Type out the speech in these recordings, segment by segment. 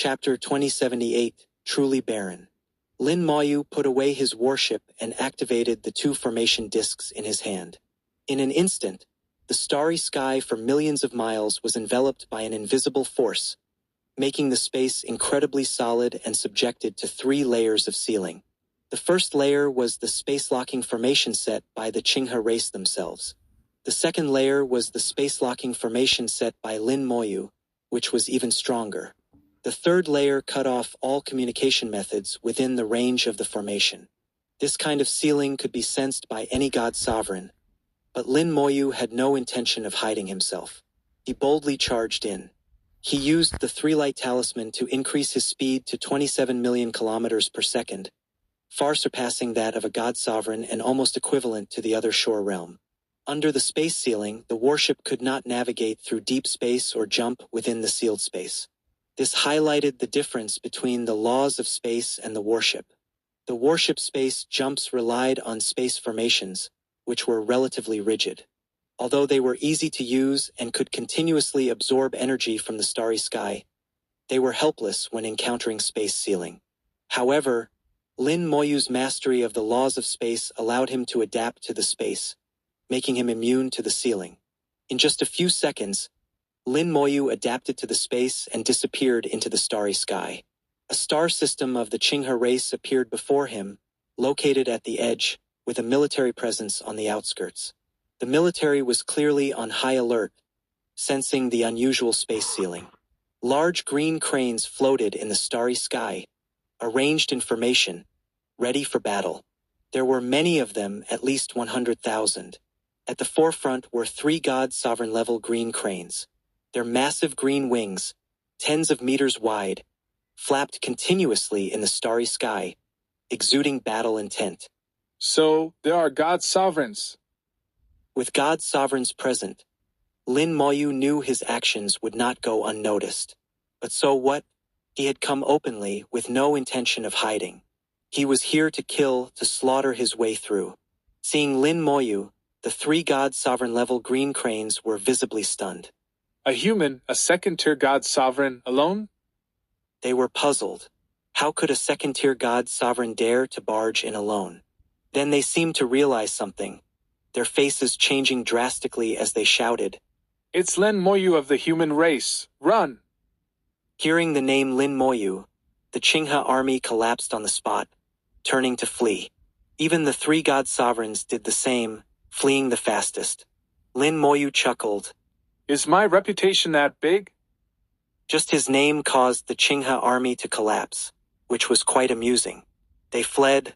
Chapter 2078, Truly Barren. Lin Moyu put away his warship and activated the two formation discs in his hand. In an instant, the starry sky for millions of miles was enveloped by an invisible force, making the space incredibly solid and subjected to 3 layers of sealing. The first layer was the space-locking formation set by the Qinghe race themselves. The second layer was the space-locking formation set by Lin Moyu, which was even stronger. The third layer cut off all communication methods within the range of the formation. This kind of sealing could be sensed by any god sovereign, but Lin Moyu had no intention of hiding himself. He boldly charged in. He used the 3-light talisman to increase his speed to 27 million kilometers per second, far surpassing that of a god sovereign and almost equivalent to the other shore realm. Under the space sealing, the warship could not navigate through deep space or jump within the sealed space. This highlighted the difference between the laws of space and the warship. The warship space jumps relied on space formations, which were relatively rigid. Although they were easy to use and could continuously absorb energy from the starry sky, they were helpless when encountering space sealing. However, Lin Moyu's mastery of the laws of space allowed him to adapt to the space, making him immune to the sealing. In just a few seconds, Lin Moyu adapted to the space and disappeared into the starry sky. A star system of the Qinghe race appeared before him, located at the edge, with a military presence on the outskirts. The military was clearly on high alert, sensing the unusual space sealing. Large green cranes floated in the starry sky, arranged in formation, ready for battle. There were many of them, at least 100,000. At the forefront were 3 god sovereign-level green cranes. Their massive green wings, tens of meters wide, flapped continuously in the starry sky, exuding battle intent. So, there are god sovereigns. With god sovereigns present, Lin Moyu knew his actions would not go unnoticed. But so what? He had come openly with no intention of hiding. He was here to kill, to slaughter his way through. Seeing Lin Moyu, the 3 god sovereign-level green cranes were visibly stunned. A human, a second-tier god sovereign, alone? They were puzzled. How could a second-tier god sovereign dare to barge in alone? Then they seemed to realize something, their faces changing drastically as they shouted, "It's Lin Moyu of the human race. Run!" Hearing the name Lin Moyu, the Qinghe army collapsed on the spot, turning to flee. Even the 3 god sovereigns did the same, fleeing the fastest. Lin Moyu chuckled. Is my reputation that big? Just his name caused the Qinghe army to collapse, which was quite amusing. They fled,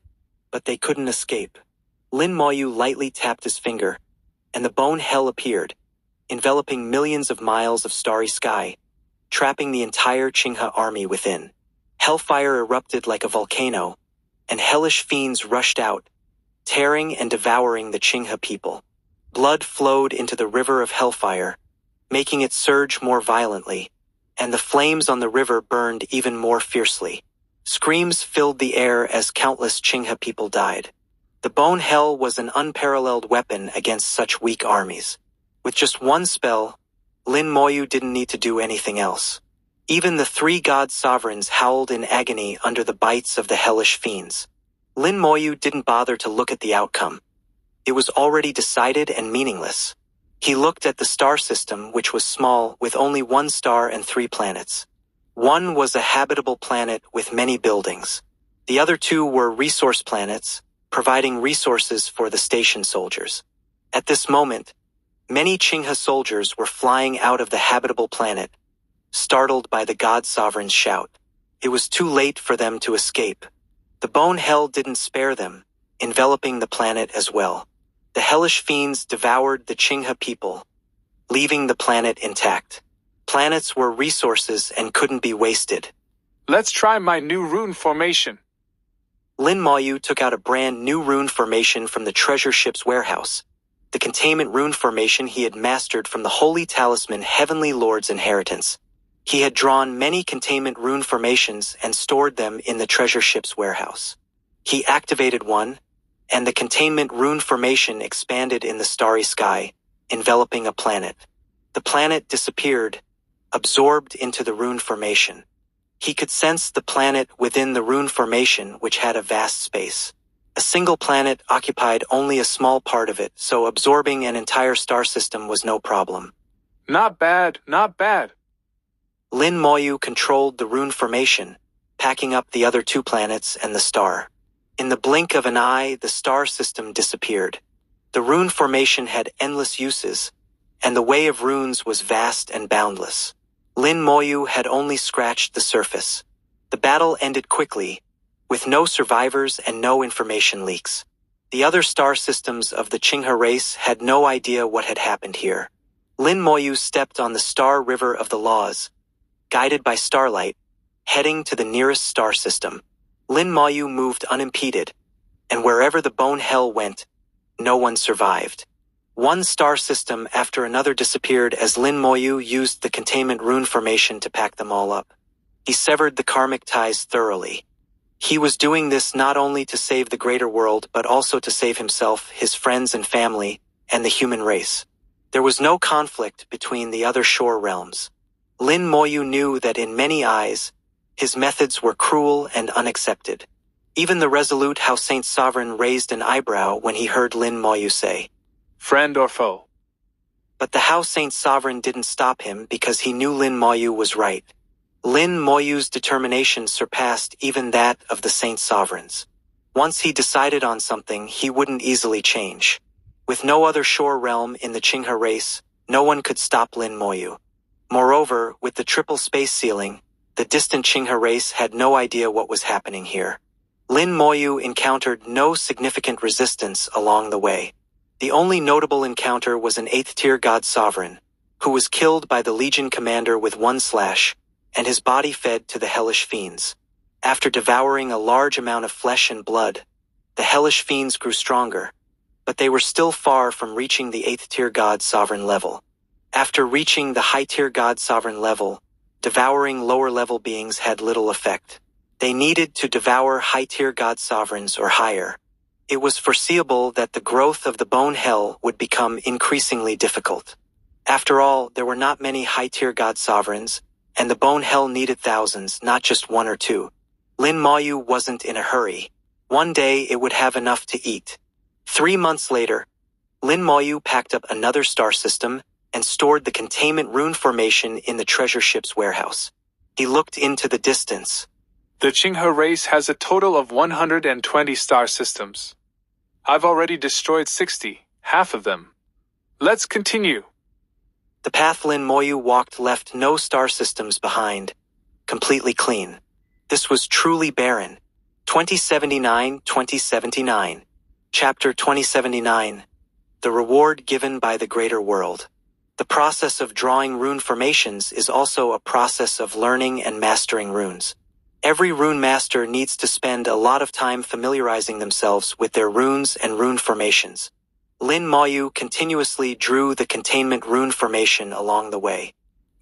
but they couldn't escape. Lin Moyu lightly tapped his finger, and the bone hell appeared, enveloping millions of miles of starry sky, trapping the entire Qinghe army within. Hellfire erupted like a volcano, and hellish fiends rushed out, tearing and devouring the Qinghe people. Blood flowed into the river of hellfire, making it surge more violently, and the flames on the river burned even more fiercely. Screams filled the air as countless Qinghe people died. The bone hell was an unparalleled weapon against such weak armies. With just one spell, Lin Moyu didn't need to do anything else. Even the 3 god sovereigns howled in agony under the bites of the hellish fiends. Lin Moyu didn't bother to look at the outcome. It was already decided and meaningless. He looked at the star system, which was small, with only 1 star and 3 planets. One was a habitable planet with many buildings. The other 2 were resource planets, providing resources for the station soldiers. At this moment, many Qinghe soldiers were flying out of the habitable planet, startled by the god sovereign's shout. It was too late for them to escape. The bone hell didn't spare them, enveloping the planet as well. The hellish fiends devoured the Qinghe people, leaving the planet intact. Planets were resources and couldn't be wasted. Let's try my new rune formation. Lin Moyu took out a brand new rune formation from the treasure ship's warehouse, the containment rune formation he had mastered from the holy talisman Heavenly Lord's inheritance. He had drawn many containment rune formations and stored them in the treasure ship's warehouse. He activated one, and the containment rune formation expanded in the starry sky, enveloping a planet. The planet disappeared, absorbed into the rune formation. He could sense the planet within the rune formation, which had a vast space. A single planet occupied only a small part of it, so absorbing an entire star system was no problem. Not bad, not bad. Lin Moyu controlled the rune formation, packing up the other two planets and the star. In the blink of an eye, the star system disappeared. The rune formation had endless uses, and the way of runes was vast and boundless. Lin Moyu had only scratched the surface. The battle ended quickly, with no survivors and no information leaks. The other star systems of the Qinghe race had no idea what had happened here. Lin Moyu stepped on the star river of the laws, guided by starlight, heading to the nearest star system. Lin Moyu moved unimpeded, and wherever the bone hell went, no one survived. One star system after another disappeared as Lin Moyu used the containment rune formation to pack them all up. He severed the karmic ties thoroughly. He was doing this not only to save the greater world but also to save himself, his friends and family, and the human race. There was no conflict between the other shore realms. Lin Moyu knew that in many eyes, his methods were cruel and unaccepted. Even the resolute House Saint Sovereign raised an eyebrow when he heard Lin Moyu say, Friend or foe? But the House Saint Sovereign didn't stop him because he knew Lin Moyu was right. Lin Moyu's determination surpassed even that of the Saint Sovereigns. Once he decided on something, he wouldn't easily change. With no other shore realm in the Qinghe race, no one could stop Lin Moyu. Moreover, with the triple space ceiling, the distant Qinghe race had no idea what was happening here. Lin Moyu encountered no significant resistance along the way. The only notable encounter was an 8th-tier god sovereign, who was killed by the Legion commander with one slash, and his body fed to the hellish fiends. After devouring a large amount of flesh and blood, the hellish fiends grew stronger, but they were still far from reaching the 8th-tier god sovereign level. After reaching the high-tier god sovereign level, devouring lower-level beings had little effect. They needed to devour high-tier god sovereigns or higher. It was foreseeable that the growth of the bone hell would become increasingly difficult. After all, there were not many high-tier god sovereigns, and the bone hell needed thousands, not just one or two. Lin Moyu wasn't in a hurry. One day it would have enough to eat. 3 months later, Lin Moyu packed up another star system and stored the containment rune formation in the treasure ship's warehouse. He looked into the distance. The Qinghe race has a total of 120 star systems. I've already destroyed 60, half of them. Let's continue. The path Lin Moyu walked left no star systems behind, completely clean. This was truly barren. 2079. Chapter 2079. The reward given by the greater world. The process of drawing rune formations is also a process of learning and mastering runes. Every rune master needs to spend a lot of time familiarizing themselves with their runes and rune formations. Lin Moyu continuously drew the containment rune formation along the way.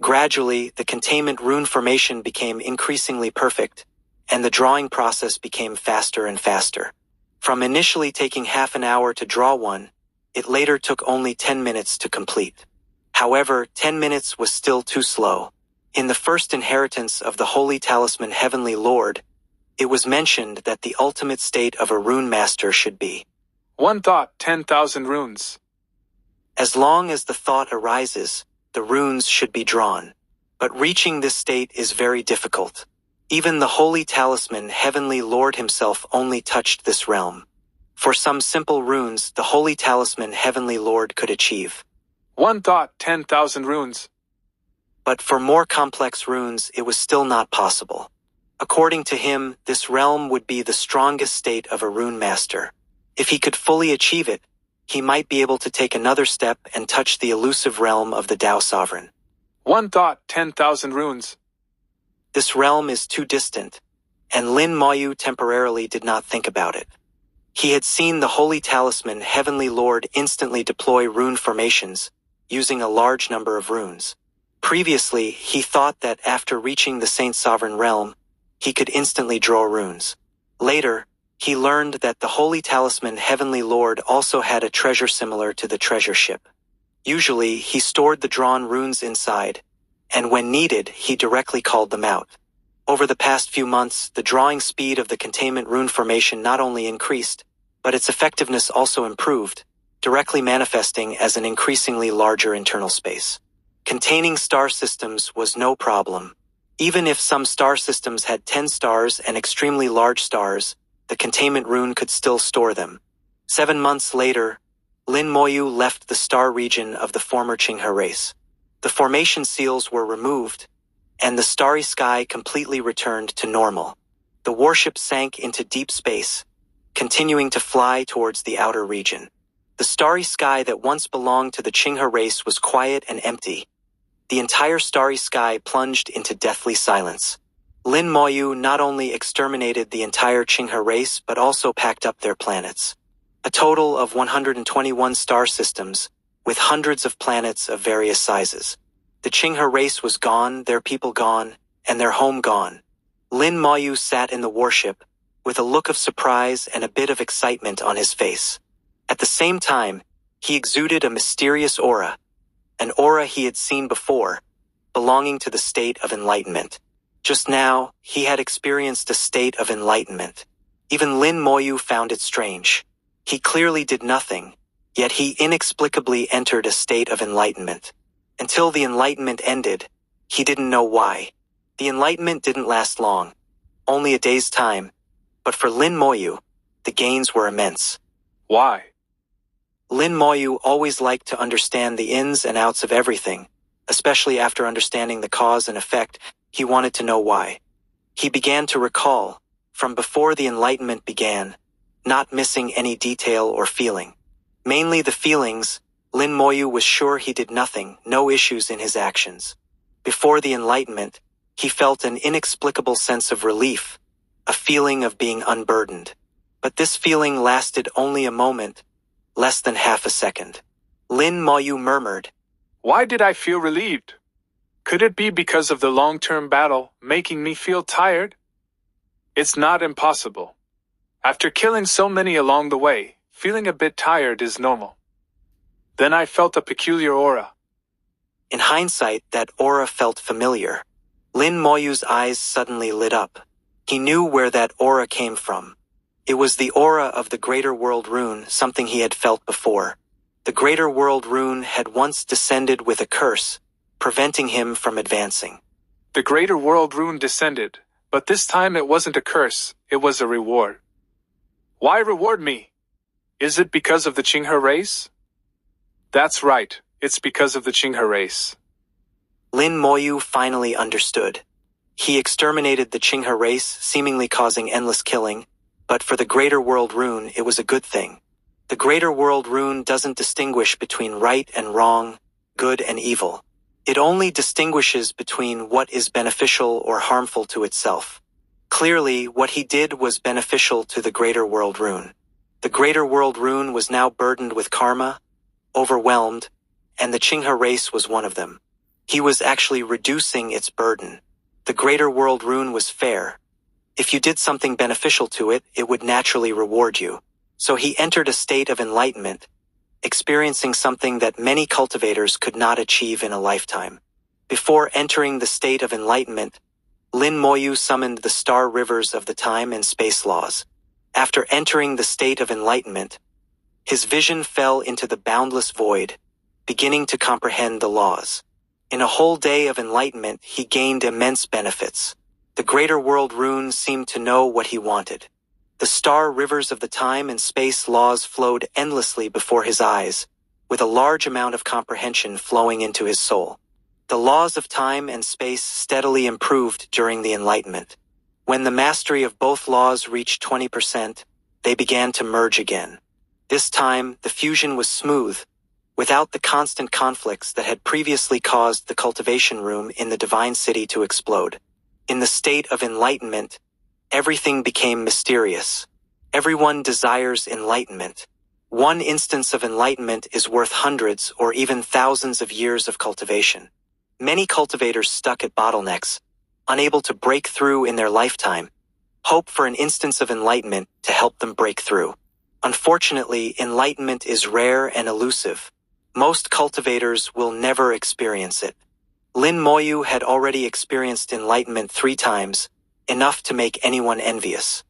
Gradually, the containment rune formation became increasingly perfect, and the drawing process became faster and faster. From initially taking half an hour to draw one, it later took only 10 minutes to complete. However, 10 minutes was still too slow. In the first inheritance of the Holy Talisman Heavenly Lord, it was mentioned that the ultimate state of a rune master should be One thought, 10,000 runes. as long as the thought arises, the runes should be drawn. But reaching this state is very difficult. Even the Holy Talisman Heavenly Lord himself only touched this realm. For some simple runes, the Holy Talisman Heavenly Lord could achieve. One thought, 10,000 runes. But for more complex runes, it was still not possible. According to him, this realm would be the strongest state of a rune master. If he could fully achieve it, he might be able to take another step and touch the elusive realm of the Tao Sovereign. One thought, 10,000 runes. This realm is too distant, and Lin Moyu temporarily did not think about it. He had seen the Holy Talisman Heavenly Lord instantly deploy rune formations, using a large number of runes. Previously, he thought that after reaching the Saint Sovereign realm, he could instantly draw runes. Later, he learned that the Holy Talisman Heavenly Lord also had a treasure similar to the treasure ship. Usually, he stored the drawn runes inside, and when needed, he directly called them out. Over the past few months, the drawing speed of the containment rune formation not only increased, but its effectiveness also improved, directly manifesting as an increasingly larger internal space. Containing star systems was no problem. Even if some star systems had 10 stars and extremely large stars, the containment rune could still store them. 7 months later, Lin Moyu left the star region of the former Qinghe race. The formation seals were removed, and the starry sky completely returned to normal. The warship sank into deep space, continuing to fly towards the outer region. The starry sky that once belonged to the Qinghe race was quiet and empty. The entire starry sky plunged into deathly silence. Lin Moyu not only exterminated the entire Qinghe race but also packed up their planets. A total of 121 star systems, with hundreds of planets of various sizes. The Qinghe race was gone, their people gone, and their home gone. Lin Moyu sat in the warship, with a look of surprise and a bit of excitement on his face. At the same time, he exuded a mysterious aura, an aura he had seen before, belonging to the state of enlightenment. Just now, he had experienced a state of enlightenment. Even Lin Moyu found it strange. He clearly did nothing, yet he inexplicably entered a state of enlightenment. Until the enlightenment ended, he didn't know why. The enlightenment didn't last long, only a day's time, but for Lin Moyu, the gains were immense. Why? Lin Moyu always liked to understand the ins and outs of everything, especially after understanding the cause and effect. He wanted to know why. He began to recall, from before the enlightenment began, not missing any detail or feeling. Mainly the feelings. Lin Moyu was sure he did nothing, no issues in his actions. Before the enlightenment, he felt an inexplicable sense of relief, a feeling of being unburdened. But this feeling lasted only a moment, less than half a second. Lin Moyu murmured, Why did I feel relieved? Could it be because of the long-term battle making me feel tired? It's not impossible. After killing so many along the way, feeling a bit tired is normal. Then I felt a peculiar aura. In hindsight, that aura felt familiar. Lin Moyu's eyes suddenly lit up. He knew where that aura came from. It was the aura of the Greater World Rune, something he had felt before. The Greater World Rune had once descended with a curse, preventing him from advancing. The Greater World Rune descended, but this time it wasn't a curse, it was a reward. Why reward me? Is it because of the Qinghe race? That's right, it's because of the Qinghe race. Lin Moyu finally understood. He exterminated the Qinghe race, seemingly causing endless killing, but for the Greater World Rune, it was a good thing. The Greater World Rune doesn't distinguish between right and wrong, good and evil. It only distinguishes between what is beneficial or harmful to itself. Clearly, what he did was beneficial to the Greater World Rune. The Greater World Rune was now burdened with karma, overwhelmed, and the Qinghe race was one of them. He was actually reducing its burden. The Greater World Rune was fair. If you did something beneficial to it, it would naturally reward you. So he entered a state of enlightenment, experiencing something that many cultivators could not achieve in a lifetime. Before entering the state of enlightenment, Lin Moyu summoned the star rivers of the time and space laws. After entering the state of enlightenment, his vision fell into the boundless void, beginning to comprehend the laws. In a whole day of enlightenment, he gained immense benefits. The Greater World Rune seemed to know what he wanted. The star rivers of the time and space laws flowed endlessly before his eyes, with a large amount of comprehension flowing into his soul. The laws of time and space steadily improved during the enlightenment. When the mastery of both laws reached 20%, they began to merge again. This time, the fusion was smooth, without the constant conflicts that had previously caused the cultivation room in the Divine City to explode. In the state of enlightenment, everything became mysterious. Everyone desires enlightenment. One instance of enlightenment is worth hundreds or even thousands of years of cultivation. Many cultivators stuck at bottlenecks, unable to break through in their lifetime, hope for an instance of enlightenment to help them break through. Unfortunately, enlightenment is rare and elusive. Most cultivators will never experience it. Lin Moyu had already experienced enlightenment 3 times, enough to make anyone envious.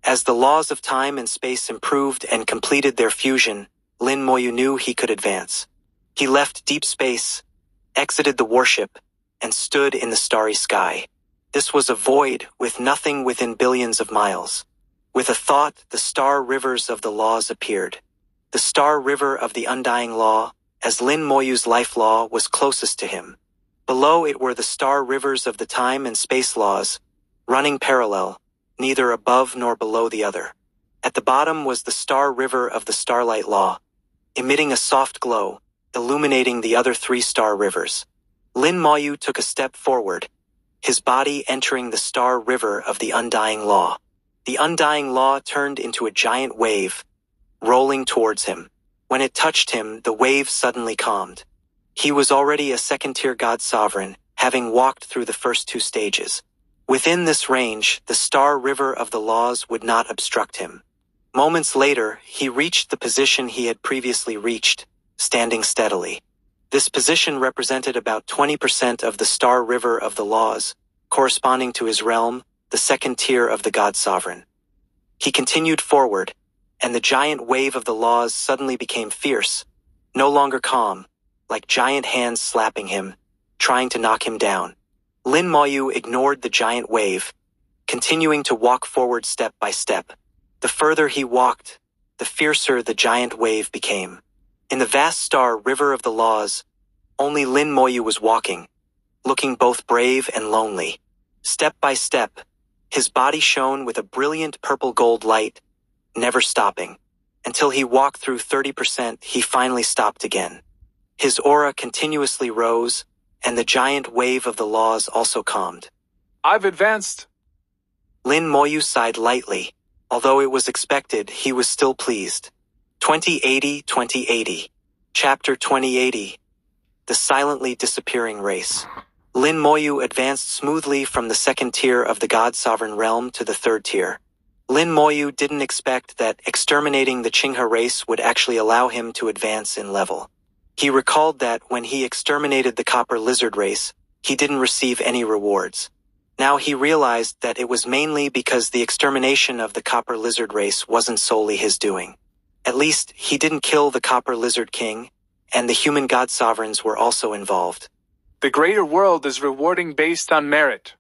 As the laws of time and space improved and completed their fusion, Lin Moyu knew he could advance. He left deep space, exited the warship, and stood in the starry sky. This was a void with nothing within billions of miles. With a thought, the star rivers of the laws appeared. The star river of the undying law, as Lin Moyu's life law was closest to him. Below it were the star rivers of the time and space laws, running parallel, neither above nor below the other. At the bottom was the star river of the starlight law, emitting a soft glow, illuminating the other 3 star rivers. Lin Moyu took a step forward, his body entering the star river of the undying law. The undying law turned into a giant wave, rolling towards him. When it touched him, the wave suddenly calmed. He was already a second-tier god sovereign, having walked through the first 2 stages. Within this range, the star river of the laws would not obstruct him. Moments later, he reached the position he had previously reached, standing steadily. This position represented about 20% of the star river of the laws, corresponding to his realm, the second tier of the god sovereign. He continued forward, and the giant wave of the laws suddenly became fierce, no longer calm, like giant hands slapping him, trying to knock him down. Lin Moyu ignored the giant wave, continuing to walk forward step by step. The further he walked, the fiercer the giant wave became. In the vast star river of the laws, only Lin Moyu was walking, looking both brave and lonely. Step by step, his body shone with a brilliant purple-gold light, never stopping. Until he walked through 30%, he finally stopped again. His aura continuously rose, and the giant wave of the laws also calmed. I've advanced. Lin Moyu sighed lightly. Although it was expected, he was still pleased. 2080. Chapter 2080. The silently disappearing race. Lin Moyu advanced smoothly from the second tier of the God Sovereign realm to the third tier. Lin Moyu didn't expect that exterminating the Qinghe race would actually allow him to advance in level. He recalled that when he exterminated the Copper Lizard race, he didn't receive any rewards. Now he realized that it was mainly because the extermination of the Copper Lizard race wasn't solely his doing. At least, he didn't kill the Copper Lizard King, and the human God Sovereigns were also involved. The greater world is rewarding based on merit.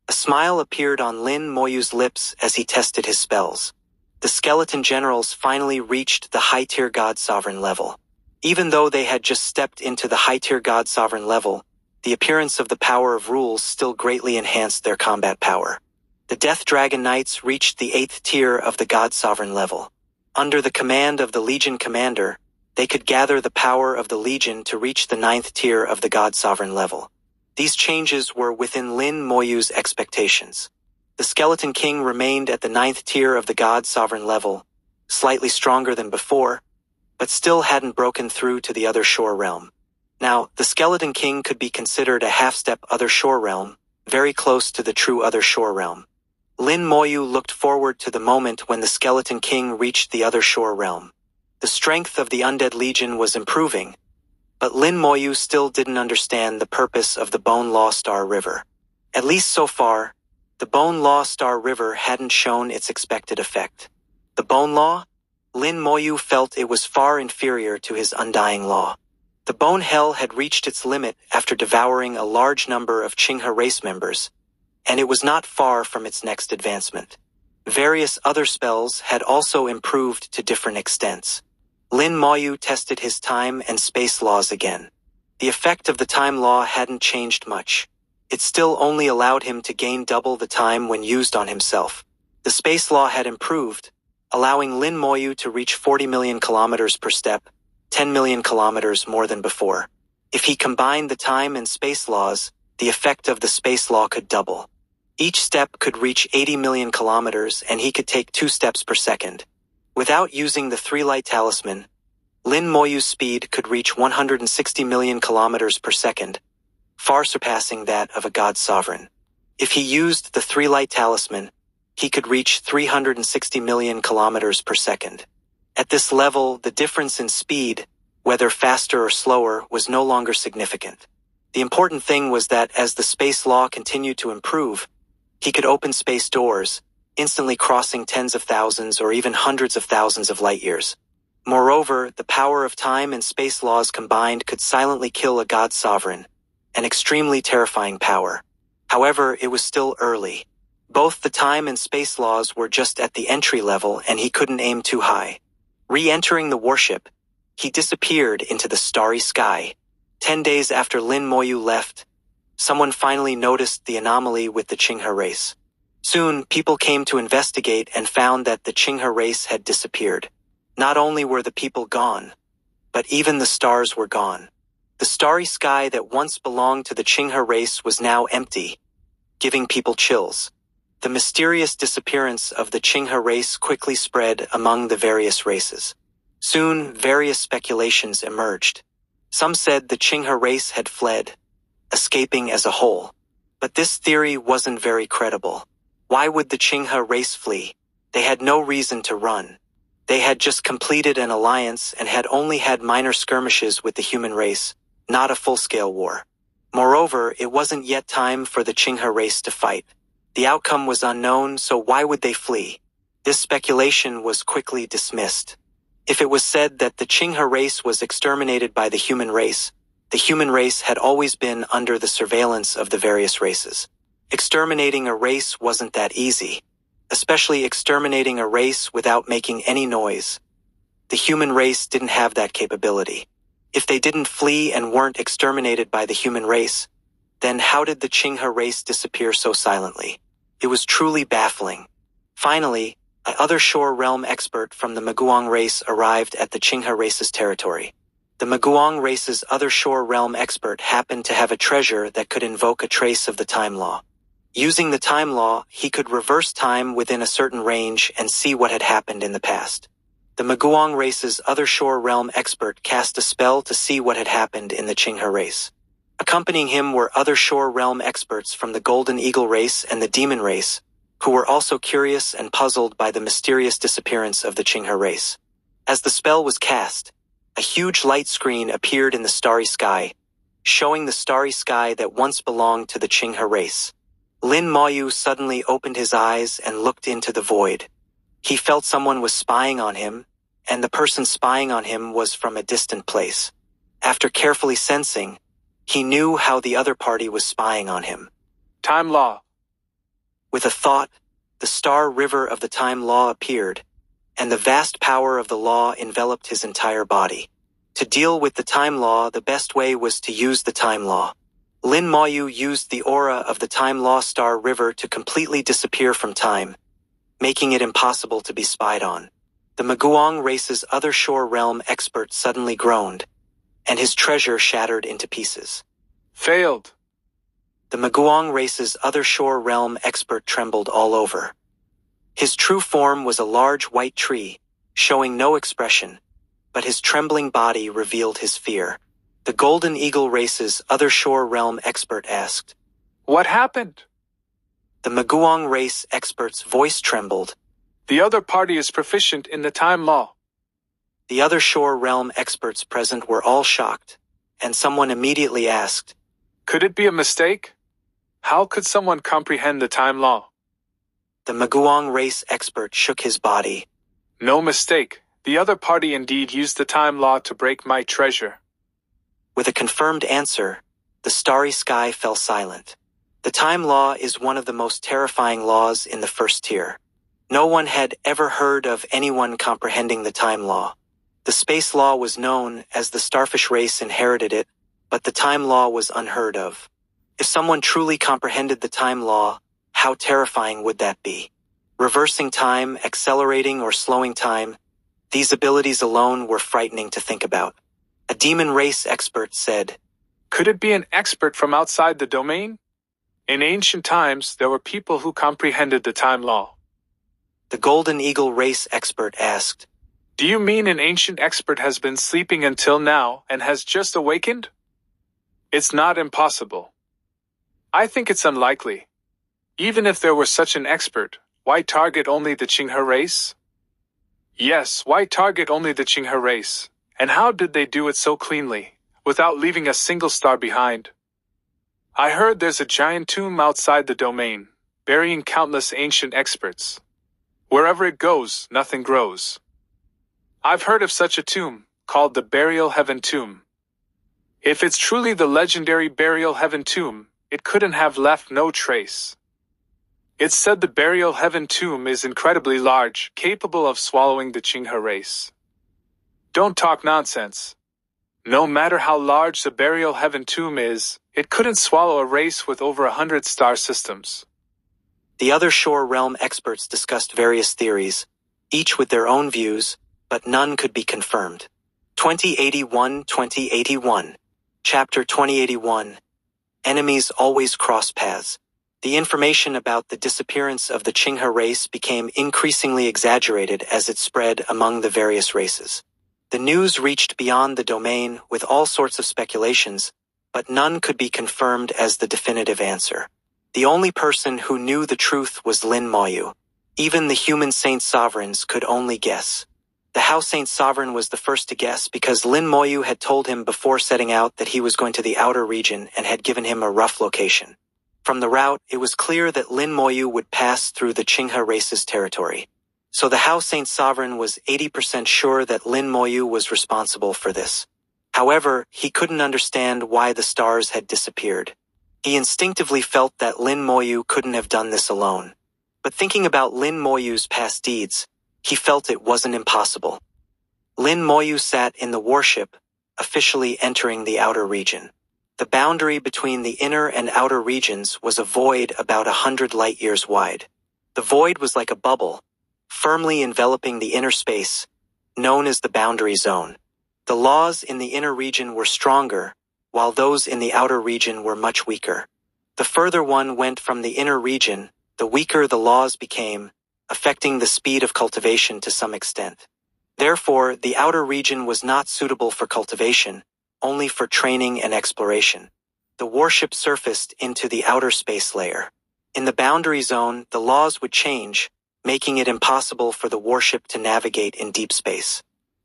A smile appeared on Lin Moyu's lips as he tested his spells. The skeleton generals finally reached the high-tier God Sovereign level. Even though they had just stepped into the high-tier God Sovereign level, the appearance of the power of rules still greatly enhanced their combat power. The Death Dragon Knights reached the 8th tier of the God Sovereign level. Under the command of the Legion Commander, they could gather the power of the Legion to reach the 9th tier of the God Sovereign level. These changes were within Lin Moyu's expectations. The Skeleton King remained at the 9th tier of the God Sovereign level, slightly stronger than before, but still hadn't broken through to the Other Shore realm. Now, the Skeleton King could be considered a half-step Other Shore realm, very close to the true Other Shore realm. Lin Moyu looked forward to the moment when the Skeleton King reached the Other Shore realm. The strength of the Undead Legion was improving, but Lin Moyu still didn't understand the purpose of the Bone Law Star River. At least so far, the Bone Law Star River hadn't shown its expected effect. The Bone Law? Lin Moyu felt it was far inferior to his Undying Law. The Bone Hell had reached its limit after devouring a large number of Qinghe race members, and it was not far from its next advancement. Various other spells had also improved to different extents. Lin Moyu tested his time and space laws again. The effect of the time law hadn't changed much. It still only allowed him to gain double the time when used on himself. The space law had improved, allowing Lin Moyu to reach 40 million kilometers per step, 10 million kilometers more than before. If he combined the time and space laws, the effect of the space law could double. Each step could reach 80 million kilometers and he could take 2 steps per second. Without using the 3-light talisman, Lin Moyu's speed could reach 160 million kilometers per second, far surpassing that of a God Sovereign. If he used the 3-light talisman, he could reach 360 million kilometers per second. At this level, the difference in speed, whether faster or slower, was no longer significant. The important thing was that as the space law continued to improve, He could open space doors, instantly crossing tens of thousands or even hundreds of thousands of light years. Moreover, the power of time and space laws combined could silently kill a god sovereign, an extremely terrifying power. However, it was still early. Both the time and space laws were just at the entry level and he couldn't aim too high. Re-entering the warship, he disappeared into the starry sky. 10 days after Lin Moyu left, someone finally noticed the anomaly with the Qinghe race. Soon, people came to investigate and found that the Qinghe race had disappeared. Not only were the people gone, but even the stars were gone. The starry sky that once belonged to the Qinghe race was now empty, giving people chills. The mysterious disappearance of the Qinghe race quickly spread among the various races. Soon, various speculations emerged. Some said the Qinghe race had fled, escaping as a whole. But this theory wasn't very credible. Why would the Qinghe race flee? They had no reason to run. They had just completed an alliance and had only had minor skirmishes with the human race, not a full-scale war. Moreover, it wasn't yet time for the Qinghe race to fight. The outcome was unknown, so why would they flee? This speculation was quickly dismissed. If it was said that the Qinghe race was exterminated by the human race had always been under the surveillance of the various races. Exterminating a race wasn't that easy, especially exterminating a race without making any noise. The human race didn't have that capability. If they didn't flee and weren't exterminated by the human race, then how did the Qinghe race disappear so silently? It was truly baffling. Finally, an other shore realm expert from the Maguang race arrived at the Qinghe race's territory. The Maguang race's other shore realm expert happened to have a treasure that could invoke a trace of the time law. Using the time law, he could reverse time within a certain range and see what had happened in the past. The Maguang race's other shore realm expert cast a spell to see what had happened in the Qinghe race. Accompanying him were other shore realm experts from the Golden Eagle race and the Demon race, who were also curious and puzzled by the mysterious disappearance of the Qinghe race. As the spell was cast, a huge light screen appeared in the starry sky, showing the starry sky that once belonged to the Qinghe race. Lin Moyu suddenly opened his eyes and looked into the void. He felt someone was spying on him, and the person spying on him was from a distant place. After carefully sensing, he knew how the other party was spying on him. Time law. With a thought, the star river of the time law appeared, and the vast power of the law enveloped his entire body. To deal with the time law, the best way was to use the time law. Lin Moyu used the aura of the time law star river to completely disappear from time, making it impossible to be spied on. The Maguang race's other shore realm expert suddenly groaned, and his treasure shattered into pieces. Failed. The Maguang race's other shore realm expert trembled all over. His true form was a large white tree, showing no expression, but his trembling body revealed his fear. The Golden Eagle race's other shore realm expert asked, What happened? The Maguang race expert's voice trembled. The other party is proficient in the time law. The other shore realm experts present were all shocked, and someone immediately asked, Could it be a mistake? How could someone comprehend the time law? The Maguang race expert shook his body. No mistake. The other party indeed used the time law to break my treasure. With a confirmed answer, the starry sky fell silent. The time law is one of the most terrifying laws in the first tier. No one had ever heard of anyone comprehending the time law. The space law was known as the starfish race inherited it, but the time law was unheard of. If someone truly comprehended the time law, how terrifying would that be? Reversing time, accelerating or slowing time, these abilities alone were frightening to think about. A demon race expert said, Could it be an expert from outside the domain? In ancient times, there were people who comprehended the time law. The Golden Eagle race expert asked, Do you mean an ancient expert has been sleeping until now and has just awakened? It's not impossible. I think it's unlikely. Even if there were such an expert, why target only the Qinghe race? Yes, why target only the Qinghe race? And how did they do it so cleanly, without leaving a single star behind? I heard there's a giant tomb outside the domain. burying countless ancient experts. Wherever it goes, nothing grows. I've heard of such a tomb, called the Burial Heaven Tomb. If it's truly the legendary Burial Heaven Tomb, it couldn't have left no trace. It's said the Burial Heaven Tomb is incredibly large, capable of swallowing the Qinghe race. Don't talk nonsense. No matter how large the Burial Heaven Tomb is, it couldn't swallow a race with over 100 star systems. The other Shore Realm experts discussed various theories, each with their own views, but none could be confirmed. 2081. Chapter 2081. Enemies always cross paths. The information about the disappearance of the Qinghe race became increasingly exaggerated as it spread among the various races. The news reached beyond the domain with all sorts of speculations, but none could be confirmed as the definitive answer. The only person who knew the truth was Lin Moyu. Even the human Saint Sovereigns could only guess. The House Saint Sovereign was the first to guess because Lin Moyu had told him before setting out that he was going to the outer region and had given him a rough location. From the route, it was clear that Lin Moyu would pass through the Qinghe race's territory. So the House Saint Sovereign was 80% sure that Lin Moyu was responsible for this. However, he couldn't understand why the stars had disappeared. He instinctively felt that Lin Moyu couldn't have done this alone. But thinking about Lin Moyu's past deeds, he felt it wasn't impossible. Lin Moyu sat in the warship, officially entering the outer region. The boundary between the inner and outer regions was a void about 100 light-years wide. The void was like a bubble, firmly enveloping the inner space, known as the boundary zone. The laws in the inner region were stronger, while those in the outer region were much weaker. The further one went from the inner region, the weaker the laws became, affecting the speed of cultivation to some extent. Therefore, the outer region was not suitable for cultivation, only for training and exploration. The warship surfaced into the outer space layer. In the boundary zone, the laws would change, making it impossible for the warship to navigate in deep space.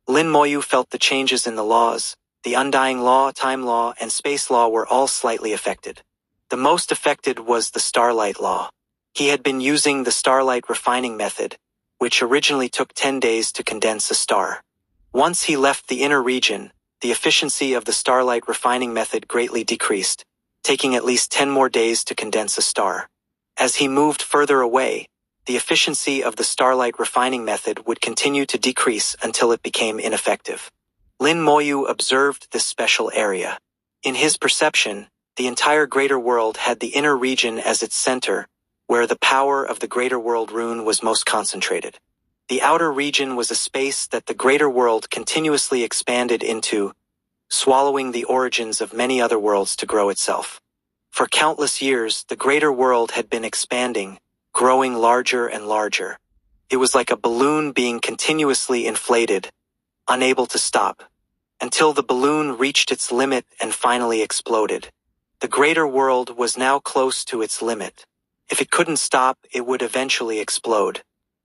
Lin Moyu felt the changes in the laws. The Undying Law, Time Law, and Space Law were all slightly affected. The most affected was the Starlight Law. He had been using the starlight refining method, which originally took 10 days to condense a star. Once he left the inner region, the efficiency of the starlight refining method greatly decreased, taking at least 10 more days to condense a star. As he moved further away, the efficiency of the starlight refining method would continue to decrease until it became ineffective. Lin Moyu observed this special area. In his perception, the entire greater world had the inner region as its center, where the power of the greater world rune was most concentrated. The outer region was a space that the greater world continuously expanded into, swallowing the origins of many other worlds to grow itself. For countless years, the greater world had been expanding, growing larger and larger. It was like a balloon being continuously inflated, unable to stop, until the balloon reached its limit and finally exploded. The greater world was now close to its limit. If it couldn't stop, it would eventually explode.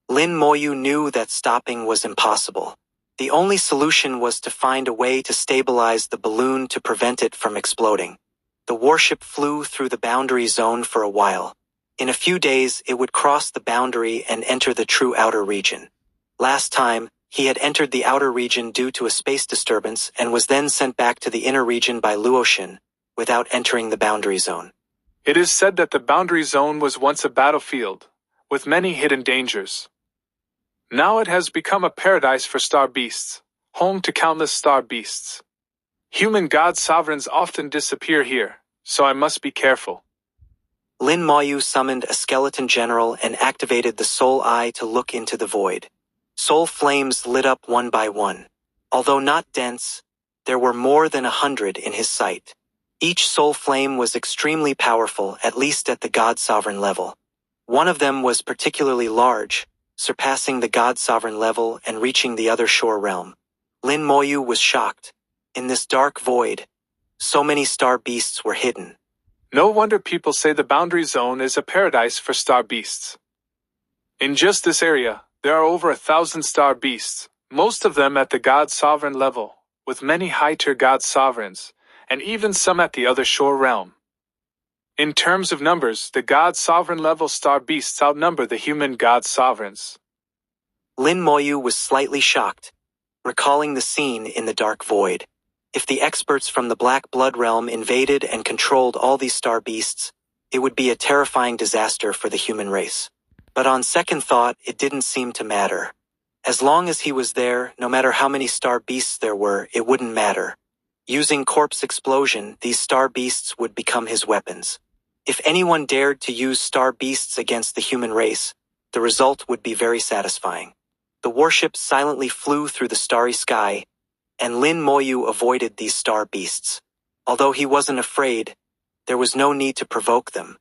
Lin Moyu knew that stopping was impossible. The only solution was to find a way to stabilize the balloon to prevent it from exploding. The warship flew through the boundary zone for a while. In a few days, it would cross the boundary and enter the true outer region. Last time, he had entered the outer region due to a space disturbance and was then sent back to the inner region by Luoshin, without entering the boundary zone. It is said that the boundary zone was once a battlefield, with many hidden dangers. Now it has become a paradise for star beasts, home to countless star beasts. Human god sovereigns often disappear here, so I must be careful. Lin Moyu summoned a skeleton general and activated the soul eye to look into the void. Soul flames lit up one by one. Although not dense, there were more than 100 in his sight. Each soul flame was extremely powerful, at least at the God Sovereign level. One of them was particularly large, surpassing the God Sovereign level and reaching the other shore realm. Lin Moyu was shocked. In this dark void, so many star beasts were hidden. No wonder people say the boundary zone is a paradise for star beasts. In just this area, there are over 1,000 star beasts, most of them at the God Sovereign level, with many high-tier God Sovereigns, and even some at the other shore realm. In terms of numbers, the God Sovereign level star beasts outnumber the human God Sovereigns. Lin Moyu was slightly shocked, recalling the scene in the Dark Void. If the experts from the Black Blood Realm invaded and controlled all these star beasts, it would be a terrifying disaster for the human race. But on second thought, it didn't seem to matter. As long as he was there, no matter how many star beasts there were, it wouldn't matter. Using corpse explosion, these star beasts would become his weapons. If anyone dared to use star beasts against the human race, the result would be very satisfying. The warship silently flew through the starry sky, and Lin Moyu avoided these star beasts. Although he wasn't afraid, there was no need to provoke them.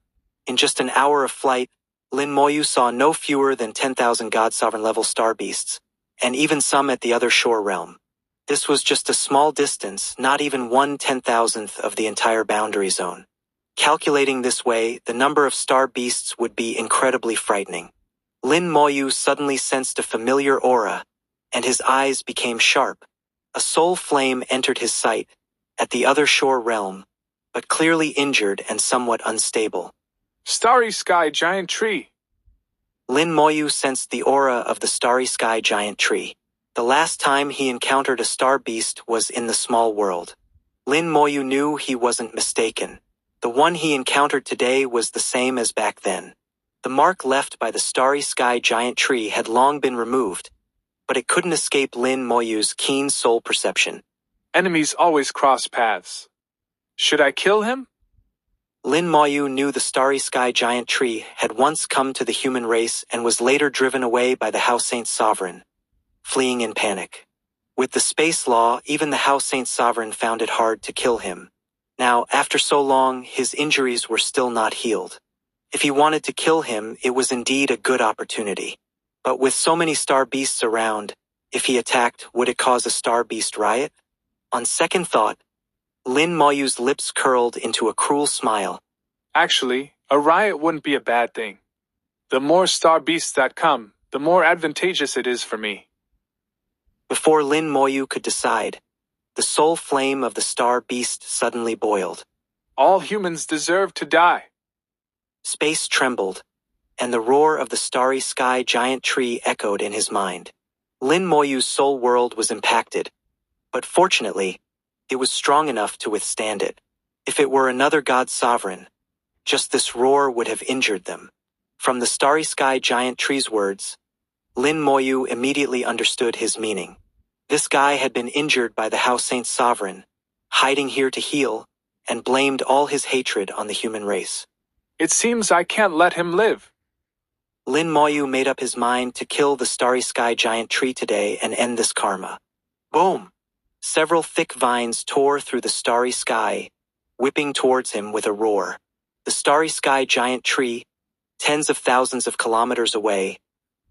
In just an hour of flight, Lin Moyu saw no fewer than 10,000 God Sovereign level star beasts, and even some at the other shore realm. This was just a small distance, not even 1/10,000th of the entire boundary zone. Calculating this way, the number of star beasts would be incredibly frightening. Lin Moyu suddenly sensed a familiar aura, and his eyes became sharp. A soul flame entered his sight, at the other shore realm, but clearly injured and somewhat unstable. Starry Sky Giant Tree. Lin Moyu sensed the aura of the starry sky giant tree. The last time he encountered a star beast was in the small world. Lin Moyu knew he wasn't mistaken. The one he encountered today was the same as back then. The mark left by the starry sky giant tree had long been removed, but it couldn't escape Lin Moyu's keen soul perception. Enemies always cross paths. Should I kill him? Lin Moyu knew the starry sky giant tree had once come to the human race and was later driven away by the House Saint Sovereign, fleeing in panic. With the space law, even the House Saint Sovereign found it hard to kill him. Now, after so long, his injuries were still not healed. If he wanted to kill him, it was indeed a good opportunity. But with so many star beasts around, if he attacked, would it cause a star beast riot? On second thought, Lin Moyu's lips curled into a cruel smile. Actually, a riot wouldn't be a bad thing. The more star beasts that come, the more advantageous it is for me. Before Lin Moyu could decide, the soul flame of the star beast suddenly boiled. All humans deserve to die. Space trembled, and the roar of the starry sky giant tree echoed in his mind. Lin Moyu's soul world was impacted, but fortunately, it was strong enough to withstand it. If it were another god sovereign, just this roar would have injured them. From the starry sky giant tree's words, Lin Moyu immediately understood his meaning. This guy had been injured by the House Saint Sovereign, hiding here to heal, and blamed all his hatred on the human race. It seems I can't let him live. Lin Moyu made up his mind to kill the starry sky giant tree today and end this karma. Boom! Several thick vines tore through the starry sky, whipping towards him with a roar. The starry sky giant tree, tens of thousands of kilometers away,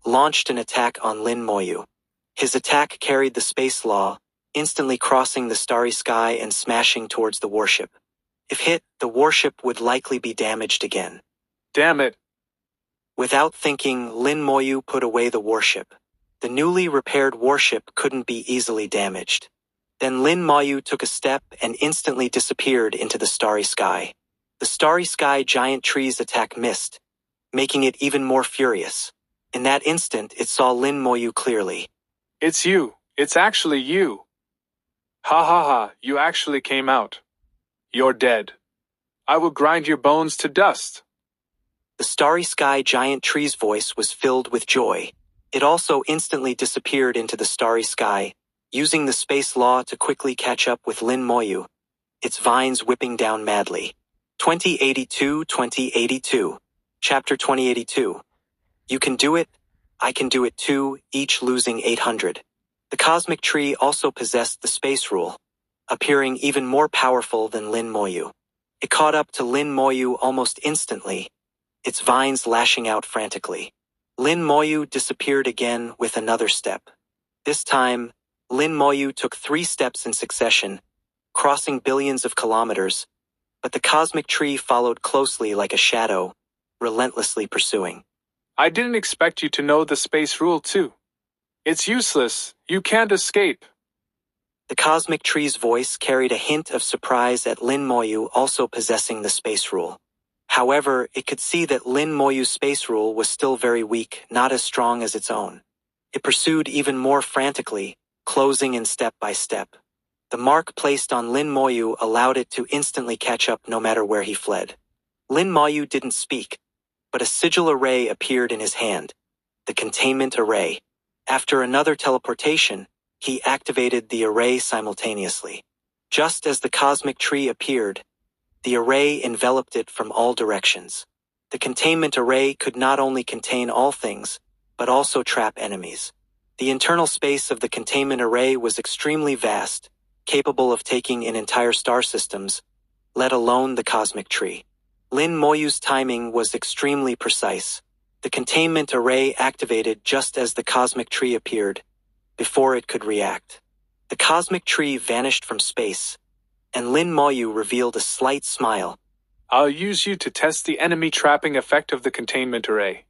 launched an attack on Lin Moyu. His attack carried the space law, instantly crossing the starry sky and smashing towards the warship. If hit, the warship would likely be damaged again. Damn it. Without thinking, Lin Moyu put away the warship. The newly repaired warship couldn't be easily damaged. Then Lin Moyu took a step and instantly disappeared into the starry sky. The starry sky giant tree's attack missed, making it even more furious. In that instant, it saw Lin Moyu clearly. It's you. It's actually you. Ha ha ha, you actually came out. You're dead. I will grind your bones to dust. The starry sky giant tree's voice was filled with joy. It also instantly disappeared into the starry sky, using the space law to quickly catch up with Lin Moyu, its vines whipping down madly. 2082. Chapter 2082. You can do it, I can do it too, each losing 800. The cosmic tree also possessed the space rule, appearing even more powerful than Lin Moyu. It caught up to Lin Moyu almost instantly, its vines lashing out frantically. Lin Moyu disappeared again with another step. This time, Lin Moyu took 3 steps in succession, crossing billions of kilometers, but the cosmic tree followed closely like a shadow, relentlessly pursuing. I didn't expect you to know the space rule too. It's useless. You can't escape. The cosmic tree's voice carried a hint of surprise at Lin Moyu also possessing the space rule. However, it could see that Lin Moyu's space rule was still very weak, not as strong as its own. It pursued even more frantically, closing in step by step. The mark placed on Lin Moyu allowed it to instantly catch up no matter where he fled. Lin Moyu didn't speak, but a sigil array appeared in his hand, the containment array. After another teleportation, he activated the array simultaneously. Just as the cosmic tree appeared, the array enveloped it from all directions. The containment array could not only contain all things, but also trap enemies. The internal space of the containment array was extremely vast, capable of taking in entire star systems, let alone the cosmic tree. Lin Moyu's timing was extremely precise. The containment array activated just as the cosmic tree appeared, before it could react. The cosmic tree vanished from space, and Lin Moyu revealed a slight smile. I'll use you to test the enemy trapping effect of the containment array.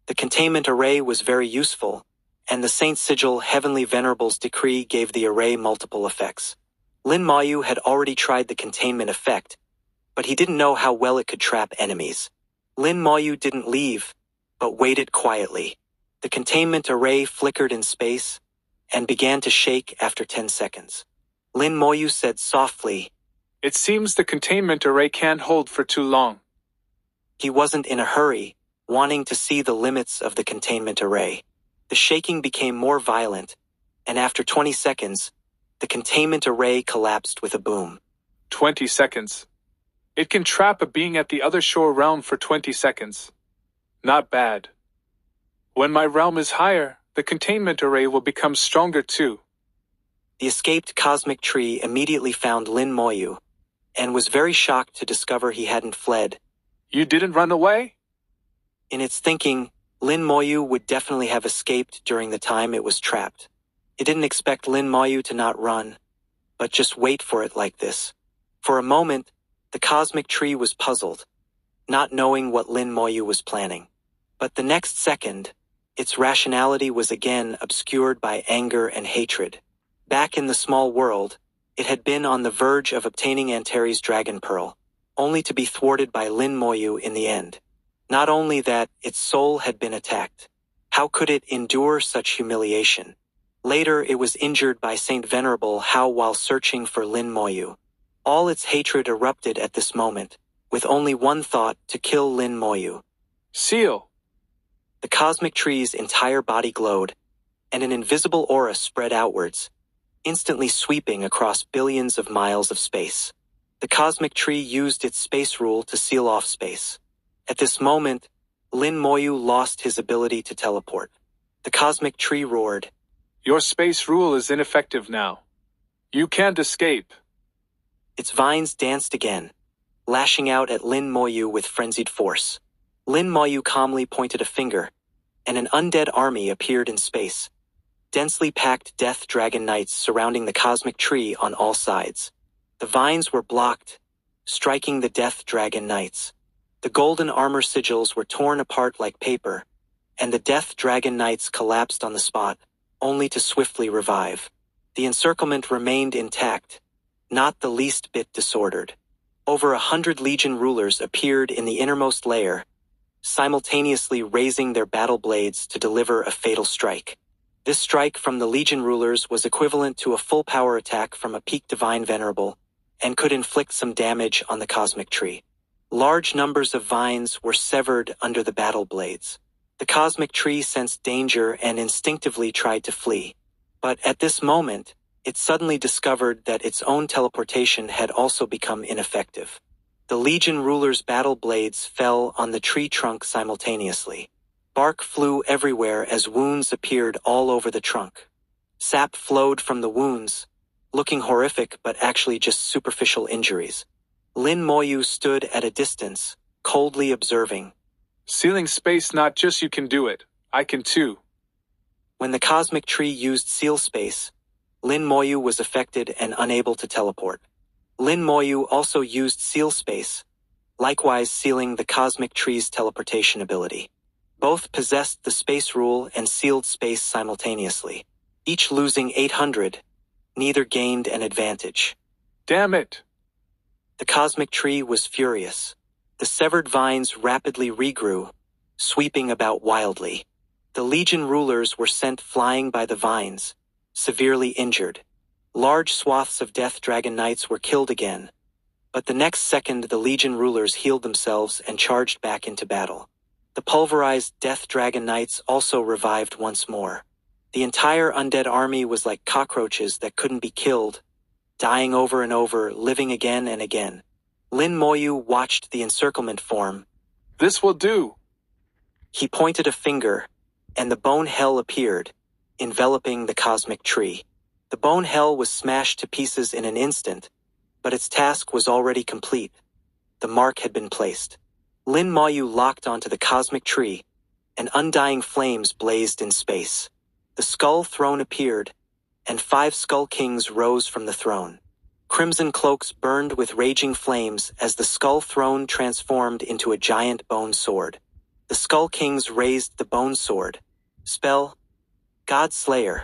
The containment array was very useful, and the Saint Sigil Heavenly Venerable's decree gave the array multiple effects. Lin Moyu had already tried the containment effect, but he didn't know how well it could trap enemies. Lin Moyu didn't leave, but waited quietly. The containment array flickered in space, and began to shake after 10 seconds. Lin Moyu said softly, It seems the containment array can't hold for too long. He wasn't in a hurry, wanting to see the limits of the containment array. The shaking became more violent, and after 20 seconds, the containment array collapsed with a boom. 20 seconds. It can trap a being at the other shore realm for 20 seconds. Not bad. When my realm is higher, the containment array will become stronger too. The escaped cosmic tree immediately found Lin Moyu, and was very shocked to discover he hadn't fled. You didn't run away? In its thinking, Lin Moyu would definitely have escaped during the time it was trapped. It didn't expect Lin Moyu to not run, but just wait for it like this. For a moment, the cosmic tree was puzzled, not knowing what Lin Moyu was planning. But the next second, its rationality was again obscured by anger and hatred. Back in the small world, it had been on the verge of obtaining Antares' dragon pearl, only to be thwarted by Lin Moyu in the end. Not only that, its soul had been attacked. How could it endure such humiliation? Later, it was injured by Saint Venerable Hao while searching for Lin Moyu. All its hatred erupted at this moment, with only one thought: to kill Lin Moyu. Seal! The cosmic tree's entire body glowed, and an invisible aura spread outwards, instantly sweeping across billions of miles of space. The cosmic tree used its space rule to seal off space. At this moment, Lin Moyu lost his ability to teleport. The cosmic tree roared, Your space rule is ineffective now. You can't escape. Its vines danced again, lashing out at Lin Moyu with frenzied force. Lin Moyu calmly pointed a finger, and an undead army appeared in space. Densely packed death dragon knights surrounding the cosmic tree on all sides. The vines were blocked, striking the death dragon knights. The golden armor sigils were torn apart like paper, and the death dragon knights collapsed on the spot, only to swiftly revive. The encirclement remained intact, not the least bit disordered. Over 100 legion rulers appeared in the innermost layer, simultaneously raising their battle blades to deliver a fatal strike. This strike from the legion rulers was equivalent to a full power attack from a peak divine venerable, and could inflict some damage on the cosmic tree. Large numbers of vines were severed under the battle blades. The cosmic tree sensed danger and instinctively tried to flee. But at this moment, it suddenly discovered that its own teleportation had also become ineffective. The legion rulers' battle blades fell on the tree trunk simultaneously. Bark flew everywhere as wounds appeared all over the trunk. Sap flowed from the wounds, looking horrific but actually just superficial injuries. Lin Moyu stood at a distance, coldly observing. Sealing space, not just you can do it, I can too. When the cosmic tree used seal space, Lin Moyu was affected and unable to teleport. Lin Moyu also used seal space, likewise sealing the cosmic tree's teleportation ability. Both possessed the space rule and sealed space simultaneously. Each losing 800, neither gained an advantage. Damn it! The cosmic tree was furious. The severed vines rapidly regrew, sweeping about wildly. The Legion rulers were sent flying by the vines, severely injured. Large swaths of Death Dragon Knights were killed again, but the next second the Legion rulers healed themselves and charged back into battle. The pulverized Death Dragon Knights also revived once more. The entire undead army was like cockroaches that couldn't be killed, dying over and over, living again and again. Lin Moyu watched the encirclement form. This will do. He pointed a finger, and the bone hell appeared, enveloping the cosmic tree. The bone hell was smashed to pieces in an instant, but its task was already complete. The mark had been placed. Lin Moyu locked onto the cosmic tree, and undying flames blazed in space. The skull throne appeared, and 5 skull kings rose from the throne. Crimson cloaks burned with raging flames as the skull throne transformed into a giant bone sword. The skull kings raised the bone sword. Spell, God Slayer.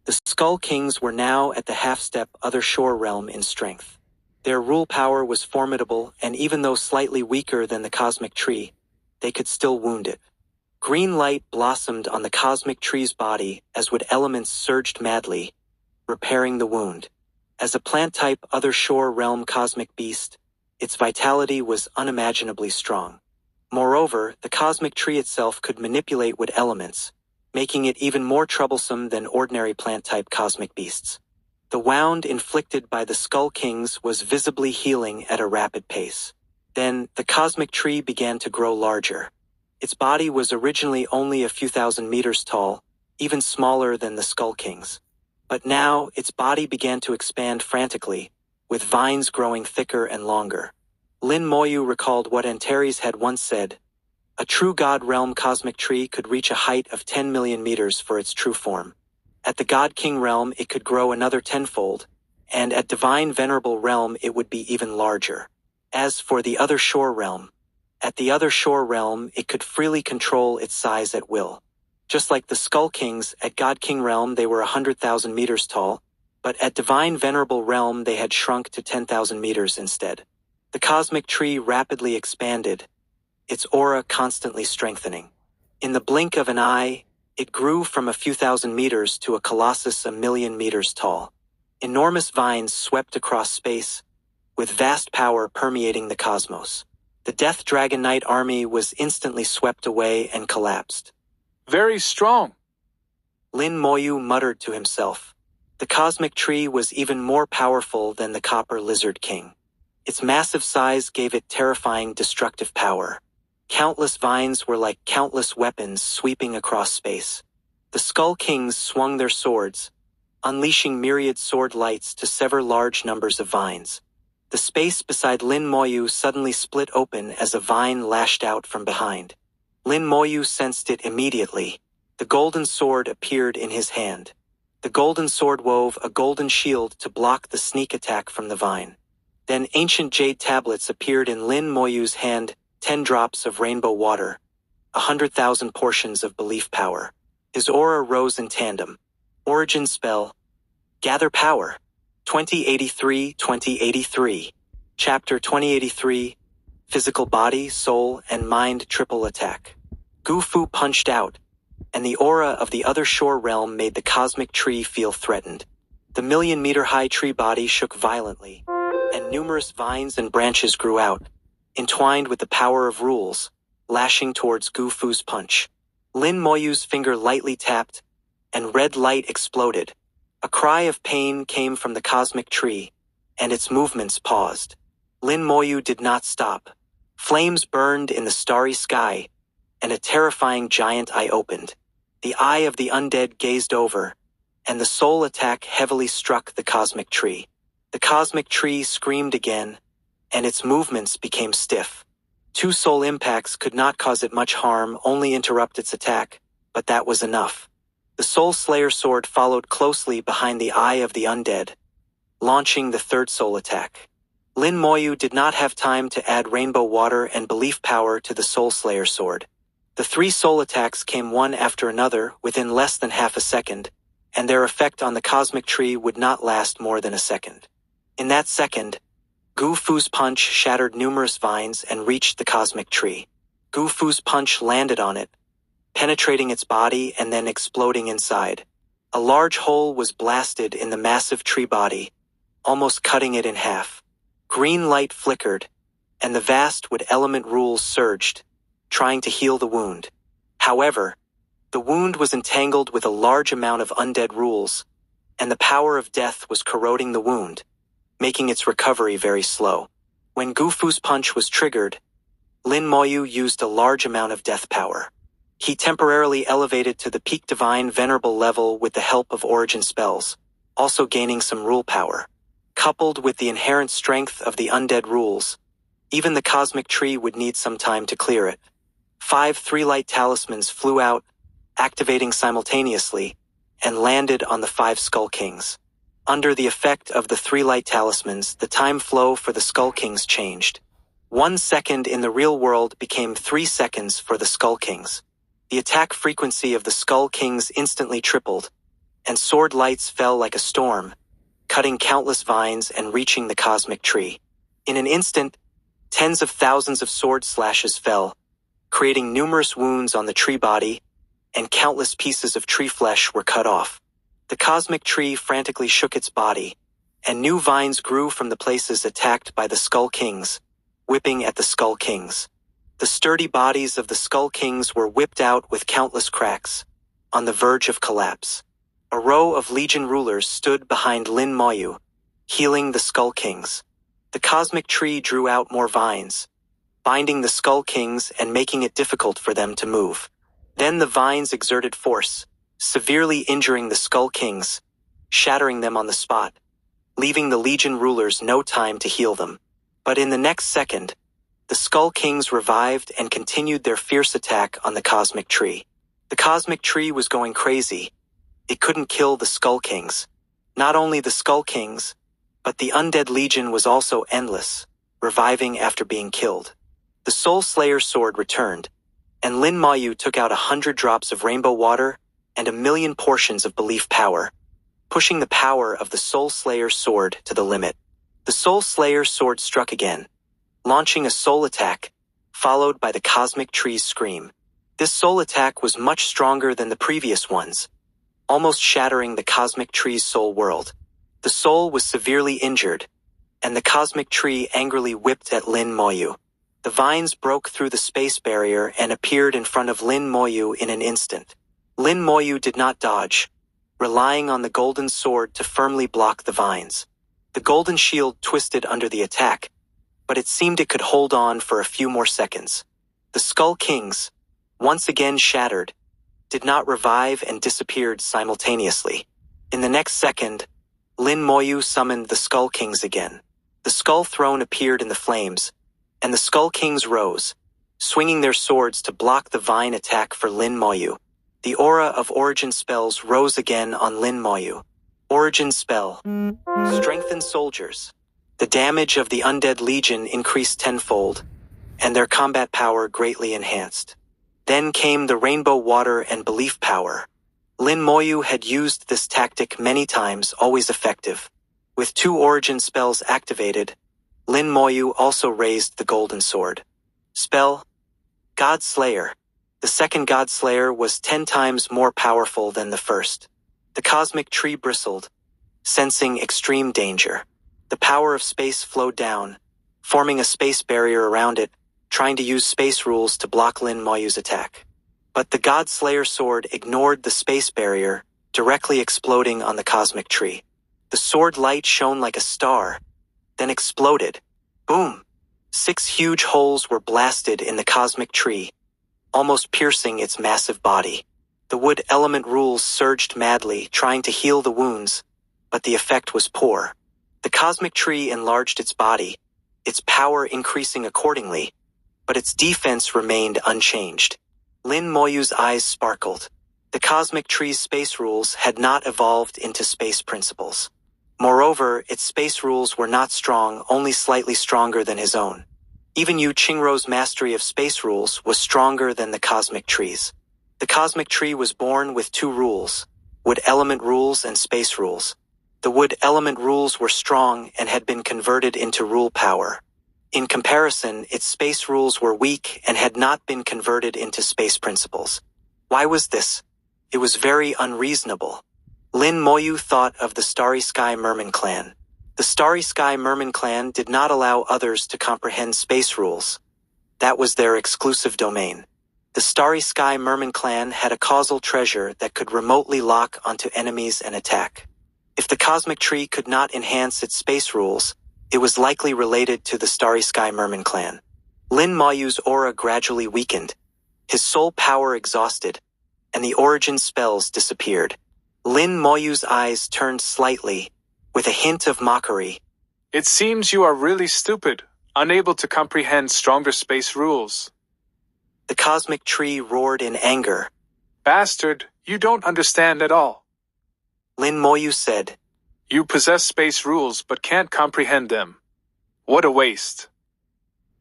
The skull kings were now at the half-step other shore realm in strength. Their rule power was formidable, and even though slightly weaker than the cosmic tree, they could still wound it. Green light blossomed on the cosmic tree's body as wood elements surged madly, repairing the wound. As a plant-type other shore realm cosmic beast, its vitality was unimaginably strong. Moreover, the cosmic tree itself could manipulate wood elements, making it even more troublesome than ordinary plant-type cosmic beasts. The wound inflicted by the Skull Kings was visibly healing at a rapid pace. Then, the cosmic tree began to grow larger. Its body was originally only a few thousand meters tall, even smaller than the Skull Kings. But now, its body began to expand frantically, with vines growing thicker and longer. Lin Moyu recalled what Antares had once said: a true God realm cosmic tree could reach a height of 10 million meters for its true form. At the God King realm it could grow another tenfold, and at Divine Venerable realm it would be even larger. As for the other shore realm, at the other shore realm it could freely control its size at will. Just like the Skull Kings, at God King realm they were 100,000 meters tall, but at Divine Venerable realm they had shrunk to 10,000 meters instead. The cosmic tree rapidly expanded, its aura constantly strengthening. In the blink of an eye, it grew from a few thousand meters to a colossus 1,000,000 meters tall. Enormous vines swept across space, with vast power permeating the cosmos. The Death Dragon Knight army was instantly swept away and collapsed. Very strong. Lin Moyu muttered to himself. The cosmic tree was even more powerful than the Copper Lizard King. Its massive size gave it terrifying destructive power. Countless vines were like countless weapons sweeping across space. The Skull Kings swung their swords, unleashing myriad sword lights to sever large numbers of vines. The space beside Lin Moyu suddenly split open as a vine lashed out from behind. Lin Moyu sensed it immediately. The golden sword appeared in his hand. The golden sword wove a golden shield to block the sneak attack from the vine. Then ancient jade tablets appeared in Lin Moyu's hand, 10 drops of rainbow water, 100,000 portions of belief power. His aura rose in tandem. Origin spell, Gather Power. 2083. Chapter 2083, Physical Body, Soul, and Mind Triple Attack. Gu Fu punched out, and the aura of the other shore realm made the cosmic tree feel threatened. The 1,000,000-meter-high tree body shook violently, and numerous vines and branches grew out, entwined with the power of rules, lashing towards Gu Fu's punch. Lin Moyu's finger lightly tapped, and red light exploded. A cry of pain came from the cosmic tree, and its movements paused. Lin Moyu did not stop. Flames burned in the starry sky, and a terrifying giant eye opened. The eye of the undead gazed over, and the soul attack heavily struck the cosmic tree. The cosmic tree screamed again, and its movements became stiff. 2 soul impacts could not cause it much harm, only interrupt its attack, but that was enough. The Soul Slayer sword followed closely behind the eye of the undead, launching the 3rd soul attack. Lin Moyu did not have time to add rainbow water and belief power to the Soul Slayer sword. The 3 soul attacks came one after another within less than half a second, and their effect on the cosmic tree would not last more than a second. In that second, Gu Fu's punch shattered numerous vines and reached the cosmic tree. Gu Fu's punch landed on it, penetrating its body and then exploding inside. A large hole was blasted in the massive tree body, almost cutting it in half. Green light flickered, and the vast wood element rules surged, trying to heal the wound. However, the wound was entangled with a large amount of undead rules, and the power of death was corroding the wound, making its recovery very slow. When Gu Fu's punch was triggered, Lin Moyu used a large amount of death power. He temporarily elevated to the peak divine venerable level with the help of origin spells, also gaining some rule power. Coupled with the inherent strength of the undead rules, even the cosmic tree would need some time to clear it. 5 3-light talismans flew out, activating simultaneously, and landed on the 5 Skull Kings. Under the effect of the 3-light talismans, the time flow for the Skull Kings changed. 1 second in the real world became 3 seconds for the Skull Kings. The attack frequency of the Skull Kings instantly tripled, and sword lights fell like a storm, cutting countless vines and reaching the cosmic tree. In an instant, tens of thousands of sword slashes fell, creating numerous wounds on the tree body, and countless pieces of tree flesh were cut off. The cosmic tree frantically shook its body, and new vines grew from the places attacked by the Skull Kings, whipping at the Skull Kings. The sturdy bodies of the Skull Kings were whipped out with countless cracks, on the verge of collapse. A row of Legion rulers stood behind Lin Moyu, healing the Skull Kings. The cosmic tree drew out more vines, binding the Skull Kings and making it difficult for them to move. Then the vines exerted force, severely injuring the Skull Kings, shattering them on the spot, leaving the Legion rulers no time to heal them. But in the next second, the Skull Kings revived and continued their fierce attack on the cosmic tree. The cosmic tree was going crazy. It couldn't kill the Skull Kings. Not only the Skull Kings, but the Undead Legion was also endless, reviving after being killed. The Soul Slayer sword returned, and Lin Moyu took out 100 drops of rainbow water and 1,000,000 portions of belief power, pushing the power of the Soul Slayer sword to the limit. The Soul Slayer sword struck again, launching a soul attack, followed by the cosmic tree's scream. This soul attack was much stronger than the previous ones, almost shattering the cosmic tree's soul world. The soul was severely injured, and the cosmic tree angrily whipped at Lin Moyu. The vines broke through the space barrier and appeared in front of Lin Moyu in an instant. Lin Moyu did not dodge, relying on the golden sword to firmly block the vines. The golden shield twisted under the attack, but it seemed it could hold on for a few more seconds. The Skull Kings, once again shattered, did not revive and disappeared simultaneously. In the next second, Lin Moyu summoned the Skull Kings again. The Skull Throne appeared in the flames, and the Skull Kings rose, swinging their swords to block the vine attack for Lin Moyu. The aura of origin spells rose again on Lin Moyu. Origin spell. Strengthen soldiers. The damage of the Undead Legion increased tenfold, and their combat power greatly enhanced. Then came the rainbow water and belief power. Lin Moyu had used this tactic many times, always effective. With 2 origin spells activated, Lin Moyu also raised the golden sword. Spell: God Slayer. The second God Slayer was 10 times more powerful than the first. The cosmic tree bristled, sensing extreme danger. The power of space flowed down, forming a space barrier around it, trying to use space rules to block Lin Moyu's attack. But the God Slayer sword ignored the space barrier, directly exploding on the cosmic tree. The sword light shone like a star, then exploded. Boom! 6 huge holes were blasted in the cosmic tree, almost piercing its massive body. The wood element rules surged madly, trying to heal the wounds, but the effect was poor. The cosmic tree enlarged its body, its power increasing accordingly, but its defense remained unchanged. Lin Moyu's eyes sparkled. The cosmic tree's space rules had not evolved into space principles. Moreover, its space rules were not strong, only slightly stronger than his own. Even Yu Qingrou's mastery of space rules was stronger than the cosmic tree's. The cosmic tree was born with 2 rules: wood element rules and space rules. The wood element rules were strong and had been converted into rule power. In comparison, its space rules were weak and had not been converted into space principles. Why was this? It was very unreasonable. Lin Moyu thought of the Starry Sky Merman clan. The Starry Sky Merman clan did not allow others to comprehend space rules. That was their exclusive domain. The Starry Sky Merman clan had a causal treasure that could remotely lock onto enemies and attack. If the cosmic tree could not enhance its space rules, it was likely related to the Starry Sky Merman clan. Lin Moyu's aura gradually weakened, his soul power exhausted, and the origin spells disappeared. Lin Moyu's eyes turned slightly, with a hint of mockery. It seems you are really stupid, unable to comprehend stronger space rules. The cosmic tree roared in anger. Bastard, you don't understand at all. Lin Moyu said, You possess space rules but can't comprehend them. What a waste.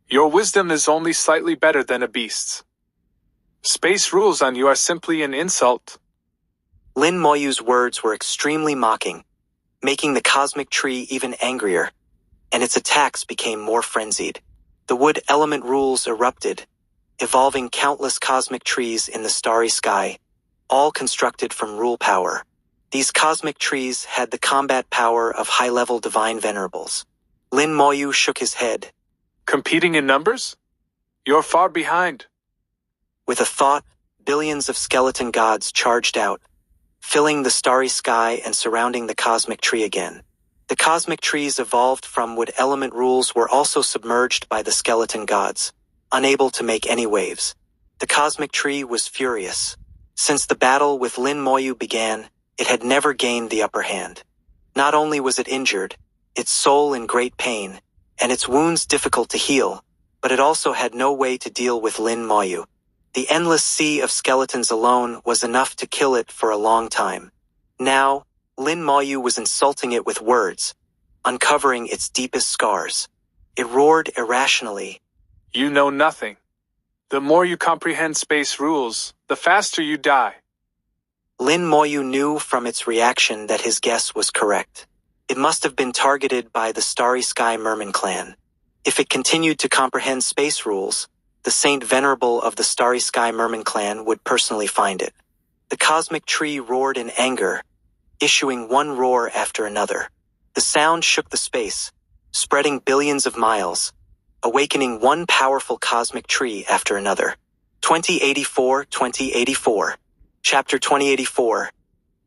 Your wisdom is only slightly better than a beast's. Space rules on you are simply an insult. Lin Moyu's words were extremely mocking, making the cosmic tree even angrier, and its attacks became more frenzied. The wood element rules erupted, evolving countless cosmic trees in the starry sky, all constructed from rule power. These cosmic trees had the combat power of high-level divine venerables. Lin Moyu shook his head. Competing in numbers? You're far behind. With a thought, billions of skeleton gods charged out, filling the starry sky and surrounding the cosmic tree again. The cosmic trees evolved from wood element rules were also submerged by the skeleton gods, unable to make any waves. The cosmic tree was furious. Since the battle with Lin Moyu began, it had never gained the upper hand. Not only was it injured, its soul in great pain, and its wounds difficult to heal, but it also had no way to deal with Lin Moyu. The endless sea of skeletons alone was enough to kill it for a long time. Now, Lin Moyu was insulting it with words, uncovering its deepest scars. It roared irrationally. You know nothing. The more you comprehend space rules, the faster you die. Lin Moyu knew from its reaction that his guess was correct. It must have been targeted by the Starry Sky Merman clan. If it continued to comprehend space rules, the Saint Venerable of the Starry Sky Merman clan would personally find it. The cosmic tree roared in anger, issuing one roar after another. The sound shook the space, spreading billions of miles, awakening one powerful cosmic tree after another. 2084. Chapter 2084.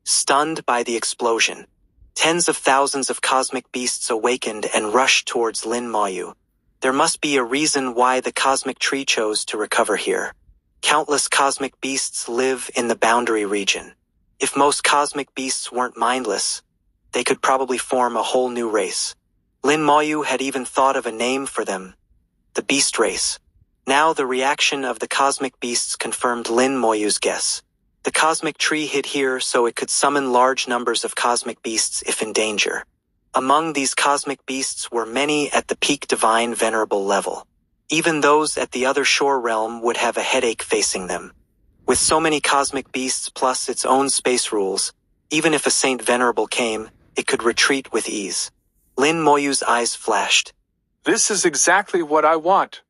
Stunned by the explosion, tens of thousands of cosmic beasts awakened and rushed towards Lin Moyu. There must be a reason why the cosmic tree chose to recover here. Countless cosmic beasts live in the boundary region. If most cosmic beasts weren't mindless, they could probably form a whole new race. Lin Moyu had even thought of a name for them, the beast race. Now the reaction of the cosmic beasts confirmed Lin Moyu's guess. The cosmic tree hid here so it could summon large numbers of cosmic beasts if in danger. Among these cosmic beasts were many at the peak divine venerable level. Even those at the other shore realm would have a headache facing them. With so many cosmic beasts plus its own space rules, even if a Saint Venerable came, it could retreat with ease. Lin Moyu's eyes flashed. This is exactly what I want.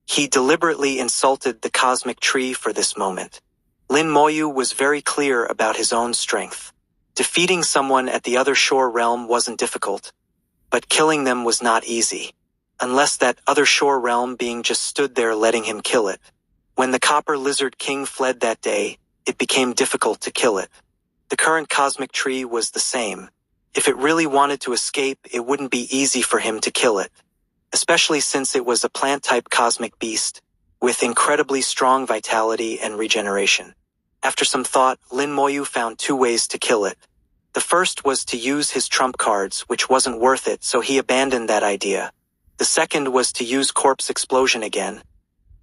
He deliberately insulted the cosmic tree for this moment. Lin Moyu was very clear about his own strength. Defeating someone at the other shore realm wasn't difficult, but killing them was not easy, unless that other shore realm being just stood there letting him kill it. When the Copper Lizard King fled that day, it became difficult to kill it. The current cosmic tree was the same. If it really wanted to escape, it wouldn't be easy for him to kill it, especially since it was a plant-type cosmic beast, with incredibly strong vitality and regeneration. After some thought, Lin Moyu found two ways to kill it. The first was to use his trump cards, which wasn't worth it, so he abandoned that idea. The second was to use corpse explosion again,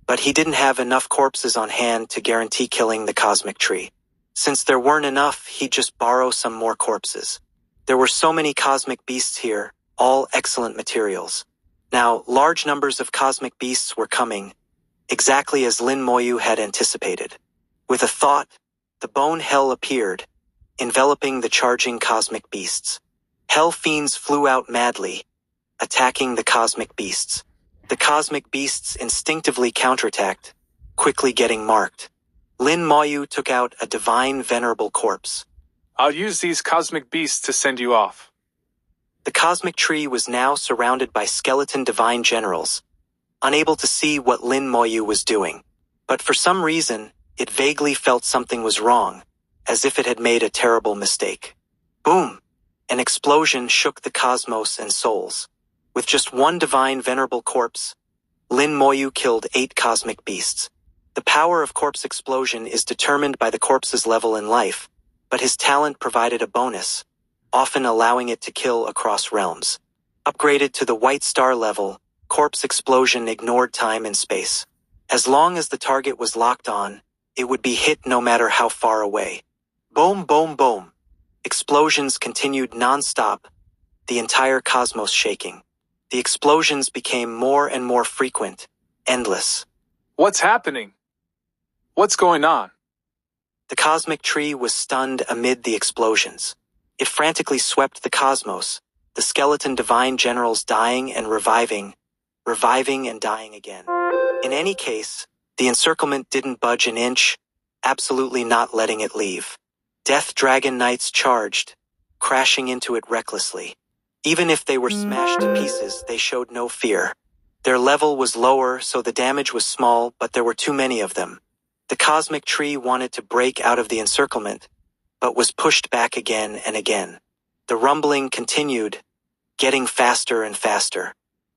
but he didn't have enough corpses on hand to guarantee killing the cosmic tree. Since there weren't enough, he'd just borrow some more corpses. There were so many cosmic beasts here, all excellent materials. Now, large numbers of cosmic beasts were coming, exactly as Lin Moyu had anticipated. With a thought, the bone hell appeared, enveloping the charging cosmic beasts. Hell fiends flew out madly, attacking the cosmic beasts. The cosmic beasts instinctively counterattacked, quickly getting marked. Lin Moyu took out a divine venerable corpse. I'll use these cosmic beasts to send you off. The cosmic tree was now surrounded by skeleton divine generals, unable to see what Lin Moyu was doing. But for some reason, it vaguely felt something was wrong, as if it had made a terrible mistake. Boom! An explosion shook the cosmos and souls. With just one divine venerable corpse, Lin Moyu killed 8 cosmic beasts. The power of corpse explosion is determined by the corpse's level in life, but his talent provided a bonus, often allowing it to kill across realms. Upgraded to the white star level, corpse explosion ignored time and space. As long as the target was locked on, it would be hit no matter how far away. Boom, boom, boom. Explosions continued non-stop, the entire cosmos shaking. The explosions became more and more frequent, endless. What's happening? What's going on? The cosmic tree was stunned amid the explosions. It frantically swept the cosmos, the skeleton divine generals dying and reviving and dying again. In any case, the encirclement didn't budge an inch, absolutely not letting it leave. Death Dragon Knights charged, crashing into it recklessly. Even if they were smashed to pieces, they showed no fear. Their level was lower, so the damage was small, but there were too many of them. The cosmic tree wanted to break out of the encirclement, but was pushed back again and again. The rumbling continued, getting faster and faster.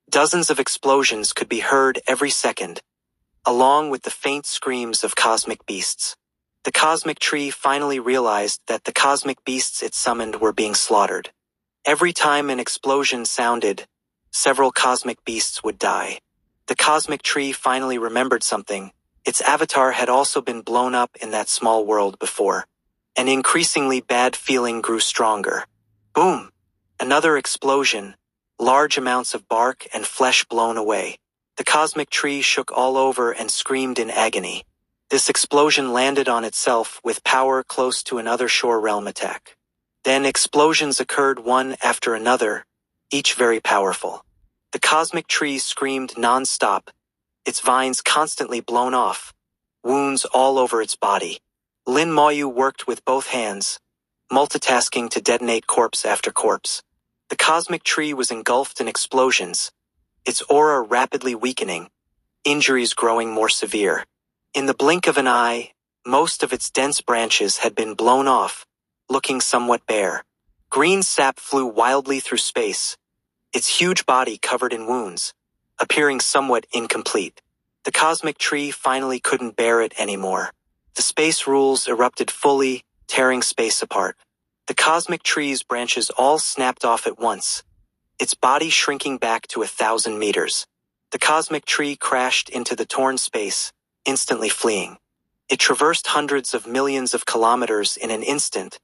Dozens of explosions could be heard every second, along with the faint screams of cosmic beasts. The cosmic tree finally realized that the cosmic beasts it summoned were being slaughtered. Every time an explosion sounded, several cosmic beasts would die. The cosmic tree finally remembered something. Its avatar had also been blown up in that small world before. An increasingly bad feeling grew stronger. Boom! Another explosion, large amounts of bark and flesh blown away. The cosmic tree shook all over and screamed in agony. This explosion landed on itself with power close to another shore realm attack. Then explosions occurred one after another, each very powerful. The cosmic tree screamed non-stop, its vines constantly blown off, wounds all over its body. Lin Moyu worked with both hands, multitasking to detonate corpse after corpse. The cosmic tree was engulfed in explosions, its aura rapidly weakening, injuries growing more severe. In the blink of an eye, most of its dense branches had been blown off, looking somewhat bare. Green sap flew wildly through space, its huge body covered in wounds, appearing somewhat incomplete. The cosmic tree finally couldn't bear it anymore. The space rules erupted fully, tearing space apart. The cosmic tree's branches all snapped off at once, its body shrinking back to 1,000 meters. The cosmic tree crashed into the torn space, instantly fleeing. It traversed hundreds of millions of kilometers in an instant,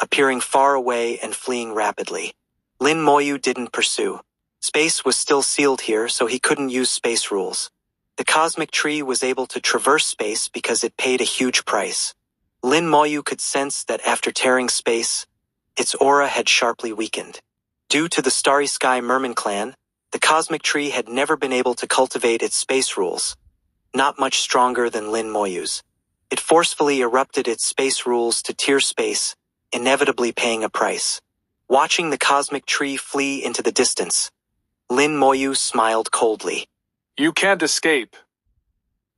appearing far away and fleeing rapidly. Lin Moyu didn't pursue. Space was still sealed here, so he couldn't use space rules. The cosmic tree was able to traverse space because it paid a huge price. Lin Moyu could sense that after tearing space, its aura had sharply weakened. Due to the Starry Sky Merman clan, the cosmic tree had never been able to cultivate its space rules, not much stronger than Lin Moyu's. It forcefully erupted its space rules to tier space, inevitably paying a price. Watching the cosmic tree flee into the distance, Lin Moyu smiled coldly. You can't escape.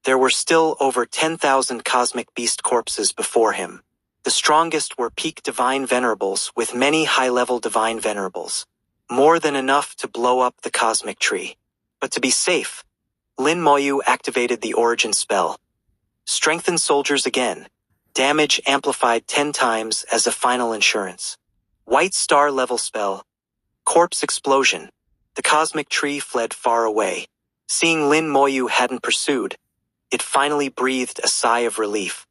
There were still over 10,000 cosmic beast corpses before him. The strongest were peak divine venerables with many high-level divine venerables. More than enough to blow up the cosmic tree. But to be safe, Lin Moyu activated the origin spell. Strengthen soldiers again. Damage amplified 10 times as a final insurance. White star level spell. Corpse explosion. The cosmic tree fled far away. Seeing Lin Moyu hadn't pursued, it finally breathed a sigh of relief.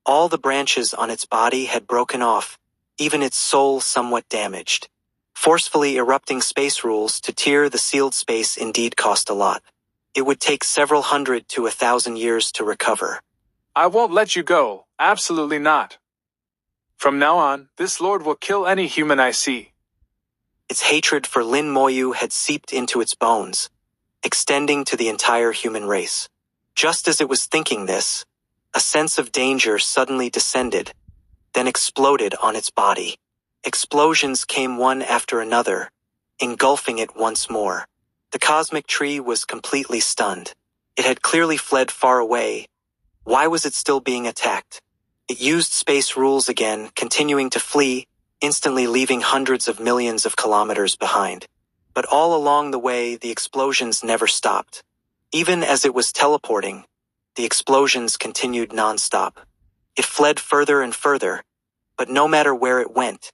All the branches on its body had broken off, even its soul somewhat damaged. Forcefully erupting space rules to tier the sealed space indeed cost a lot. It would take several hundred to 1,000 years to recover. I won't let you go, absolutely not. From now on, this lord will kill any human I see. Its hatred for Lin Moyu had seeped into its bones, extending to the entire human race. Just as it was thinking this, a sense of danger suddenly descended, then exploded on its body. Explosions came one after another, engulfing it once more. The cosmic tree was completely stunned. It had clearly fled far away. Why was it still being attacked? It used space rules again, continuing to flee, instantly leaving hundreds of millions of kilometers behind. But all along the way, the explosions never stopped. Even as it was teleporting, the explosions continued non-stop. It fled further and further, but no matter where it went,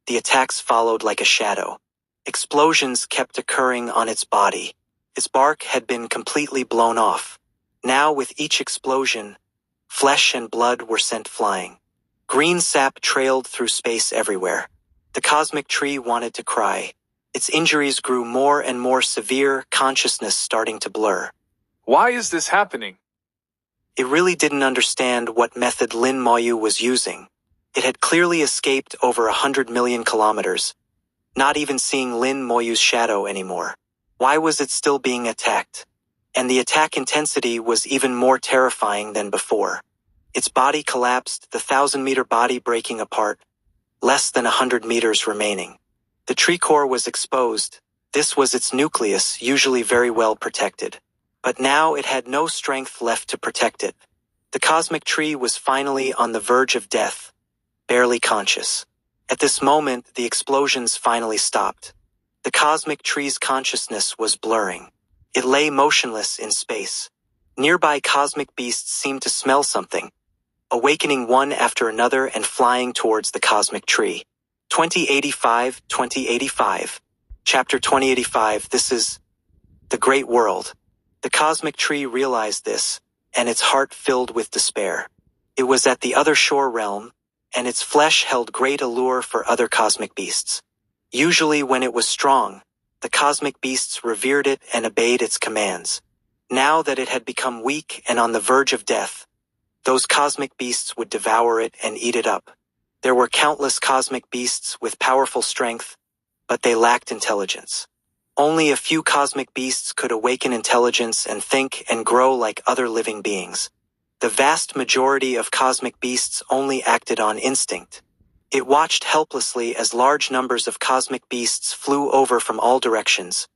the attacks followed like a shadow. Explosions kept occurring on its body. Its bark had been completely blown off. Now, with each explosion, flesh and blood were sent flying. Green sap trailed through space everywhere. The cosmic tree wanted to cry. Its injuries grew more and more severe, consciousness starting to blur. Why is this happening? It really didn't understand what method Lin Moyu was using. It had clearly escaped over 100 million kilometers, not even seeing Lin Moyu's shadow anymore. Why was it still being attacked? And the attack intensity was even more terrifying than before. Its body collapsed, the 1,000-meter body breaking apart, less than 100 meters remaining. The tree core was exposed. This was its nucleus, usually very well protected. But now it had no strength left to protect it. The cosmic tree was finally on the verge of death, barely conscious. At this moment, the explosions finally stopped. The cosmic tree's consciousness was blurring. It lay motionless in space. Nearby cosmic beasts seemed to smell something, awakening one after another and flying towards the cosmic tree. 2085. Chapter 2085. This is the great world. The cosmic tree realized this, and its heart filled with despair. It was at the other shore realm, and its flesh held great allure for other cosmic beasts. Usually when it was strong, the cosmic beasts revered it and obeyed its commands. Now that it had become weak and on the verge of death, those cosmic beasts would devour it and eat it up. There were countless cosmic beasts with powerful strength, but they lacked intelligence. Only a few cosmic beasts could awaken intelligence and think and grow like other living beings. The vast majority of cosmic beasts only acted on instinct. It watched helplessly as large numbers of cosmic beasts flew over from all directions,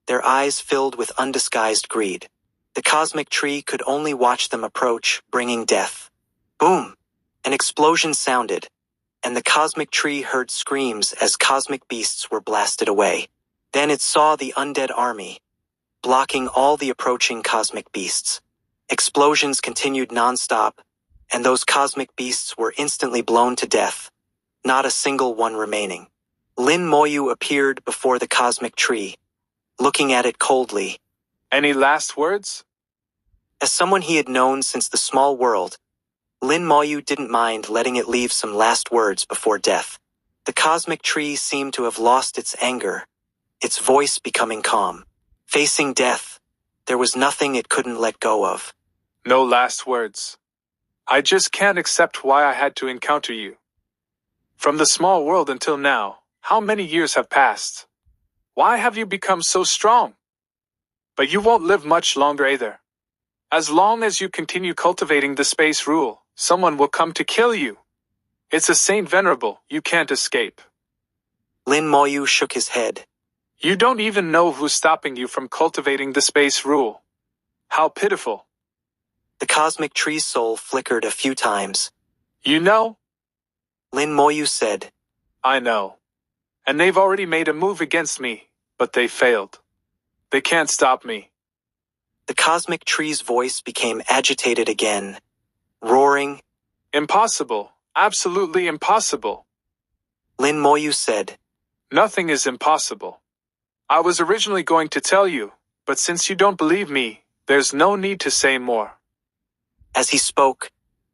their eyes filled with undisguised greed. The cosmic tree could only watch them approach, bringing death. Boom! An explosion sounded, and the cosmic tree heard screams as cosmic beasts were blasted away. Then it saw the undead army, blocking all the approaching cosmic beasts. Explosions continued non-stop, and those cosmic beasts were instantly blown to death, not a single one remaining. Lin Moyu appeared before the cosmic tree, looking at it coldly. Any last words? As someone he had known since the small world, Lin Moyu didn't mind letting it leave some last words before death. The cosmic tree seemed to have lost its anger, its voice becoming calm. Facing death, there was nothing it couldn't let go of. No last words. I just can't accept why I had to encounter you. From the small world until now, how many years have passed? Why have you become so strong? But you won't live much longer either. As long as you continue cultivating the space rule, someone will come to kill you. It's a Saint Venerable, you can't escape. Lin Moyu shook his head. You don't even know who's stopping you from cultivating the space rule. How pitiful. The cosmic tree's soul flickered a few times. You know? Lin Moyu said. I know. And they've already made a move against me, but they failed. They can't stop me. The cosmic tree's voice became agitated again, roaring. Impossible. Absolutely impossible. Lin Moyu said. Nothing is impossible. I was originally going to tell you, but since you don't believe me, there's no need to say more. As he spoke,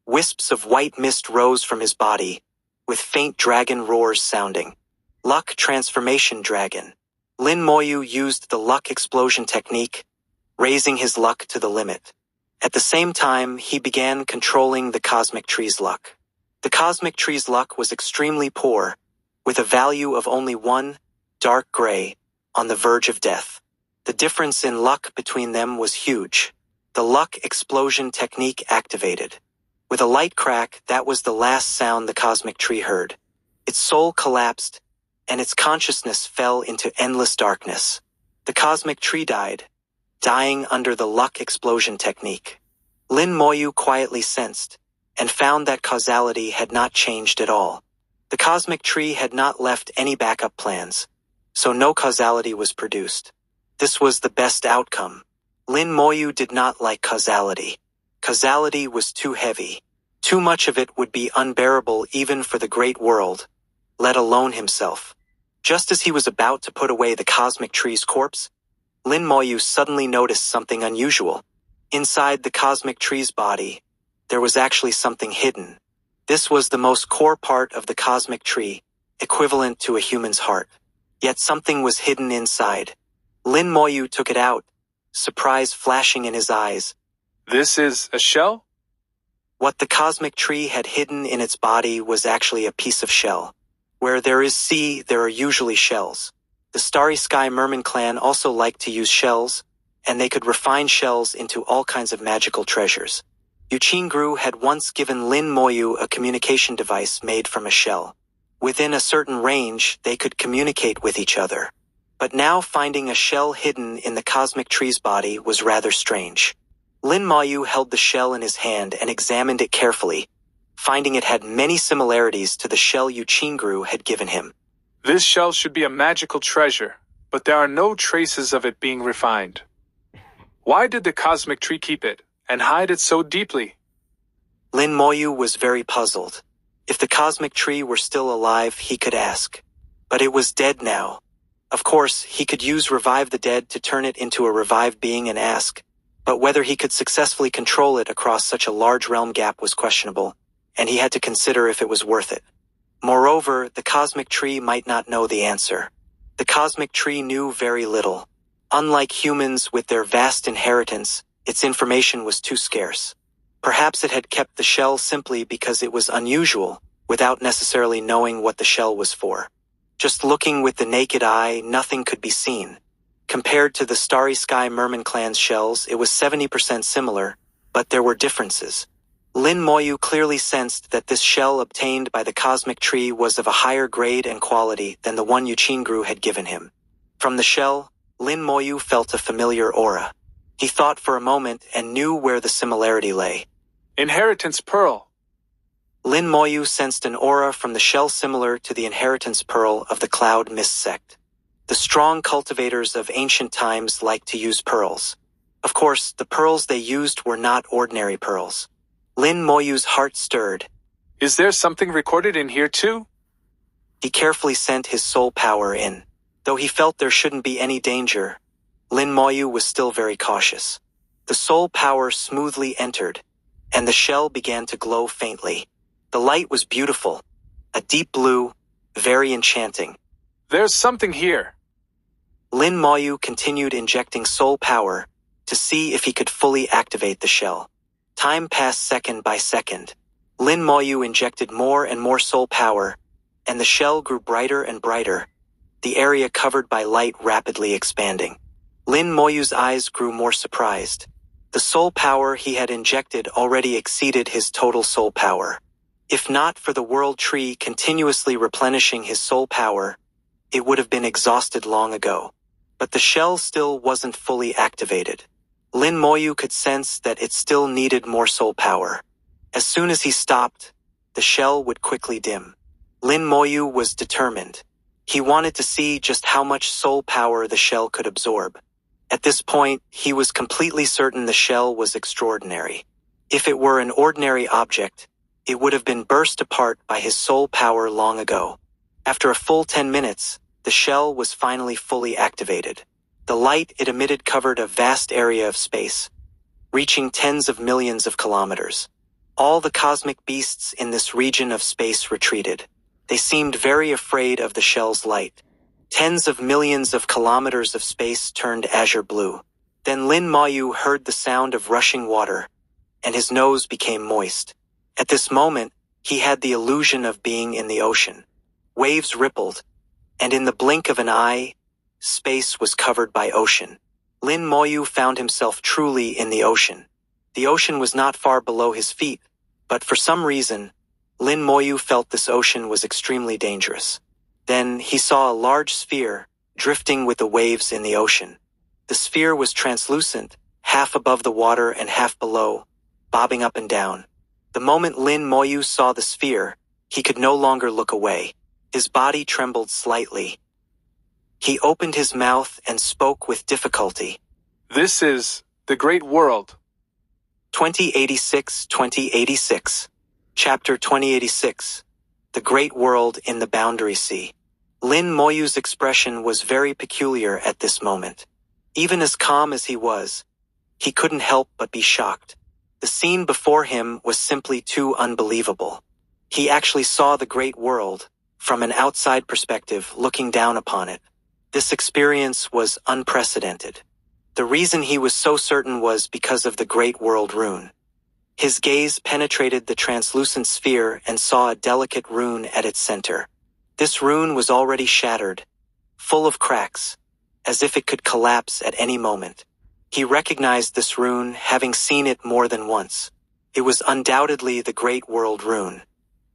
wisps of white mist rose from his body, with faint dragon roars sounding. Luck Transformation Dragon. Lin Moyu used the luck explosion technique, raising his luck to the limit. At the same time, he began controlling the cosmic tree's luck. The cosmic tree's luck was extremely poor, with a value of only 1, dark gray, on the verge of death. The difference in luck between them was huge. The luck explosion technique activated. With a light crack, that was the last sound the cosmic tree heard. Its soul collapsed, and its consciousness fell into endless darkness. The cosmic tree died, dying under the luck explosion technique. Lin Moyu quietly sensed, and found that causality had not changed at all. The cosmic tree had not left any backup plans, so no causality was produced. This was the best outcome. Lin Moyu did not like causality. Causality was too heavy. Too much of it would be unbearable even for the great world, let alone himself. Just as he was about to put away the cosmic tree's corpse, Lin Moyu suddenly noticed something unusual. Inside the cosmic tree's body, there was actually something hidden. This was the most core part of the cosmic tree, equivalent to a human's heart. Yet something was hidden inside. Lin Moyu took it out, surprise flashing in his eyes. This is a shell? What the cosmic tree had hidden in its body was actually a piece of shell. Where there is sea, there are usually shells. The Starry Sky Merman clan also liked to use shells, and they could refine shells into all kinds of magical treasures. Yuqingru had once given Lin Moyu a communication device made from a shell. Within a certain range, they could communicate with each other. But now finding a shell hidden in the cosmic tree's body was rather strange. Lin Moyu held the shell in his hand and examined it carefully, finding it had many similarities to the shell Yuqingru had given him. This shell should be a magical treasure, but there are no traces of it being refined. Why did the cosmic tree keep it, and hide it so deeply? Lin Moyu was very puzzled. If the cosmic tree were still alive, he could ask. But it was dead now. Of course, he could use Revive the Dead to turn it into a revived being and ask, but whether he could successfully control it across such a large realm gap was questionable, and he had to consider if it was worth it. Moreover, the cosmic tree might not know the answer. The cosmic tree knew very little. Unlike humans with their vast inheritance, its information was too scarce. Perhaps it had kept the shell simply because it was unusual, without necessarily knowing what the shell was for. Just looking with the naked eye, nothing could be seen. Compared to the Starry Sky Merman clan's shells, it was 70% similar, but there were differences. Lin Moyu clearly sensed that this shell obtained by the cosmic tree was of a higher grade and quality than the one Yuqingru had given him. From the shell, Lin Moyu felt a familiar aura. He thought for a moment and knew where the similarity lay. Inheritance Pearl. Lin Moyu sensed an aura from the shell similar to the Inheritance Pearl of the Cloud Mist sect. The strong cultivators of ancient times liked to use pearls. Of course, the pearls they used were not ordinary pearls. Lin Moyu's heart stirred. Is there something recorded in here too? He carefully sent his soul power in. Though he felt there shouldn't be any danger, Lin Moyu was still very cautious. The soul power smoothly entered, and the shell began to glow faintly. The light was beautiful, a deep blue, very enchanting. There's something here. Lin Moyu continued injecting soul power to see if he could fully activate the shell. Time passed second by second. Lin Moyu injected more and more soul power, and the shell grew brighter and brighter, the area covered by light rapidly expanding. Lin Moyu's eyes grew more surprised. The soul power he had injected already exceeded his total soul power. If not for the world tree continuously replenishing his soul power, it would have been exhausted long ago. But the shell still wasn't fully activated. Lin Moyu could sense that it still needed more soul power. As soon as he stopped, the shell would quickly dim. Lin Moyu was determined. He wanted to see just how much soul power the shell could absorb. At this point, he was completely certain the shell was extraordinary. If it were an ordinary object, it would have been burst apart by his soul power long ago. After a full 10 minutes, the shell was finally fully activated. The light it emitted covered a vast area of space, reaching tens of millions of kilometers. All the cosmic beasts in this region of space retreated. They seemed very afraid of the shell's light. Tens of millions of kilometers of space turned azure blue. Then Lin Moyu heard the sound of rushing water, and his nose became moist. At this moment, he had the illusion of being in the ocean. Waves rippled, And in the blink of an eye, space was covered by ocean. Lin Moyu found himself truly in the ocean. The ocean was not far below his feet, but for some reason, Lin Moyu felt this ocean was extremely dangerous. Then he saw a large sphere, drifting with the waves in the ocean. The sphere was translucent, half above the water and half below, bobbing up and down. The moment Lin Moyu saw the sphere, he could no longer look away. His body trembled slightly. He opened his mouth and spoke with difficulty. This is the great world. 2086. Chapter 2086. The Great World in the Boundary Sea. Lin Moyu's expression was very peculiar at this moment. Even as calm as he was, he couldn't help but be shocked. The scene before him was simply too unbelievable. He actually saw the great world, from an outside perspective, looking down upon it. This experience was unprecedented. The reason he was so certain was because of the Great World rune. His gaze penetrated the translucent sphere and saw a delicate rune at its center. This rune was already shattered, full of cracks, as if it could collapse at any moment. He recognized this rune, having seen it more than once. It was undoubtedly the Great World rune.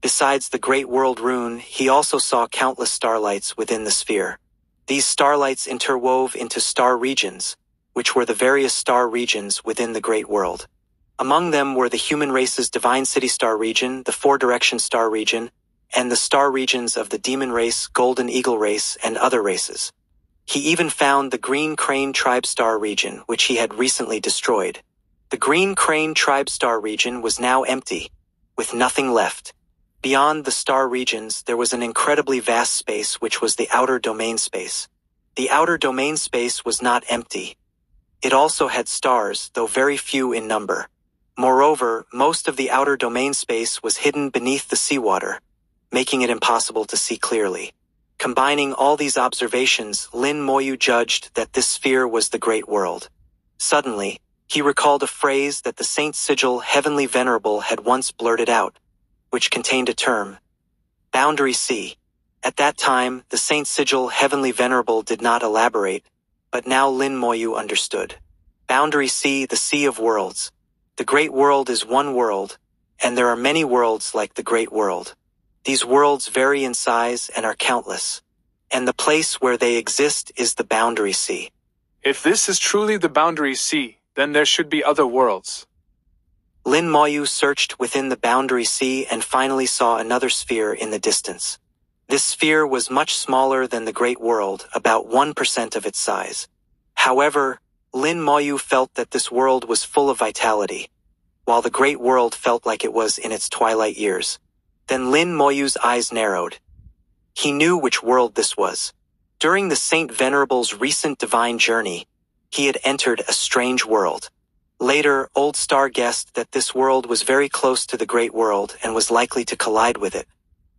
Besides the Great World rune, he also saw countless starlights within the sphere. These starlights interwove into star regions, which were the various star regions within the Great World. Among them were the human race's Divine City Star region, the Four Direction Star region, and the star regions of the Demon race, Golden Eagle race, and other races. He even found the Green Crane Tribe Star region, which he had recently destroyed. The Green Crane Tribe Star region was now empty, with nothing left. Beyond the star regions, there was an incredibly vast space, which was the outer domain space. The outer domain space was not empty. It also had stars, though very few in number. Moreover, most of the outer domain space was hidden beneath the seawater, making it impossible to see clearly. Combining all these observations, Lin Moyu judged that this sphere was the Great World. Suddenly, he recalled a phrase that the Saint Sigil Heavenly Venerable had once blurted out, which contained a term, Boundary Sea. At that time, the Saint Sigil Heavenly Venerable did not elaborate, but now Lin Moyu understood. Boundary Sea, the Sea of Worlds. The Great World is one world, and there are many worlds like the Great World. These worlds vary in size and are countless, and the place where they exist is the Boundary Sea. If this is truly the Boundary Sea, then there should be other worlds. Lin Moyu searched within the Boundary Sea and finally saw another sphere in the distance. This sphere was much smaller than the Great World, about 1% of its size. However, Lin Moyu felt that this world was full of vitality, while the Great World felt like it was in its twilight years. Then Lin Moyu's eyes narrowed. He knew which world this was. During the Saint Venerable's recent divine journey, he had entered a strange world. Later, Old Star guessed that this world was very close to the Great World and was likely to collide with it.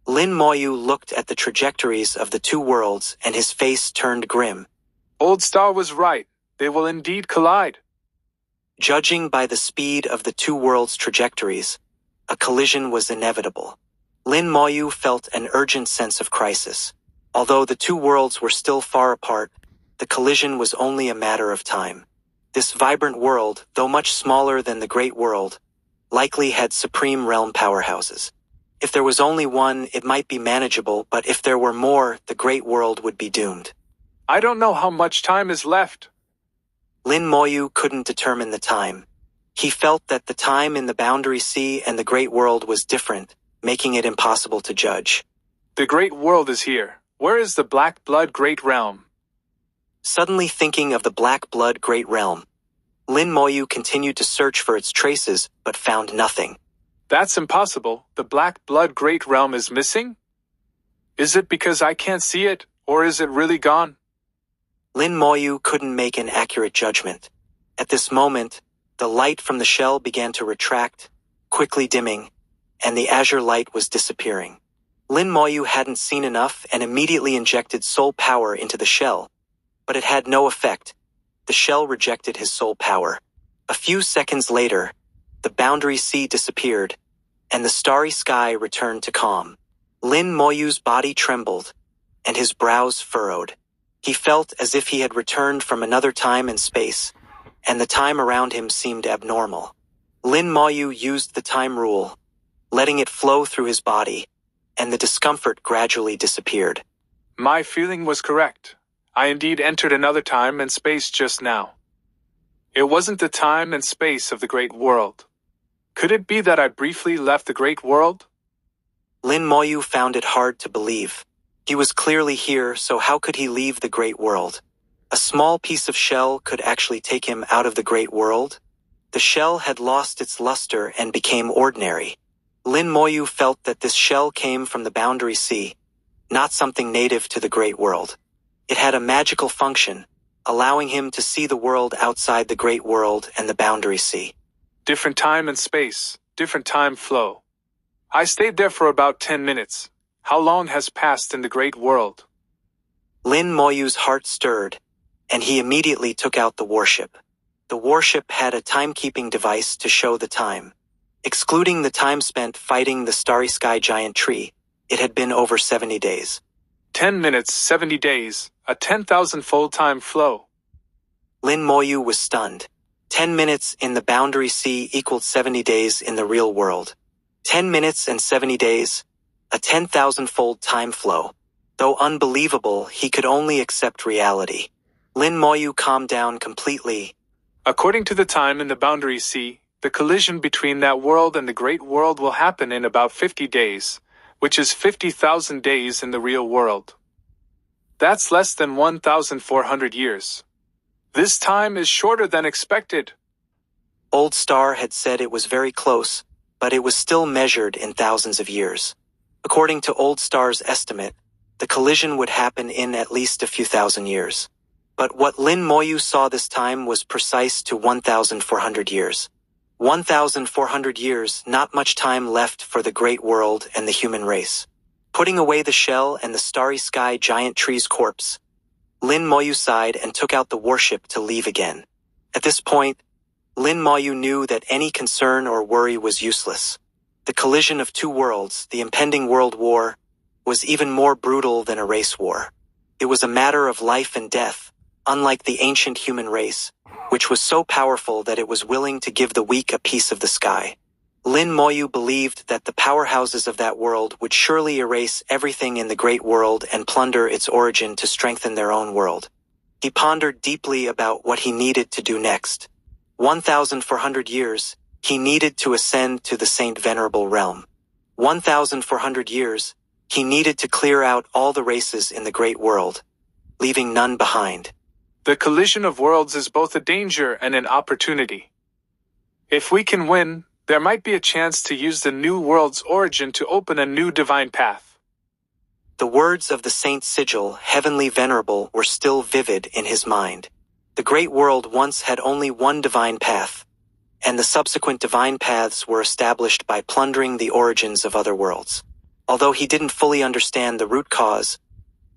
Lin Moyu looked at the trajectories of the two worlds and his face turned grim. Old Star was right. They will indeed collide. Judging by the speed of the two worlds' trajectories, a collision was inevitable. Lin Moyu felt an urgent sense of crisis. Although the two worlds were still far apart, the collision was only a matter of time. This vibrant world, though much smaller than the Great World, likely had supreme realm powerhouses. If there was only one, it might be manageable, but if there were more, the Great World would be doomed. I don't know how much time is left. Lin Moyu couldn't determine the time. He felt that the time in the Boundary Sea and the Great World was different, making it impossible to judge. The Great World is here. Where is the Black Blood Great Realm? Suddenly thinking of the Black Blood Great Realm, Lin Moyu continued to search for its traces, but found nothing. That's impossible. The Black Blood Great Realm is missing? Is it because I can't see it, or is it really gone? Lin Moyu couldn't make an accurate judgment. At this moment, the light from the shell began to retract, quickly dimming, and the azure light was disappearing. Lin Moyu hadn't seen enough and immediately injected soul power into the shell, but it had no effect. The shell rejected his soul power. A few seconds later, the Boundary Sea disappeared, and the starry sky returned to calm. Lin Moyu's body trembled, and his brows furrowed. He felt as if he had returned from another time and space, and the time around him seemed abnormal. Lin Moyu used the time rule, letting it flow through his body, and the discomfort gradually disappeared. My feeling was correct. I indeed entered another time and space just now. It wasn't the time and space of the great world. Could it be that I briefly left the great world? Lin Moyu found it hard to believe. He was clearly here, so how could he leave the great world? A small piece of shell could actually take him out of the great world? The shell had lost its luster and became ordinary. Lin Moyu felt that this shell came from the boundary sea, not something native to the great world. It had a magical function, allowing him to see the world outside the great world and the boundary sea. Different time and space, different time flow. I stayed there for about 10 minutes. How long has passed in the great world? Lin Moyu's heart stirred, and he immediately took out the warship. The warship had a timekeeping device to show the time. Excluding the time spent fighting the starry sky giant tree, it had been over 70 days. 10 minutes, 70 days, a 10,000-fold time flow. Lin Moyu was stunned. 10 minutes in the boundary sea equaled 70 days in the real world. 10 minutes and 70 days, a 10,000-fold time flow. Though unbelievable, he could only accept reality. Lin Moyu calmed down completely. According to the time in the boundary sea, the collision between that world and the great world will happen in about 50 days, which is 50,000 days in the real world. That's less than 1,400 years. This time is shorter than expected. Old Star had said it was very close, but it was still measured in thousands of years. According to Old Star's estimate, the collision would happen in at least a few thousand years. But what Lin Moyu saw this time was precise to 1,400 years. 1,400 years, not much time left for the great world and the human race. Putting away the shell and the starry sky giant tree's corpse, Lin Moyu sighed and took out the warship to leave again. At this point, Lin Moyu knew that any concern or worry was useless. The collision of two worlds, the impending world war, was even more brutal than a race war. It was a matter of life and death, unlike the ancient human race, which was so powerful that it was willing to give the weak a piece of the sky. Lin Moyu believed that the powerhouses of that world would surely erase everything in the great world and plunder its origin to strengthen their own world. He pondered deeply about what he needed to do next. 1,400 years, he needed to ascend to the Saint Venerable realm. 1,400 years, he needed to clear out all the races in the great world, leaving none behind. The collision of worlds is both a danger and an opportunity. If we can win, there might be a chance to use the new world's origin to open a new divine path. The words of the Saint Sigil, Heavenly Venerable, were still vivid in his mind. The great world once had only one divine path, and the subsequent divine paths were established by plundering the origins of other worlds. Although he didn't fully understand the root cause,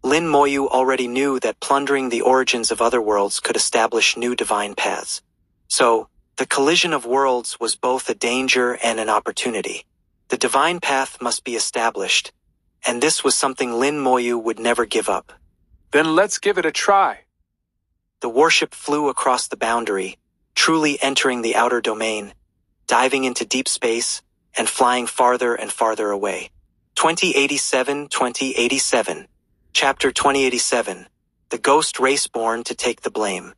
Lin Moyu already knew that plundering the origins of other worlds could establish new divine paths. So, the collision of worlds was both a danger and an opportunity. The divine path must be established, and this was something Lin Moyu would never give up. Then let's give it a try. The warship flew across the boundary, truly entering the outer domain, diving into deep space, and flying farther and farther away. 2087. Chapter 2087. The Ghost Race Born to Take the Blame.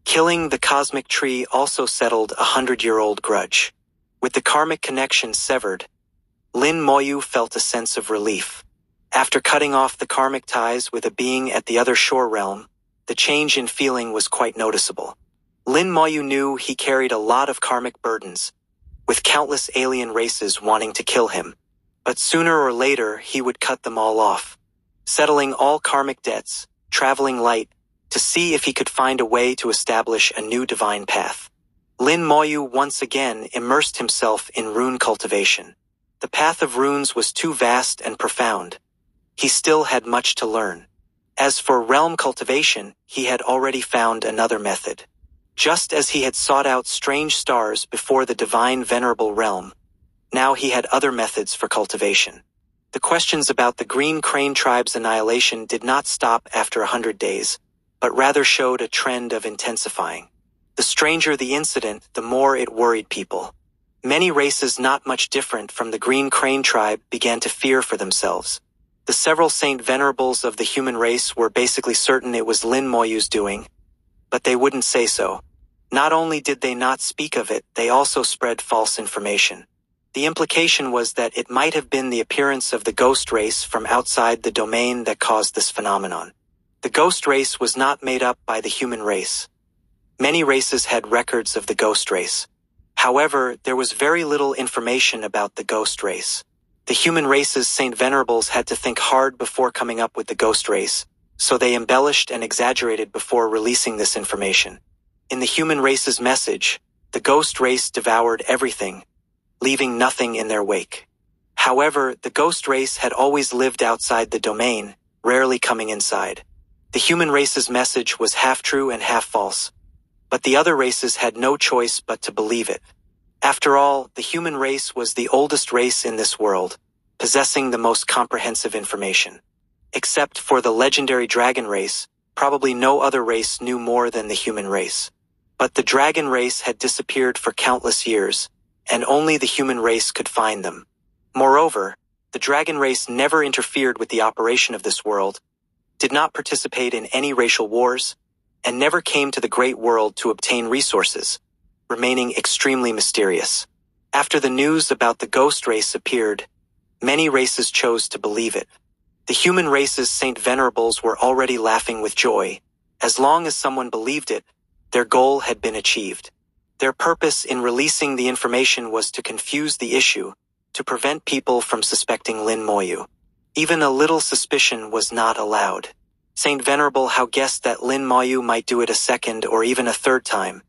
Killing the cosmic tree also settled a 100-year-old grudge. With the karmic connection severed, Lin Moyu felt a sense of relief. After cutting off the karmic ties with a being at the other shore realm, the change in feeling was quite noticeable. Lin Moyu knew he carried a lot of karmic burdens, with countless alien races wanting to kill him. But sooner or later, he would cut them all off, settling all karmic debts, traveling light, to see if he could find a way to establish a new divine path. Lin Moyu once again immersed himself in rune cultivation. The path of runes was too vast and profound. He still had much to learn. As for realm cultivation, he had already found another method. Just as he had sought out strange stars before the divine venerable realm, now he had other methods for cultivation. The questions about the Green Crane tribe's annihilation did not stop after 100 days, but rather showed a trend of intensifying. The stranger the incident, the more it worried people. Many races not much different from the Green Crane tribe began to fear for themselves. The several Saint Venerables of the human race were basically certain it was Lin Moyu's doing, but they wouldn't say so. Not only did they not speak of it, they also spread false information. The implication was that it might have been the appearance of the ghost race from outside the domain that caused this phenomenon. The ghost race was not made up by the human race. Many races had records of the ghost race. However, there was very little information about the ghost race. The human race's Saint Venerables had to think hard before coming up with the ghost race, so they embellished and exaggerated before releasing this information. In the human race's message, the ghost race devoured everything, leaving nothing in their wake. However, the ghost race had always lived outside the domain, rarely coming inside. The human race's message was half true and half false, but the other races had no choice but to believe it. After all, the human race was the oldest race in this world, possessing the most comprehensive information. Except for the legendary dragon race, probably no other race knew more than the human race. But the dragon race had disappeared for countless years, and only the human race could find them. Moreover, the dragon race never interfered with the operation of this world, did not participate in any racial wars, and never came to the great world to obtain resources, remaining extremely mysterious. After the news about the ghost race appeared, many races chose to believe it. The human race's Saint Venerables were already laughing with joy. As long as someone believed it, their goal had been achieved. Their purpose in releasing the information was to confuse the issue, to prevent people from suspecting Lin Moyu. Even a little suspicion was not allowed. Saint Venerable How guessed that Lin Moyu might do it a second or even a third time.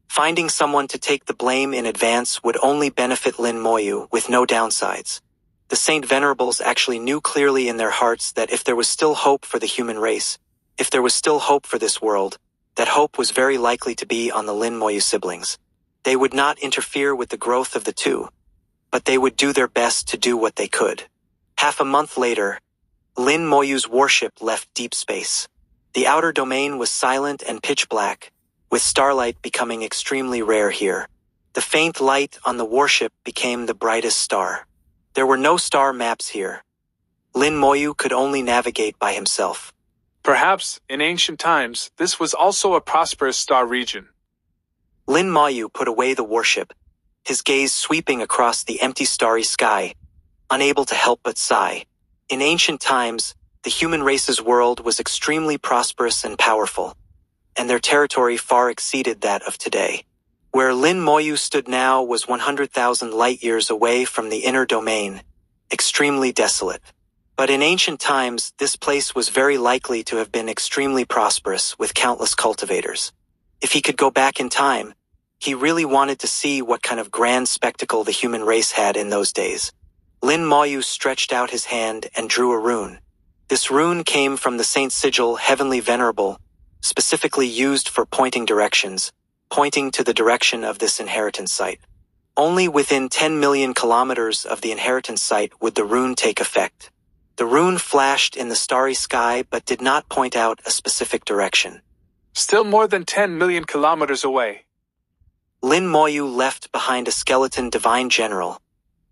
Finding someone to take the blame in advance would only benefit Lin Moyu with no downsides. The Saint Venerables actually knew clearly in their hearts that if there was still hope for the human race, if there was still hope for this world, that hope was very likely to be on the Lin Moyu siblings. They would not interfere with the growth of the two, but they would do their best to do what they could. Half a month later, Lin Moyu's warship left deep space. The outer domain was silent and pitch black, with starlight becoming extremely rare here. The faint light on the warship became the brightest star. There were no star maps here. Lin Moyu could only navigate by himself. Perhaps, in ancient times, this was also a prosperous star region. Lin Moyu put away the warship, his gaze sweeping across the empty starry sky, unable to help but sigh. In ancient times, the human race's world was extremely prosperous and powerful, and their territory far exceeded that of today. Where Lin Moyu stood now was 100,000 light-years away from the inner domain, extremely desolate. But in ancient times, this place was very likely to have been extremely prosperous with countless cultivators. If he could go back in time, he really wanted to see what kind of grand spectacle the human race had in those days. Lin Moyu stretched out his hand and drew a rune. This rune came from the Saint Sigil Heavenly Venerable, specifically used for pointing directions, pointing to the direction of this inheritance site. Only within 10 million kilometers of the inheritance site would the rune take effect. The rune flashed in the starry sky but did not point out a specific direction. Still more than 10 million kilometers away. Lin Moyu left behind a skeleton divine general,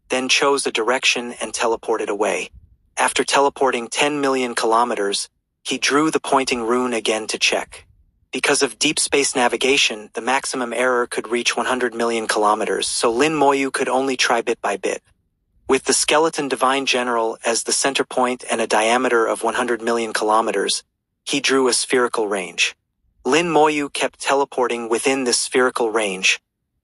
then chose a direction and teleported away. After teleporting 10 million kilometers, he drew the pointing rune again to check. Because of deep space navigation, the maximum error could reach 100 million kilometers, so Lin Moyu could only try bit by bit. With the skeleton divine general as the center point and a diameter of 100 million kilometers, he drew a spherical range. Lin Moyu kept teleporting within this spherical range,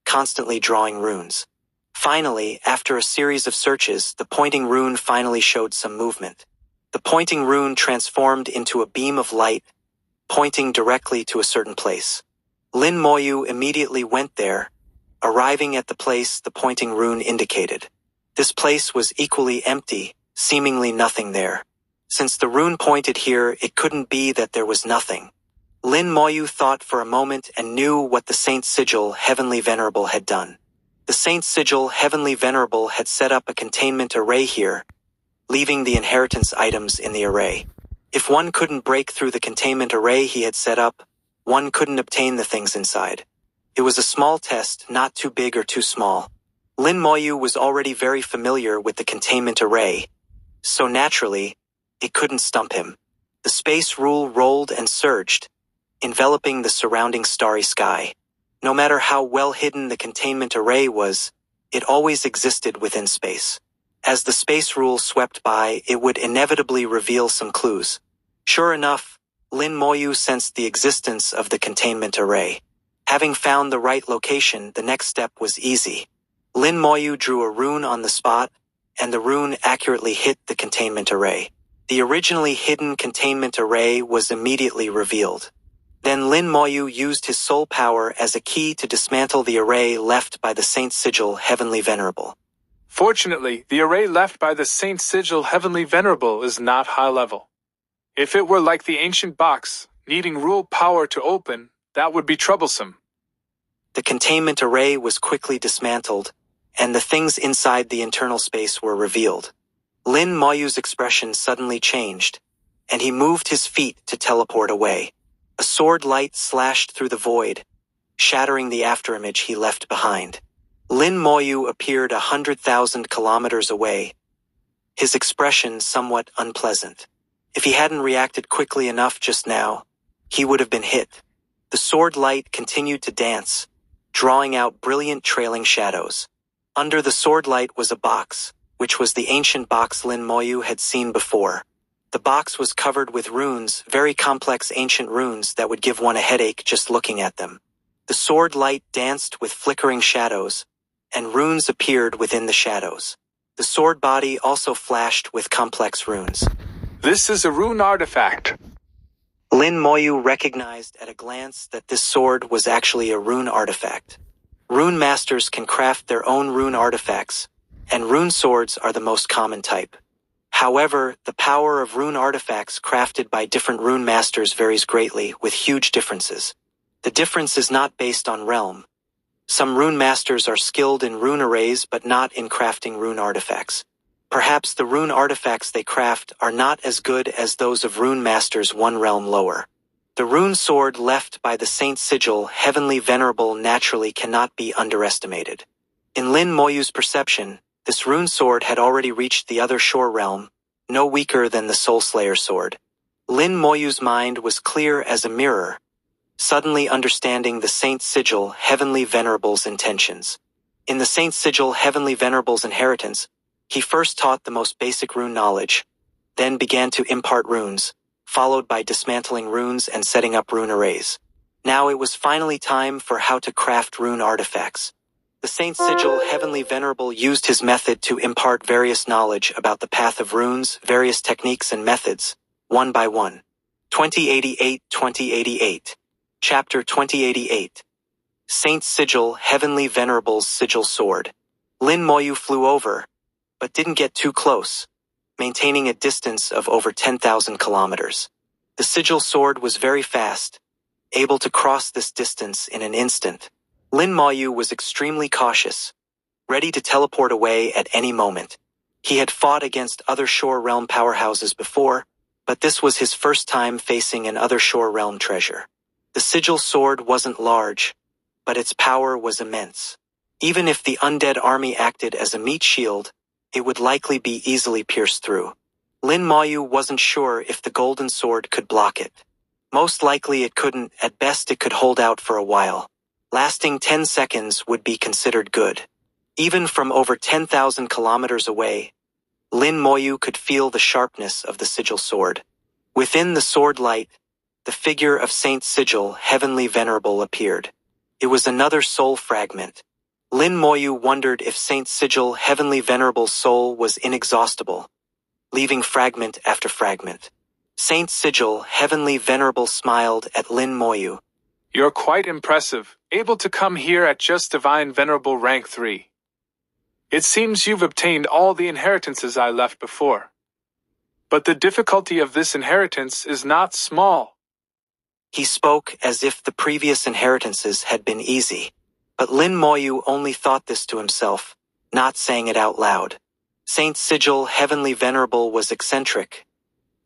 constantly drawing runes. Finally, after a series of searches, the pointing rune finally showed some movement. The pointing rune transformed into a beam of light, pointing directly to a certain place. Lin Moyu immediately went there, arriving at the place the pointing rune indicated. This place was equally empty, seemingly nothing there. Since the rune pointed here, it couldn't be that there was nothing. Lin Moyu thought for a moment and knew what the Saint Sigil Heavenly Venerable had done. The Saint Sigil Heavenly Venerable had set up a containment array here, leaving the inheritance items in the array. If one couldn't break through the containment array he had set up, one couldn't obtain the things inside. It was a small test, not too big or too small. Lin Moyu was already very familiar with the containment array, so naturally, it couldn't stump him. The space rule rolled and surged, enveloping the surrounding starry sky. No matter how well hidden the containment array was, it always existed within space. As the space rule swept by, it would inevitably reveal some clues. Sure enough, Lin Moyu sensed the existence of the containment array. Having found the right location, the next step was easy. Lin Moyu drew a rune on the spot, and the rune accurately hit the containment array. The originally hidden containment array was immediately revealed. Then Lin Moyu used his soul power as a key to dismantle the array left by the Saint Sigil Heavenly Venerable. Fortunately, the array left by the Saint Sigil Heavenly Venerable is not high level. If it were like the ancient box, needing rule power to open, that would be troublesome. The containment array was quickly dismantled, and the things inside the internal space were revealed. Lin Moyu's expression suddenly changed, and he moved his feet to teleport away. A sword light slashed through the void, shattering the afterimage he left behind. Lin Moyu appeared 100,000 kilometers away, his expression somewhat unpleasant. If he hadn't reacted quickly enough just now, he would have been hit. The sword light continued to dance, drawing out brilliant trailing shadows. Under the sword light was a box, which was the ancient box Lin Moyu had seen before. The box was covered with runes, very complex ancient runes that would give one a headache just looking at them. The sword light danced with flickering shadows, and runes appeared within the shadows. The sword body also flashed with complex runes. This is a rune artifact. Lin Moyu recognized at a glance that this sword was actually a rune artifact. Rune masters can craft their own rune artifacts, and rune swords are the most common type. However, the power of rune artifacts crafted by different rune masters varies greatly, with huge differences. The difference is not based on realm. Some rune masters are skilled in rune arrays but not in crafting rune artifacts. Perhaps the rune artifacts they craft are not as good as those of rune masters one realm lower. The rune sword left by the Saint Sigil Heavenly Venerable naturally cannot be underestimated. In Lin Moyu's perception, this rune sword had already reached the other shore realm, no weaker than the Soul Slayer sword. Lin Moyu's mind was clear as a mirror, suddenly understanding the Saint Sigil Heavenly Venerable's intentions. In the Saint Sigil Heavenly Venerable's inheritance, he first taught the most basic rune knowledge, then began to impart runes, followed by dismantling runes and setting up rune arrays. Now it was finally time for how to craft rune artifacts. The Saint Sigil Heavenly Venerable used his method to impart various knowledge about the path of runes, various techniques and methods, one by one. 2088. Chapter 2088. Saint Sigil Heavenly Venerable's Sigil Sword. Lin Moyu flew over, but didn't get too close, maintaining a distance of over 10,000 kilometers. The sigil sword was very fast, able to cross this distance in an instant. Lin Moyu was extremely cautious, ready to teleport away at any moment. He had fought against other shore realm powerhouses before, but this was his first time facing an other shore realm treasure. The sigil sword wasn't large, but its power was immense. Even if the undead army acted as a meat shield, it would likely be easily pierced through. Lin Moyu wasn't sure if the golden sword could block it. Most likely it couldn't, at best it could hold out for a while. Lasting 10 seconds would be considered good. Even from over 10,000 kilometers away, Lin Moyu could feel the sharpness of the sigil sword. Within the sword light, the figure of Saint Sigil Heavenly Venerable appeared. It was another soul fragment. Lin Moyu wondered if Saint Sigil Heavenly Venerable's soul was inexhaustible, leaving fragment after fragment. Saint Sigil Heavenly Venerable smiled at Lin Moyu. You're quite impressive, able to come here at just Divine Venerable rank 3. It seems you've obtained all the inheritances I left before. But the difficulty of this inheritance is not small. He spoke as if the previous inheritances had been easy. But Lin Moyu only thought this to himself, not saying it out loud. Saint Sigil Heavenly Venerable was eccentric.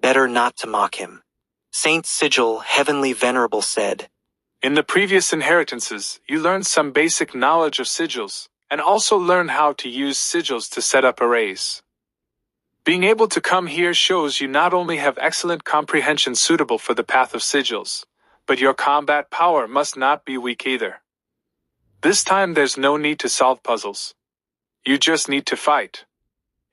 Better not to mock him. Saint Sigil Heavenly Venerable said, In the previous inheritances, you learned some basic knowledge of sigils, and also learned how to use sigils to set up arrays. Being able to come here shows you not only have excellent comprehension suitable for the path of sigils, but your combat power must not be weak either. This time there's no need to solve puzzles. You just need to fight.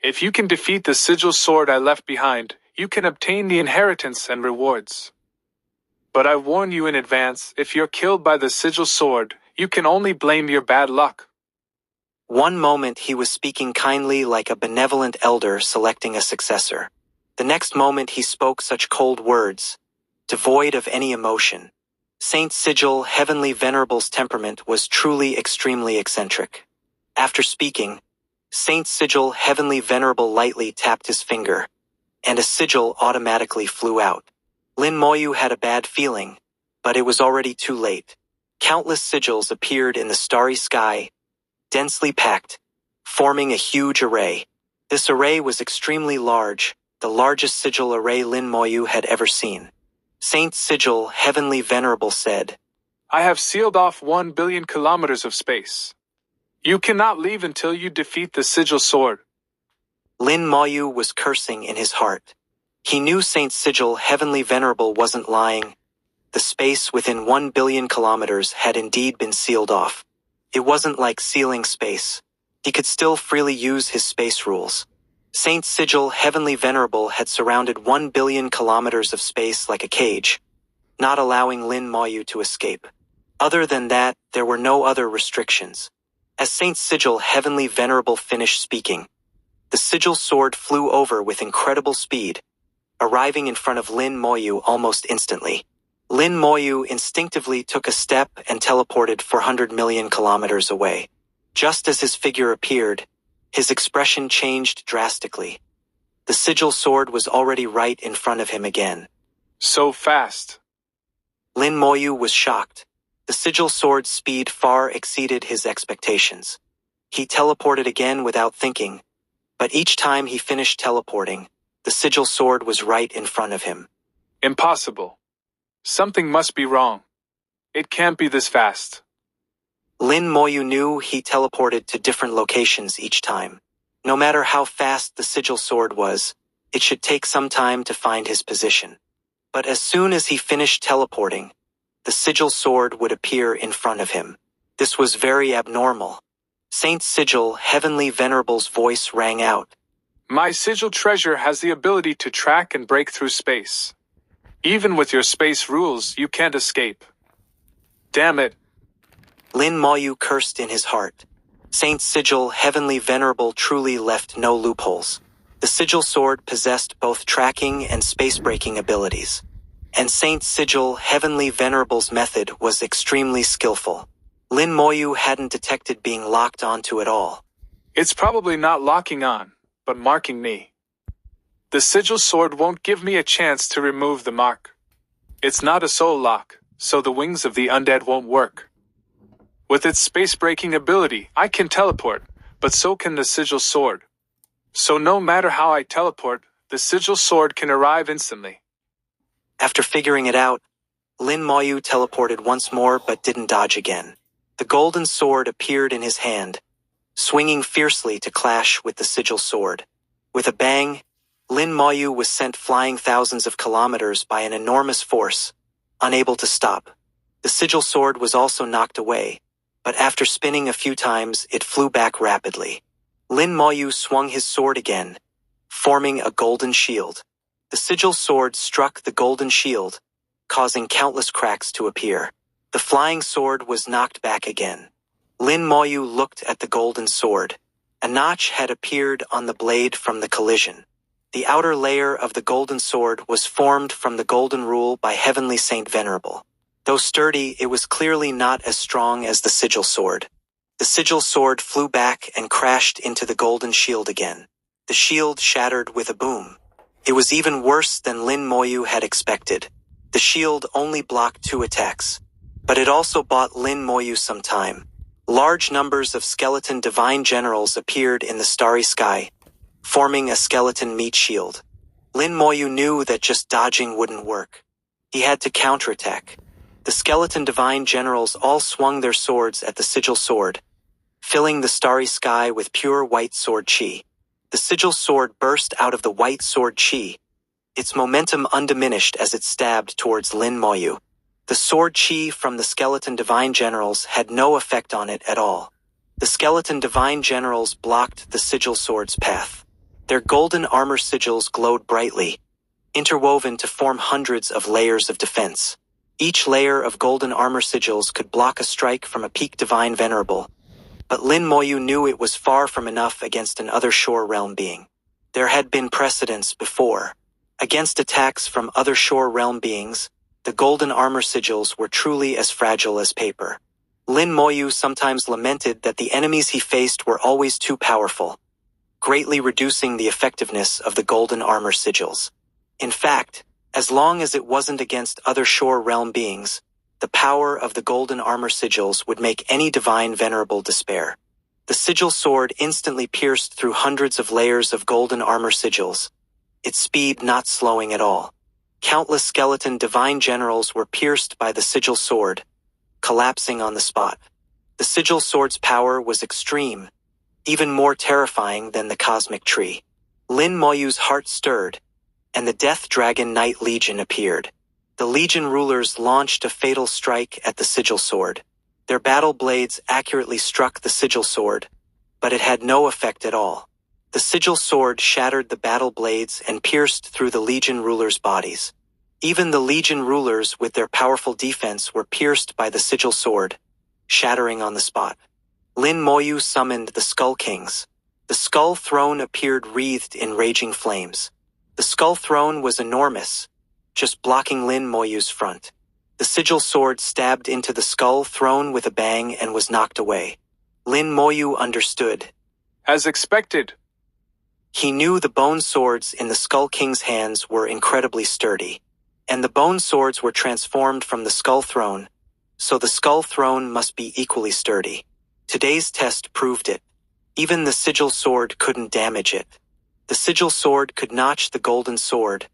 If you can defeat the sigil sword I left behind, you can obtain the inheritance and rewards. But I warn you in advance, if you're killed by the sigil sword, you can only blame your bad luck. One moment he was speaking kindly like a benevolent elder selecting a successor. The next moment he spoke such cold words, devoid of any emotion. Saint Sigil Heavenly Venerable's temperament was truly extremely eccentric. After speaking, Saint Sigil Heavenly Venerable lightly tapped his finger, and a sigil automatically flew out. Lin Moyu had a bad feeling, but it was already too late. Countless sigils appeared in the starry sky, densely packed, forming a huge array. This array was extremely large, the largest sigil array Lin Moyu had ever seen. Saint Sigil Heavenly Venerable said, I have sealed off 1 billion kilometers of space. You cannot leave until you defeat the sigil sword. Lin Moyu was cursing in his heart. He knew Saint Sigil Heavenly Venerable wasn't lying. The space within 1 billion kilometers had indeed been sealed off. It wasn't like sealing space. He could still freely use his space rules. Saint Sigil Heavenly Venerable had surrounded 1 billion kilometers of space like a cage, not allowing Lin Moyu to escape. Other than that, there were no other restrictions. As Saint Sigil Heavenly Venerable finished speaking, the sigil sword flew over with incredible speed, arriving in front of Lin Moyu almost instantly. Lin Moyu instinctively took a step and teleported 400 million kilometers away. Just as his figure appeared, his expression changed drastically. The sigil sword was already right in front of him again. So fast. Lin Moyu was shocked. The sigil sword's speed far exceeded his expectations. He teleported again without thinking, but each time he finished teleporting, the sigil sword was right in front of him. Impossible. Something must be wrong. It can't be this fast. Lin Moyu knew he teleported to different locations each time. No matter how fast the sigil sword was, it should take some time to find his position. But as soon as he finished teleporting, the sigil sword would appear in front of him. This was very abnormal. Saint Sigil Heavenly Venerable's voice rang out. My sigil treasure has the ability to track and break through space. Even with your space rules, you can't escape. Damn it. Lin Moyu cursed in his heart. Saint Sigil Heavenly Venerable truly left no loopholes. The sigil sword possessed both tracking and space-breaking abilities. And Saint Sigil Heavenly Venerable's method was extremely skillful. Lin Moyu hadn't detected being locked onto at all. It's probably not locking on, but marking me. The sigil sword won't give me a chance to remove the mark. It's not a soul lock, so the wings of the undead won't work. With its space-breaking ability, I can teleport, but so can the sigil sword. So no matter how I teleport, the sigil sword can arrive instantly. After figuring it out, Lin Moyu teleported once more but didn't dodge again. The golden sword appeared in his hand, swinging fiercely to clash with the sigil sword. With a bang, Lin Moyu was sent flying thousands of kilometers by an enormous force, unable to stop. The sigil sword was also knocked away, but after spinning a few times, it flew back rapidly. Lin Moyu swung his sword again, forming a golden shield. The sigil sword struck the golden shield, causing countless cracks to appear. The flying sword was knocked back again. Lin Moyu looked at the golden sword. A notch had appeared on the blade from the collision. The outer layer of the golden sword was formed from the golden rule by Heavenly Saint Venerable. Though sturdy, it was clearly not as strong as the sigil sword. The sigil sword flew back and crashed into the golden shield again. The shield shattered with a boom. It was even worse than Lin Moyu had expected. The shield only blocked 2 attacks. But it also bought Lin Moyu some time. Large numbers of skeleton divine generals appeared in the starry sky, forming a skeleton meat shield. Lin Moyu knew that just dodging wouldn't work. He had to counterattack. The skeleton divine generals all swung their swords at the sigil sword, filling the starry sky with pure white sword chi. The sigil sword burst out of the white sword chi, its momentum undiminished as it stabbed towards Lin Moyu. The sword chi from the skeleton divine generals had no effect on it at all. The skeleton divine generals blocked the sigil sword's path. Their golden armor sigils glowed brightly, interwoven to form hundreds of layers of defense. Each layer of golden armor sigils could block a strike from a peak divine venerable, but Lin Moyu knew it was far from enough against an other shore realm being. There had been precedents before. Against attacks from other shore realm beings, the golden armor sigils were truly as fragile as paper. Lin Moyu sometimes lamented that the enemies he faced were always too powerful, greatly reducing the effectiveness of the golden armor sigils. In fact, as long as it wasn't against other shore realm beings, the power of the golden armor sigils would make any divine venerable despair. The sigil sword instantly pierced through hundreds of layers of golden armor sigils, its speed not slowing at all. Countless skeleton divine generals were pierced by the sigil sword, collapsing on the spot. The sigil sword's power was extreme, even more terrifying than the cosmic tree. Lin Moyu's heart stirred, and the Death Dragon Knight Legion appeared. The Legion rulers launched a fatal strike at the sigil sword. Their battle blades accurately struck the sigil sword, but it had no effect at all. The sigil sword shattered the battle blades and pierced through the Legion rulers' bodies. Even the Legion rulers with their powerful defense were pierced by the sigil sword, shattering on the spot. Lin Moyu summoned the Skull Kings. The Skull Throne appeared wreathed in raging flames. The Skull Throne was enormous, just blocking Lin Moyu's front. The sigil sword stabbed into the Skull Throne with a bang and was knocked away. Lin Moyu understood. As expected. He knew the bone swords in the Skull King's hands were incredibly sturdy, and the bone swords were transformed from the Skull Throne, so the Skull Throne must be equally sturdy. Today's test proved it. Even the sigil sword couldn't damage it. The sigil sword could notch the golden sword,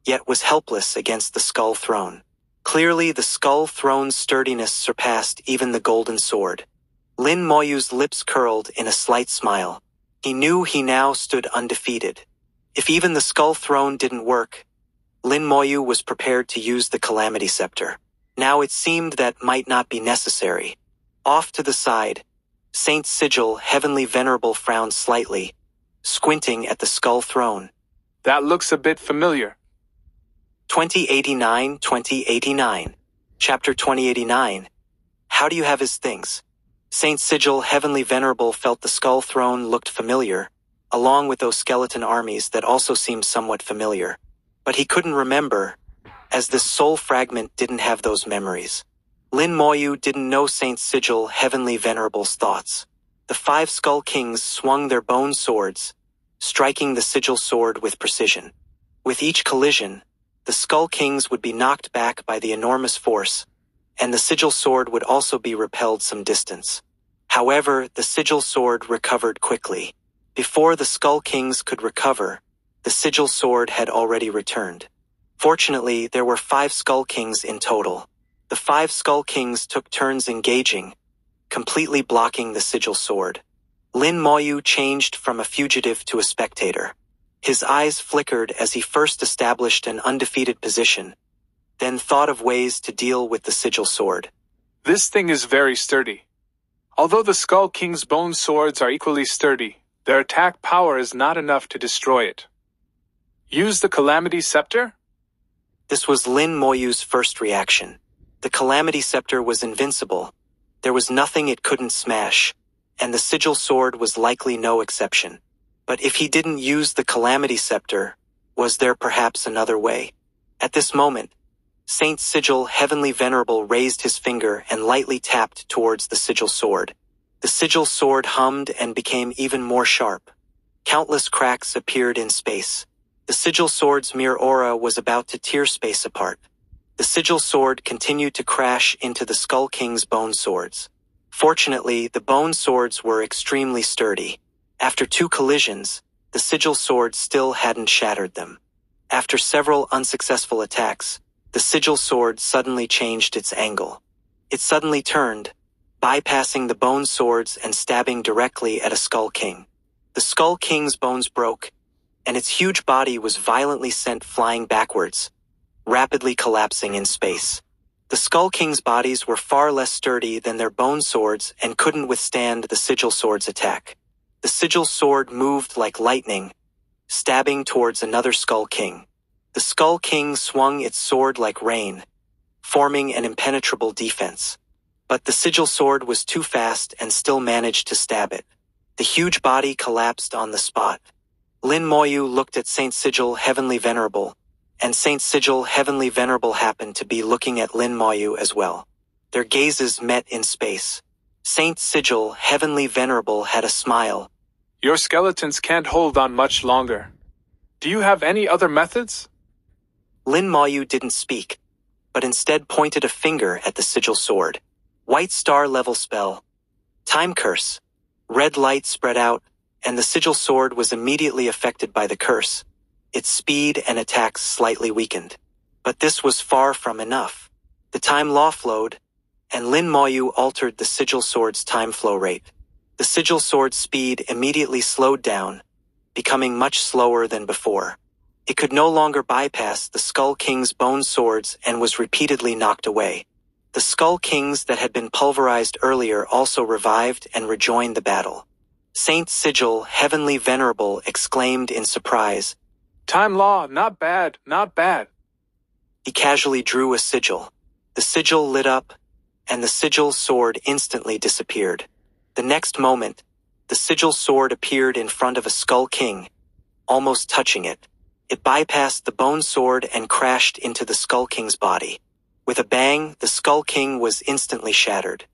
yet was helpless against the Skull Throne. Clearly, the Skull Throne's sturdiness surpassed even the golden sword. Lin Moyu's lips curled in a slight smile. He knew he now stood undefeated. If even the Skull Throne didn't work, Lin Moyu was prepared to use the Calamity Scepter. Now it seemed that might not be necessary. Off to the side, Saint Sigil, Heavenly Venerable, frowned slightly, squinting at the Skull Throne. That looks a bit familiar. 2089. Chapter 2089. How do you have his things? Saint Sigil, Heavenly Venerable, felt the Skull Throne looked familiar, along with those skeleton armies that also seemed somewhat familiar. But he couldn't remember, as this soul fragment didn't have those memories. Lin Moyu didn't know Saint Sigil, Heavenly Venerable's thoughts. The 5 Skull Kings swung their bone swords, striking the sigil sword with precision. With each collision, the Skull Kings would be knocked back by the enormous force, and the sigil sword would also be repelled some distance. However, the sigil sword recovered quickly. Before the Skull Kings could recover, the sigil sword had already returned. Fortunately, there were 5 Skull Kings in total. The 5 Skull Kings took turns engaging, completely blocking the sigil sword. Lin Moyu changed from a fugitive to a spectator. His eyes flickered as he first established an undefeated position, then thought of ways to deal with the sigil sword. This thing is very sturdy. Although the Skull King's bone swords are equally sturdy, their attack power is not enough to destroy it. Use the Calamity Scepter? This was Lin Moyu's first reaction. The Calamity Scepter was invincible. There was nothing it couldn't smash, and the sigil sword was likely no exception. But if he didn't use the Calamity Scepter, was there perhaps another way? At this moment, Saint Sigil, Heavenly Venerable, raised his finger and lightly tapped towards the sigil sword. The sigil sword hummed and became even more sharp. Countless cracks appeared in space. The sigil sword's mere aura was about to tear space apart. The sigil sword continued to crash into the Skull King's bone swords. Fortunately, the bone swords were extremely sturdy. After 2 collisions, the sigil sword still hadn't shattered them. After several unsuccessful attacks, the sigil sword suddenly changed its angle. It suddenly turned, bypassing the bone swords and stabbing directly at a Skull King. The Skull King's bones broke, and its huge body was violently sent flying backwards, rapidly collapsing in space. The Skull King's bodies were far less sturdy than their bone swords and couldn't withstand the sigil sword's attack. The sigil sword moved like lightning, stabbing towards another Skull King. The Skull King swung its sword like rain, forming an impenetrable defense. But the sigil sword was too fast and still managed to stab it. The huge body collapsed on the spot. Lin Moyu looked at Saint Sigil Heavenly Venerable, and Saint Sigil Heavenly Venerable happened to be looking at Lin Moyu as well. Their gazes met in space. Saint Sigil Heavenly Venerable had a smile. Your skeletons can't hold on much longer. Do you have any other methods? Lin Moyu didn't speak, but instead pointed a finger at the sigil sword. White star level spell. Time curse. Red light spread out, and the sigil sword was immediately affected by the curse. Its speed and attacks slightly weakened. But this was far from enough. The time law flowed, and Lin Moyu altered the sigil sword's time flow rate. The sigil sword's speed immediately slowed down, becoming much slower than before. It could no longer bypass the Skull King's bone swords and was repeatedly knocked away. The Skull Kings that had been pulverized earlier also revived and rejoined the battle. Saint Sigil Heavenly Venerable exclaimed in surprise. Time law, not bad, not bad. He casually drew a sigil. The sigil lit up, and the sigil sword instantly disappeared. The next moment, the sigil sword appeared in front of a Skull King, almost touching it. It bypassed the bone sword and crashed into the Skull King's body. With a bang, the Skull King was instantly shattered.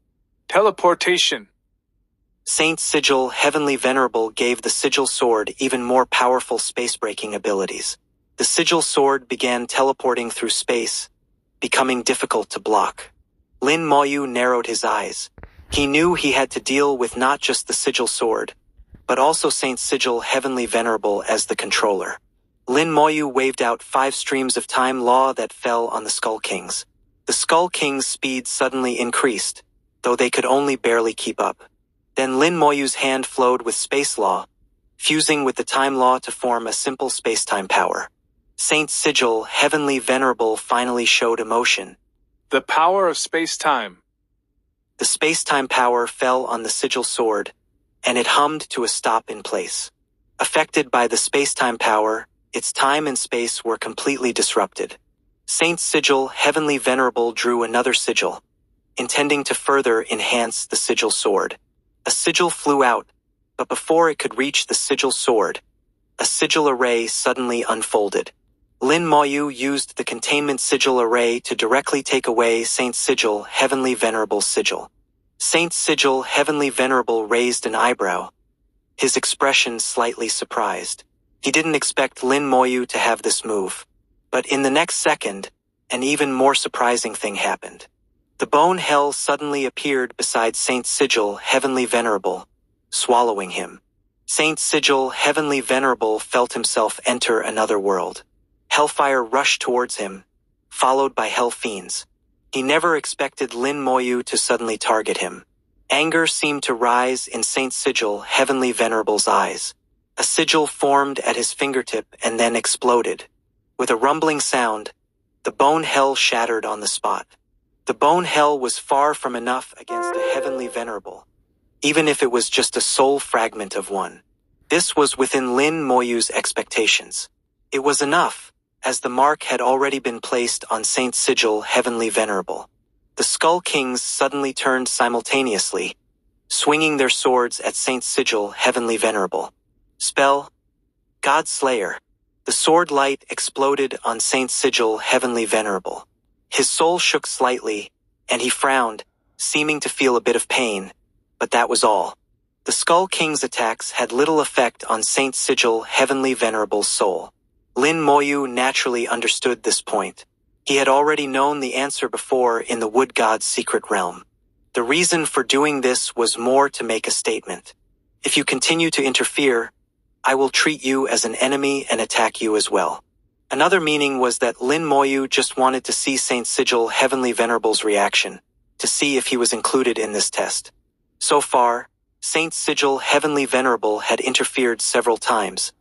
Teleportation. Saint Sigil Heavenly Venerable gave the sigil sword even more powerful space-breaking abilities. The sigil sword began teleporting through space, becoming difficult to block. Lin Moyu narrowed his eyes. He knew he had to deal with not just the sigil sword, but also Saint Sigil Heavenly Venerable as the controller. Lin Moyu waved out 5 streams of time law that fell on the Skull Kings. The Skull Kings' speed suddenly increased, though they could only barely keep up. Then Lin Moyu's hand flowed with space law, fusing with the time law to form a simple space-time power. Saint Sigil Heavenly Venerable finally showed emotion. The power of space-time. The space-time power fell on the sigil sword, and it hummed to a stop in place. Affected by the space-time power, its time and space were completely disrupted. Saint Sigil Heavenly Venerable drew another sigil, intending to further enhance the sigil sword. A sigil flew out, but before it could reach the sigil sword, a sigil array suddenly unfolded. Lin Moyu used the containment sigil array to directly take away Saint Sigil Heavenly Venerable's sigil. Saint Sigil Heavenly Venerable raised an eyebrow, his expression slightly surprised. He didn't expect Lin Moyu to have this move. But in the next second, an even more surprising thing happened. The bone hell suddenly appeared beside Saint Sigil Heavenly Venerable, swallowing him. Saint Sigil Heavenly Venerable felt himself enter another world. Hellfire rushed towards him, followed by hell fiends. He never expected Lin Moyu to suddenly target him. Anger seemed to rise in Saint Sigil Heavenly Venerable's eyes. A sigil formed at his fingertip and then exploded. With a rumbling sound, the bone hell shattered on the spot. The bone hell was far from enough against a Heavenly Venerable, even if it was just a sole fragment of one. This was within Lin Moyu's expectations. It was enough, as the mark had already been placed on Saint Sigil Heavenly Venerable. The Skull Kings suddenly turned simultaneously, swinging their swords at Saint Sigil Heavenly Venerable. Spell, God Slayer. The sword light exploded on Saint Sigil Heavenly Venerable. His soul shook slightly, and he frowned, seeming to feel a bit of pain, but that was all. The Skull King's attacks had little effect on Saint Sigil Heavenly Venerable's soul. Lin Moyu naturally understood this point. He had already known the answer before in the Wood God's secret realm. The reason for doing this was more to make a statement. If you continue to interfere, I will treat you as an enemy and attack you as well. Another meaning was that Lin Moyu just wanted to see Saint Sigil Heavenly Venerable's reaction, to see if he was included in this test. So far, Saint Sigil Heavenly Venerable had interfered several times,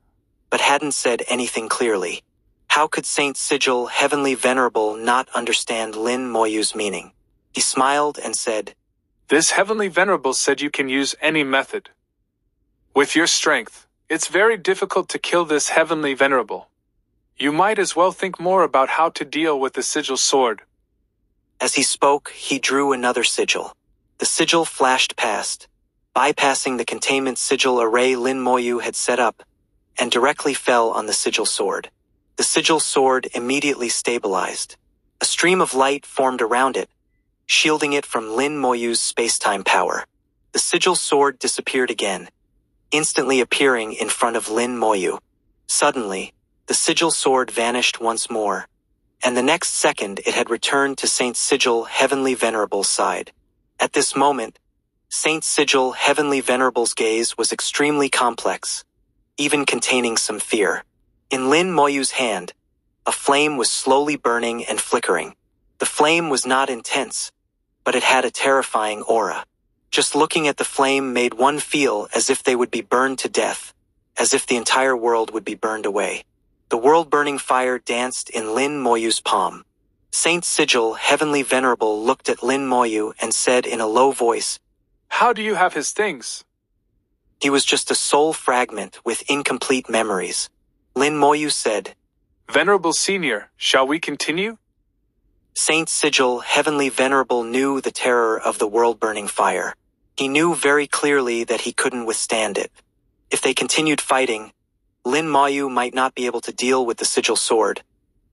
but hadn't said anything clearly. How could Saint Sigil Heavenly Venerable not understand Lin Moyu's meaning? He smiled and said, This Heavenly Venerable said you can use any method. With your strength, it's very difficult to kill this Heavenly Venerable. You might as well think more about how to deal with the sigil sword. As he spoke, he drew another sigil. The sigil flashed past, bypassing the containment sigil array Lin Moyu had set up, and directly fell on the sigil sword. The sigil sword immediately stabilized. A stream of light formed around it, shielding it from Lin Moyu's space-time power. The sigil sword disappeared again, instantly appearing in front of Lin Moyu. Suddenly, the sigil sword vanished once more, and the next second it had returned to Saint Sigil Heavenly Venerable's side. At this moment, Saint Sigil Heavenly Venerable's gaze was extremely complex, even containing some fear. In Lin Moyu's hand, a flame was slowly burning and flickering. The flame was not intense, but it had a terrifying aura. Just looking at the flame made one feel as if they would be burned to death, as if the entire world would be burned away. The world-burning fire danced in Lin Moyu's palm. Saint Sigil Heavenly Venerable looked at Lin Moyu and said in a low voice, How do you have his things? He was just a soul fragment with incomplete memories. Lin Moyu said, Venerable Senior, shall we continue? Saint Sigil Heavenly Venerable knew the terror of the world-burning fire. He knew very clearly that he couldn't withstand it. If they continued fighting, Lin Moyu might not be able to deal with the sigil sword,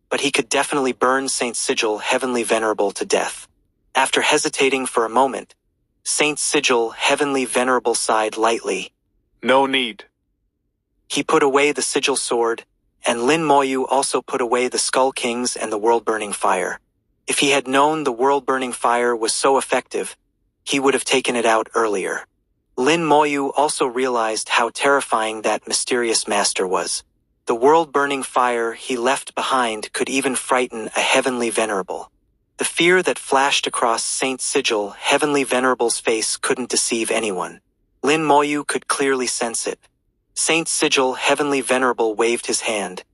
but he could definitely burn Saint Sigil Heavenly Venerable to death. After hesitating for a moment, Saint Sigil Heavenly Venerable sighed lightly. No need. He put away the sigil sword, and Lin Moyu also put away the Skull Kings and the world-burning fire. If he had known the world-burning fire was so effective, he would have taken it out earlier. Lin Moyu also realized how terrifying that mysterious master was. The world-burning fire he left behind could even frighten a Heavenly Venerable. The fear that flashed across Saint Sigil Heavenly Venerable's face couldn't deceive anyone. Lin Moyu could clearly sense it. Saint Sigil Heavenly Venerable waved his hand,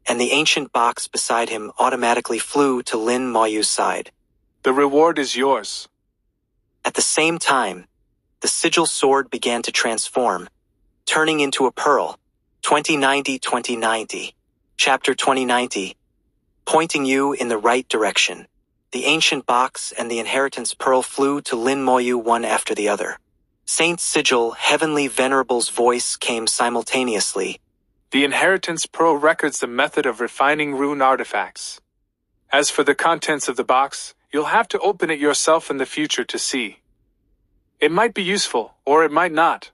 and the ancient box beside him automatically flew to Lin Moyu's side. The reward is yours. At the same time, the sigil sword began to transform, turning into a pearl. 2090. Chapter 2090. Pointing you in the right direction. The ancient box and the inheritance pearl flew to Lin Moyu one after the other. Saint Sigil Heavenly Venerable's voice came simultaneously. The inheritance pearl records the method of refining rune artifacts. As for the contents of the box, you'll have to open it yourself in the future to see. It might be useful, or it might not.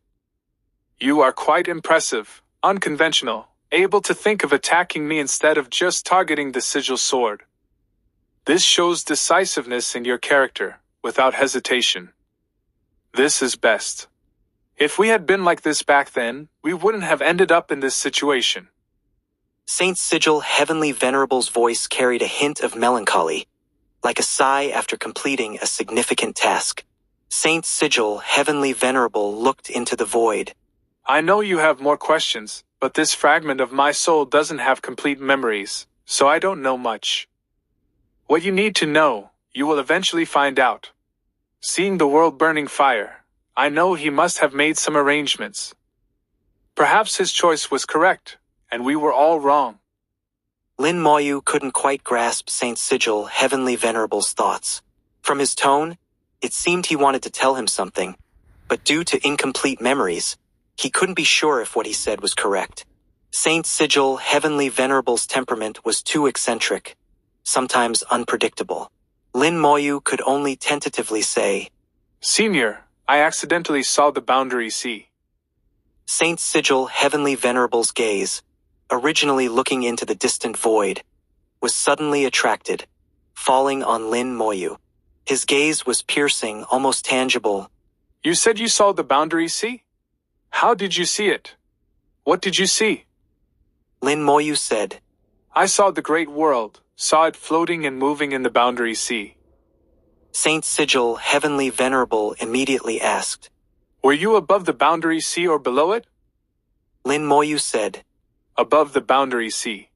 You are quite impressive, unconventional, able to think of attacking me instead of just targeting the sigil sword. This shows decisiveness in your character, without hesitation. This is best. If we had been like this back then, we wouldn't have ended up in this situation. Saint Sigil Heavenly Venerable's voice carried a hint of melancholy, like a sigh after completing a significant task. Saint Sigil Heavenly Venerable looked into the void. I know you have more questions, but this fragment of my soul doesn't have complete memories, so I don't know much. What you need to know, you will eventually find out. Seeing the world burning fire, I know he must have made some arrangements. Perhaps his choice was correct, and we were all wrong. Lin Moyu couldn't quite grasp Saint Sigil Heavenly Venerable's thoughts. From his tone, it seemed he wanted to tell him something, but due to incomplete memories, he couldn't be sure if what he said was correct. Saint Sigil Heavenly Venerable's temperament was too eccentric, sometimes unpredictable. Lin Moyu could only tentatively say, Senior, I accidentally saw the boundary sea. Saint Sigil Heavenly Venerable's gaze, originally looking into the distant void, was suddenly attracted, falling on Lin Moyu. His gaze was piercing, almost tangible. You said you saw the boundary sea? How did you see it? What did you see? Lin Moyu said. I saw the great world, saw it floating and moving in the boundary sea. Saint Sigil, heavenly venerable, immediately asked. Were you above the boundary sea or below it? Lin Moyu said. Above the boundary sea.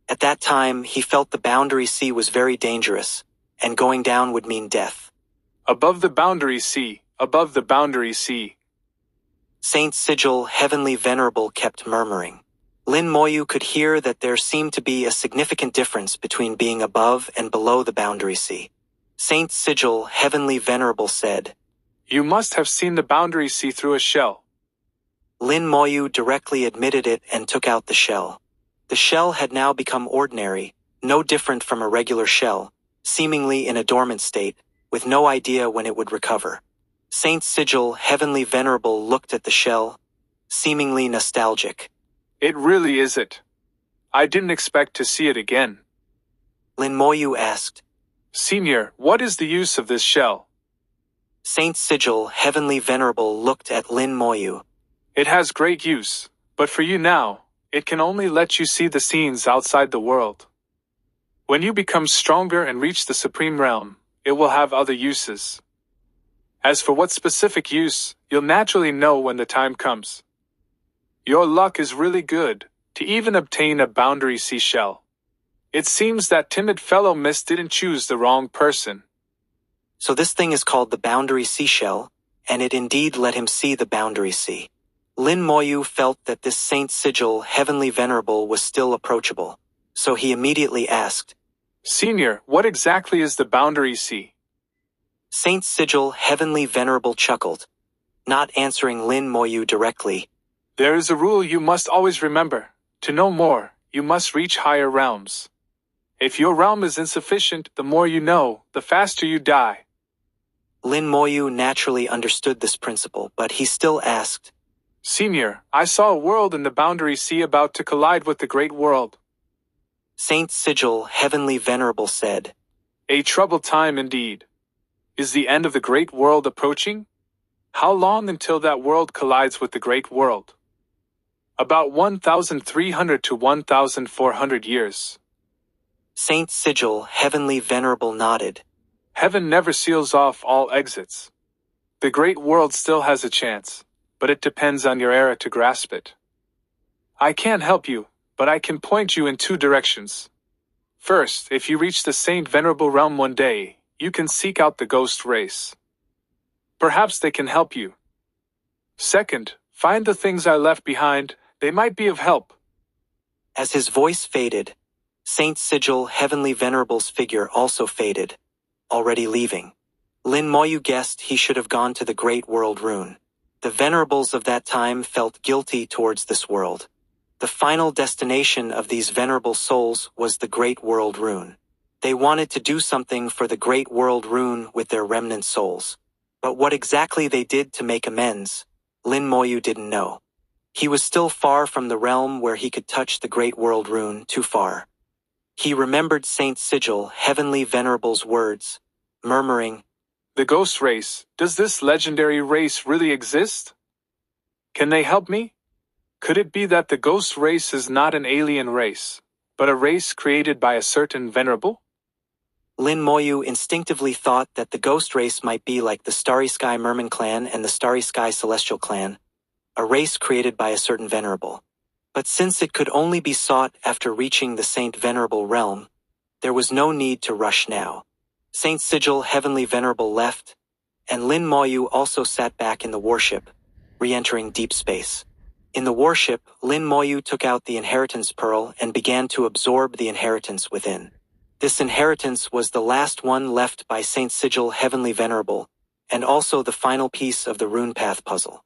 At that time, he felt the boundary sea was very dangerous, and going down would mean death. Above the boundary sea, above the boundary sea. Saint Sigil, heavenly venerable, kept murmuring. Lin Moyu could hear that there seemed to be a significant difference between being above and below the boundary sea. Saint Sigil, heavenly venerable, said. You must have seen the boundary sea through a shell. Lin Moyu directly admitted it and took out the shell. The shell had now become ordinary, no different from a regular shell, seemingly in a dormant state, with no idea when it would recover. Saint Sigil, heavenly venerable, looked at the shell, seemingly nostalgic. It really is it. I didn't expect to see it again. Lin Moyu asked. Senior, what is the use of this shell? Saint Sigil, heavenly venerable, looked at Lin Moyu. It has great use, but for you now, it can only let you see the scenes outside the world. When you become stronger and reach the supreme realm, it will have other uses. As for what specific use, you'll naturally know when the time comes. Your luck is really good, to even obtain a boundary sea shell. It seems that timid fellow miss didn't choose the wrong person. So this thing is called the boundary sea shell, and it indeed let him see the boundary sea. Lin Moyu felt that this Saint Sigil, heavenly venerable, was still approachable, so he immediately asked, Senior, what exactly is the boundary sea? Saint Sigil, heavenly venerable, chuckled, not answering Lin Moyu directly. There is a rule you must always remember. To know more, you must reach higher realms. If your realm is insufficient, the more you know, the faster you die. Lin Moyu naturally understood this principle, but he still asked, Senior, I saw a world in the boundary sea about to collide with the great world. Saint Sigil, heavenly venerable, said, A troubled time indeed. Is the end of the great world approaching? How long until that world collides with the great world? About 1,300 to 1,400 years. Saint Sigil, heavenly venerable, nodded. Heaven never seals off all exits. The great world still has a chance, but it depends on your era to grasp it. I can't help you, but I can point you in two directions. First, if you reach the Saint Venerable realm one day, you can seek out the ghost race. Perhaps they can help you. Second, find the things I left behind, they might be of help. As his voice faded, Saint Sigil, heavenly venerable's figure also faded, already leaving. Lin Moyu guessed he should have gone to the Great World Rune. The venerables of that time felt guilty towards this world. The final destination of these venerable souls was the Great World Rune. They wanted to do something for the Great World Rune with their remnant souls. But what exactly they did to make amends, Lin Moyu didn't know. He was still far from the realm where he could touch the Great World Rune, too far. He remembered Saint Sigil, heavenly venerable's words, murmuring, The ghost race, does this legendary race really exist? Can they help me? Could it be that the ghost race is not an alien race, but a race created by a certain venerable? Lin Moyu instinctively thought that the ghost race might be like the Starry Sky Merman clan and the Starry Sky Celestial clan, a race created by a certain venerable. But since it could only be sought after reaching the Saint Venerable realm, there was no need to rush now. Saint Sigil, heavenly venerable, left, and Lin Moyu also sat back in the warship, re-entering deep space. In the warship, Lin Moyu took out the inheritance pearl and began to absorb the inheritance within. This inheritance was the last one left by Saint Sigil, heavenly venerable, and also the final piece of the rune path puzzle.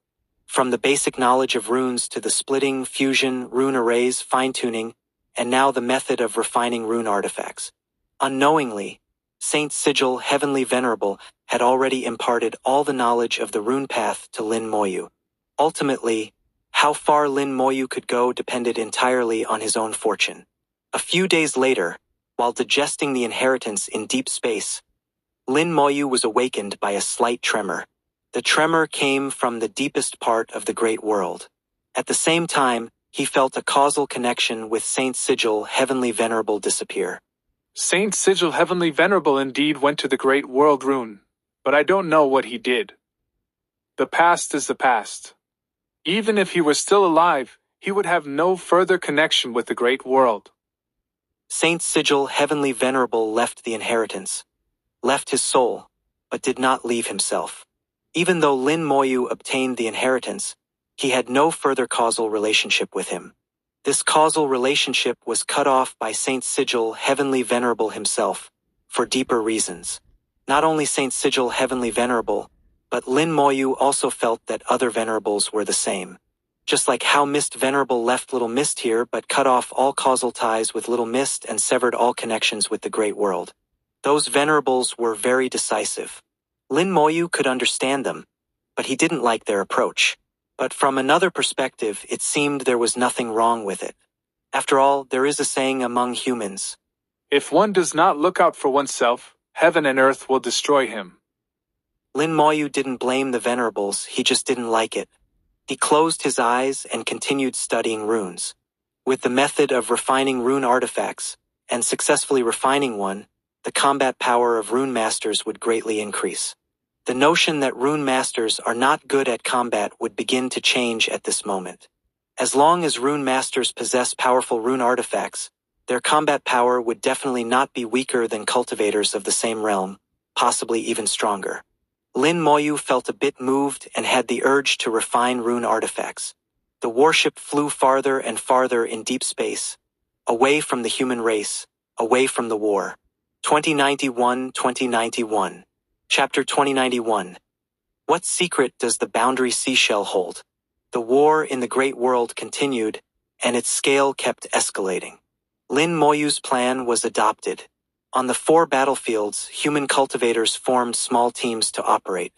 From the basic knowledge of runes to the splitting, fusion, rune arrays, fine-tuning, and now the method of refining rune artifacts. Unknowingly, Saint Sigil, heavenly venerable, had already imparted all the knowledge of the rune path to Lin Moyu. Ultimately, how far Lin Moyu could go depended entirely on his own fortune. A few days later, while digesting the inheritance in deep space, Lin Moyu was awakened by a slight tremor. The tremor came from the deepest part of the great world. At the same time, he felt a causal connection with Saint Sigil Heavenly Venerable disappear. Saint Sigil Heavenly Venerable indeed went to the Great World Rune, but I don't know what he did. The past is the past. Even if he were still alive, he would have no further connection with the Great World. Saint Sigil Heavenly Venerable left the inheritance, left his soul, but did not leave himself. Even though Lin Moyu obtained the inheritance, he had no further causal relationship with him. This causal relationship was cut off by Saint Sigil Heavenly Venerable himself, for deeper reasons. Not only Saint Sigil Heavenly Venerable, but Lin Moyu also felt that other venerables were the same. Just like how Mist Venerable left Little Mist here but cut off all causal ties with Little Mist and severed all connections with the Great World. Those venerables were very decisive. Lin Moyu could understand them, but he didn't like their approach. But from another perspective, it seemed there was nothing wrong with it. After all, there is a saying among humans. If one does not look out for oneself, heaven and earth will destroy him. Lin Moyu didn't blame the venerables, he just didn't like it. He closed his eyes and continued studying runes. With the method of refining rune artifacts, and successfully refining one, the combat power of rune masters would greatly increase. The notion that rune masters are not good at combat would begin to change at this moment. As long as rune masters possess powerful rune artifacts, their combat power would definitely not be weaker than cultivators of the same realm, possibly even stronger. Lin Moyu felt a bit moved and had the urge to refine rune artifacts. The warship flew farther and farther in deep space, away from the human race, away from the war. 2091. Chapter 2091. What secret does the boundary seashell hold? The war in the Great World continued, and its scale kept escalating. Lin Moyu's plan was adopted. On the 4 battlefields, human cultivators formed small teams to operate.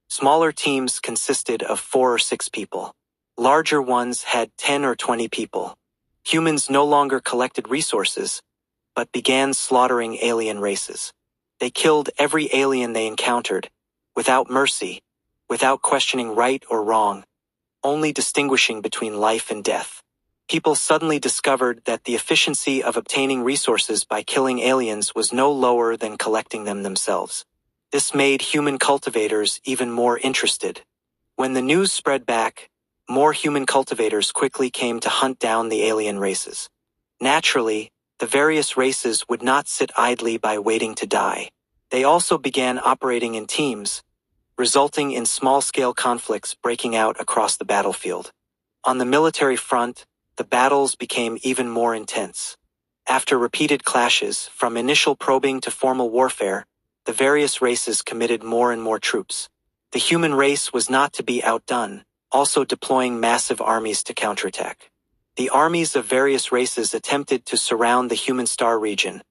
Smaller teams consisted of 4 or 6 people. Larger ones had 10 or 20 people. Humans no longer collected resources, but began slaughtering alien races. They killed every alien they encountered, without mercy, without questioning right or wrong, only distinguishing between life and death. People suddenly discovered that the efficiency of obtaining resources by killing aliens was no lower than collecting them themselves. This made human cultivators even more interested. When the news spread back, more human cultivators quickly came to hunt down the alien races. Naturally, the various races would not sit idly by waiting to die. They also began operating in teams, resulting in small-scale conflicts breaking out across the battlefield. On the military front, the battles became even more intense. After repeated clashes, from initial probing to formal warfare, the various races committed more and more troops. The human race was not to be outdone, also deploying massive armies to counterattack. The armies of various races attempted to surround the Human Star region,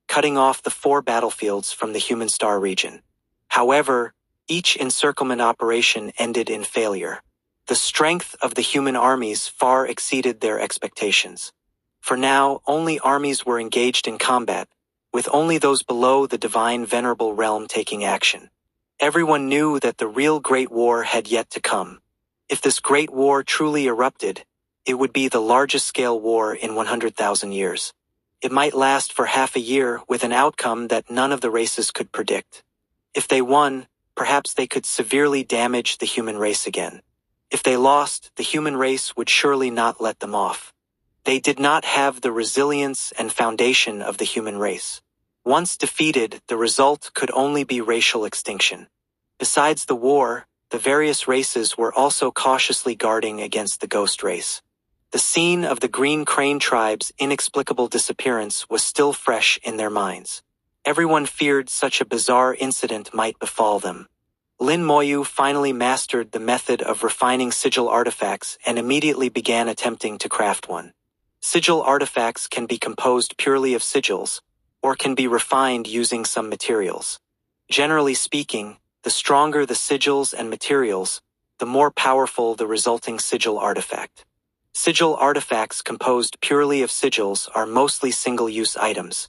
cutting off the 4 battlefields from the Human Star region. However, each encirclement operation ended in failure. The strength of the human armies far exceeded their expectations. For now, only armies were engaged in combat, with only those below the divine venerable realm taking action. Everyone knew that the real Great War had yet to come. If this Great War truly erupted, it would be the largest-scale war in 100,000 years. It might last for half a year with an outcome that none of the races could predict. If they won, perhaps they could severely damage the human race again. If they lost, the human race would surely not let them off. They did not have the resilience and foundation of the human race. Once defeated, the result could only be racial extinction. Besides the war, the various races were also cautiously guarding against the ghost race. The scene of the Green Crane tribe's inexplicable disappearance was still fresh in their minds. Everyone feared such a bizarre incident might befall them. Lin Moyu finally mastered the method of refining sigil artifacts and immediately began attempting to craft one. Sigil artifacts can be composed purely of sigils, or can be refined using some materials. Generally speaking, the stronger the sigils and materials, the more powerful the resulting sigil artifact. Sigil artifacts composed purely of sigils are mostly single-use items.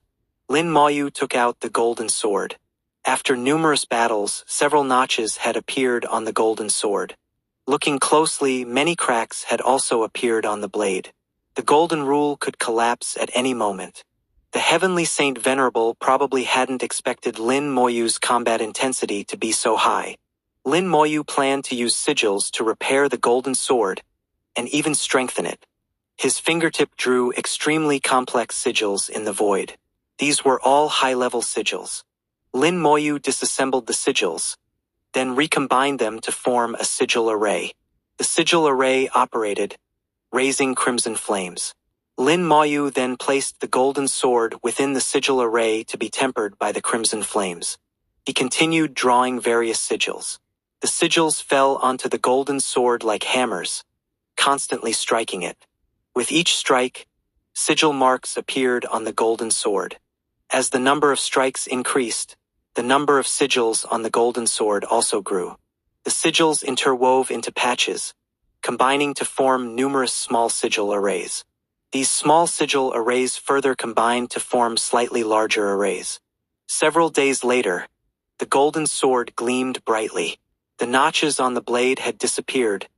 Lin Moyu took out the golden sword. After numerous battles, several notches had appeared on the golden sword. Looking closely, many cracks had also appeared on the blade. The golden rule could collapse at any moment. The heavenly Saint Venerable probably hadn't expected Lin Moyu's combat intensity to be so high. Lin Moyu planned to use sigils to repair the golden sword, and even strengthen it. His fingertip drew extremely complex sigils in the void. These were all high-level sigils. Lin Moyu disassembled the sigils, then recombined them to form a sigil array. The sigil array operated, raising crimson flames. Lin Moyu then placed the golden sword within the sigil array to be tempered by the crimson flames. He continued drawing various sigils. The sigils fell onto the golden sword like hammers, constantly striking it. With each strike, sigil marks appeared on the golden sword. As the number of strikes increased, the number of sigils on the golden sword also grew. The sigils interwove into patches, combining to form numerous small sigil arrays. These small sigil arrays further combined to form slightly larger arrays. Several days later, the golden sword gleamed brightly. The notches on the blade had disappeared,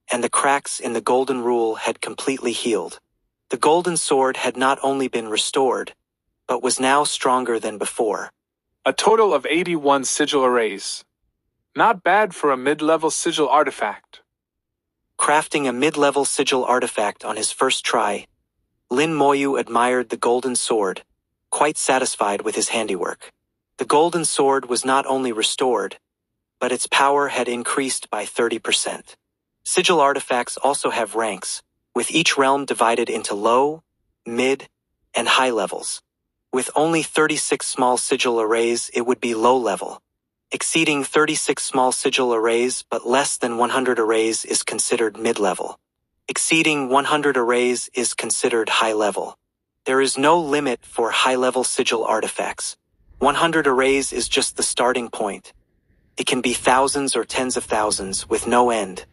and the cracks in the golden rule had completely healed. The golden sword had not only been restored, but was now stronger than before. A total of 81 sigil arrays. Not bad for a mid-level sigil artifact. Crafting a mid-level sigil artifact on his first try, Lin Moyu admired the golden sword, quite satisfied with his handiwork. The golden sword was not only restored, but its power had increased by 30%. Sigil artifacts also have ranks, with each realm divided into low, mid, and high levels. With only 36 small sigil arrays, it would be low level. Exceeding 36 small sigil arrays but less than 100 arrays is considered mid-level. Exceeding 100 arrays is considered high-level. There is no limit for high-level sigil artifacts. 100 arrays is just the starting point. It can be thousands or tens of thousands with no end.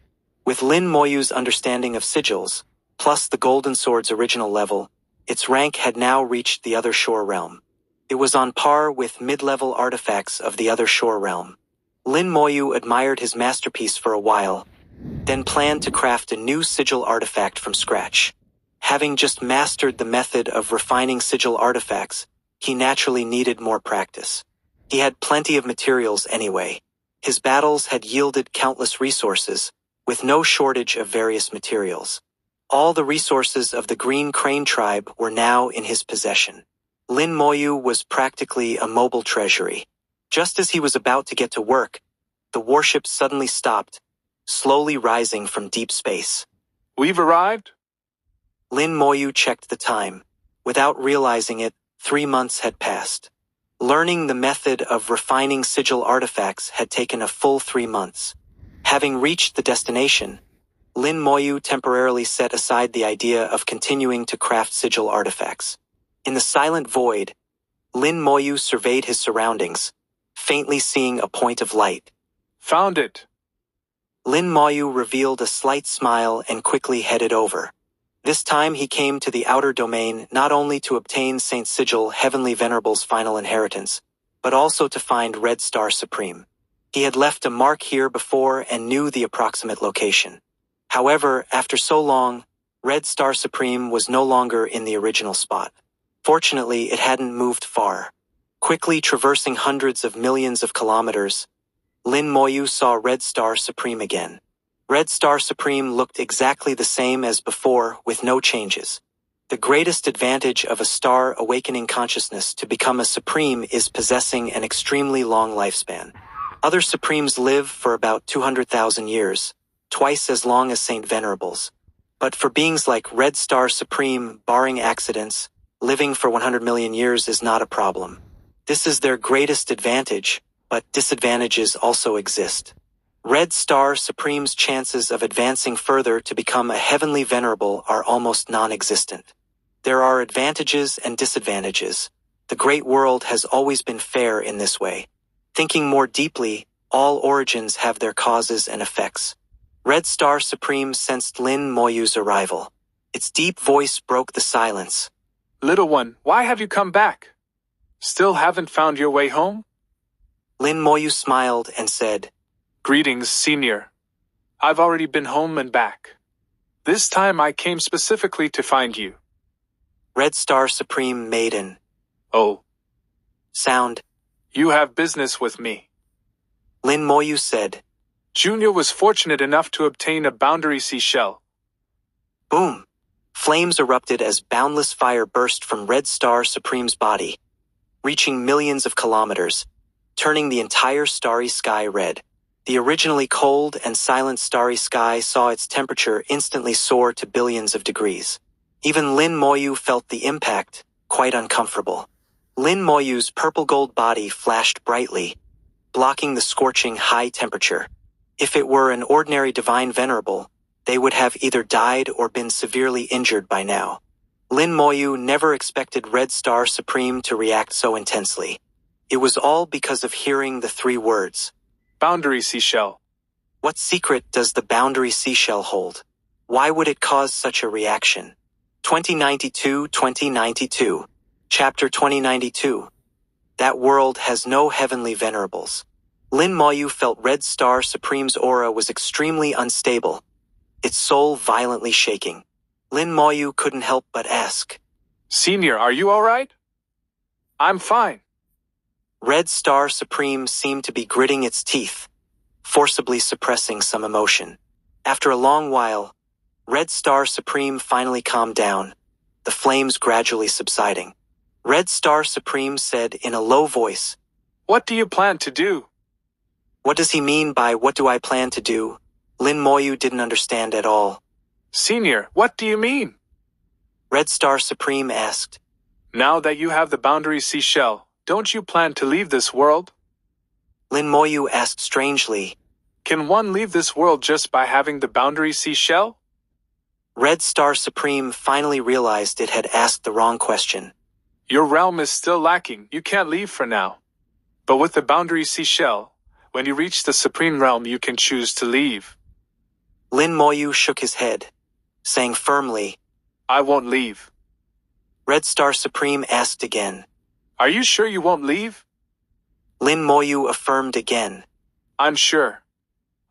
With Lin Moyu's understanding of sigils, plus the golden sword's original level, its rank had now reached the other shore realm. It was on par with mid-level artifacts of the other shore realm. Lin Moyu admired his masterpiece for a while, then planned to craft a new sigil artifact from scratch. Having just mastered the method of refining sigil artifacts, he naturally needed more practice. He had plenty of materials anyway. His battles had yielded countless resources, with no shortage of various materials. All the resources of the Green Crane tribe were now in his possession. Lin Moyu was practically a mobile treasury. Just as he was about to get to work, the warship suddenly stopped, slowly rising from deep space. We've arrived? Lin Moyu checked the time. Without realizing it, 3 months had passed. Learning the method of refining sigil artifacts had taken a full 3 months. Having reached the destination, Lin Moyu temporarily set aside the idea of continuing to craft sigil artifacts. In the silent void, Lin Moyu surveyed his surroundings, faintly seeing a point of light. Found it. Lin Moyu revealed a slight smile and quickly headed over. This time he came to the outer domain not only to obtain Saint Sigil Heavenly Venerable's final inheritance, but also to find Red Star Supreme. He had left a mark here before and knew the approximate location. However, after so long, Red Star Supreme was no longer in the original spot. Fortunately, it hadn't moved far. Quickly traversing hundreds of millions of kilometers, Lin Moyu saw Red Star Supreme again. Red Star Supreme looked exactly the same as before, with no changes. The greatest advantage of a star awakening consciousness to become a Supreme is possessing an extremely long lifespan. Other Supremes live for about 200,000 years, twice as long as Saint Venerables. But for beings like Red Star Supreme, barring accidents, living for 100 million years is not a problem. This is their greatest advantage, but disadvantages also exist. Red Star Supreme's chances of advancing further to become a heavenly venerable are almost non-existent. There are advantages and disadvantages. The great world has always been fair in this way. Thinking more deeply, all origins have their causes and effects. Red Star Supreme sensed Lin Moyu's arrival. Its deep voice broke the silence. Little one, why have you come back? Still haven't found your way home? Lin Moyu smiled and said, Greetings, Senior. I've already been home and back. This time I came specifically to find you. Red Star Supreme made an Oh, sound. you have business with me. Lin Moyu said. Junior was fortunate enough to obtain a boundary seashell. Boom! Flames erupted as boundless fire burst from Red Star Supreme's body, reaching millions of kilometers, turning the entire starry sky red. The originally cold and silent starry sky saw its temperature instantly soar to billions of degrees. Even Lin Moyu felt the impact, quite uncomfortable. Lin Moyu's purple-gold body flashed brightly, blocking the scorching high temperature. If it were an ordinary divine venerable, they would have either died or been severely injured by now. Lin Moyu never expected Red Star Supreme to react so intensely. It was all because of hearing the three words. Boundary seashell. What secret does the boundary seashell hold? Why would it cause such a reaction? 2092. Chapter 2092. That world has no heavenly venerables. Lin Moyu felt Red Star Supreme's aura was extremely unstable, its soul violently shaking. Lin Moyu couldn't help but ask. Senior, are you all right? I'm fine. Red Star Supreme seemed to be gritting its teeth, forcibly suppressing some emotion. After a long while, Red Star Supreme finally calmed down, the flames gradually subsiding. Red Star Supreme said in a low voice, What do you plan to do? What does he mean by what do I plan to do? Lin Moyu didn't understand at all. Senior, what do you mean? Red Star Supreme asked. Now that you have the boundary seashell, don't you plan to leave this world? Lin Moyu asked strangely. Can one leave this world just by having the boundary seashell? Red Star Supreme finally realized it had asked the wrong question. Your realm is still lacking, you can't leave for now. But with the boundary seashell, when you reach the supreme realm you can choose to leave. Lin Moyu shook his head, saying firmly, I won't leave. Red Star Supreme asked again. Are you sure you won't leave? Lin Moyu affirmed again. I'm sure.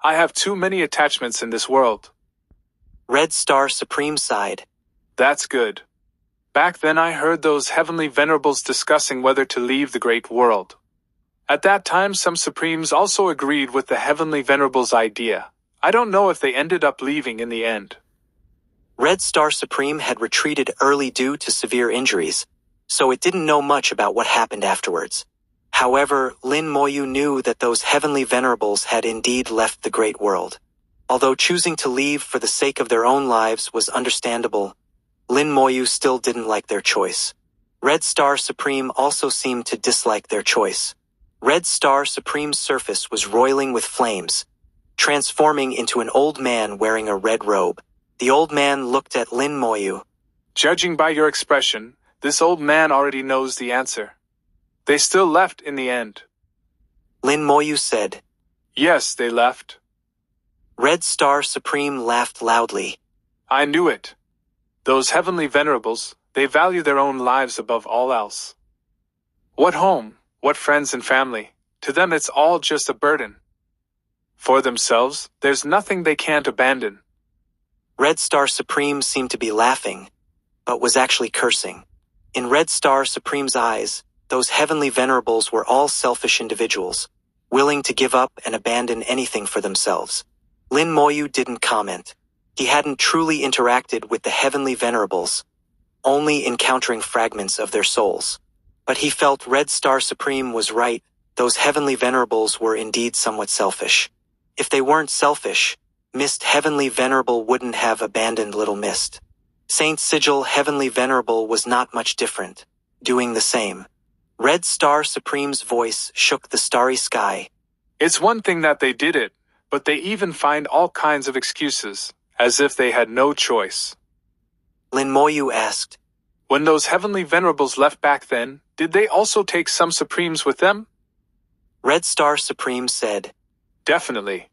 I have too many attachments in this world. Red Star Supreme sighed. That's good. Back then I heard those heavenly venerables discussing whether to leave the great world. At that time some supremes also agreed with the heavenly venerables' idea. I don't know if they ended up leaving in the end. Red Star Supreme had retreated early due to severe injuries, so it didn't know much about what happened afterwards. However, Lin Moyu knew that those heavenly venerables had indeed left the great world. Although choosing to leave for the sake of their own lives was understandable, Lin Moyu still didn't like their choice. Red Star Supreme also seemed to dislike their choice. Red Star Supreme's surface was roiling with flames, transforming into an old man wearing a red robe. The old man looked at Lin Moyu. Judging by your expression, this old man already knows the answer. They still left in the end. Lin Moyu said. Yes, they left. Red Star Supreme laughed loudly. I knew it. Those heavenly venerables, they value their own lives above all else. What home, what friends and family, to them it's all just a burden. For themselves, there's nothing they can't abandon. Red Star Supreme seemed to be laughing, but was actually cursing. In Red Star Supreme's eyes, those heavenly venerables were all selfish individuals, willing to give up and abandon anything for themselves. Lin Moyu didn't comment. He hadn't truly interacted with the heavenly venerables, only encountering fragments of their souls. But he felt Red Star Supreme was right. Those heavenly venerables were indeed somewhat selfish. If they weren't selfish, Mist Heavenly Venerable wouldn't have abandoned Little Mist. Saint Sigil Heavenly Venerable was not much different, doing the same. Red Star Supreme's voice shook the starry sky. It's one thing that they did it, but they even find all kinds of excuses, as if they had no choice. Lin Moyu asked. When those heavenly venerables left back then, did they also take some supremes with them? Red Star Supreme said. Definitely.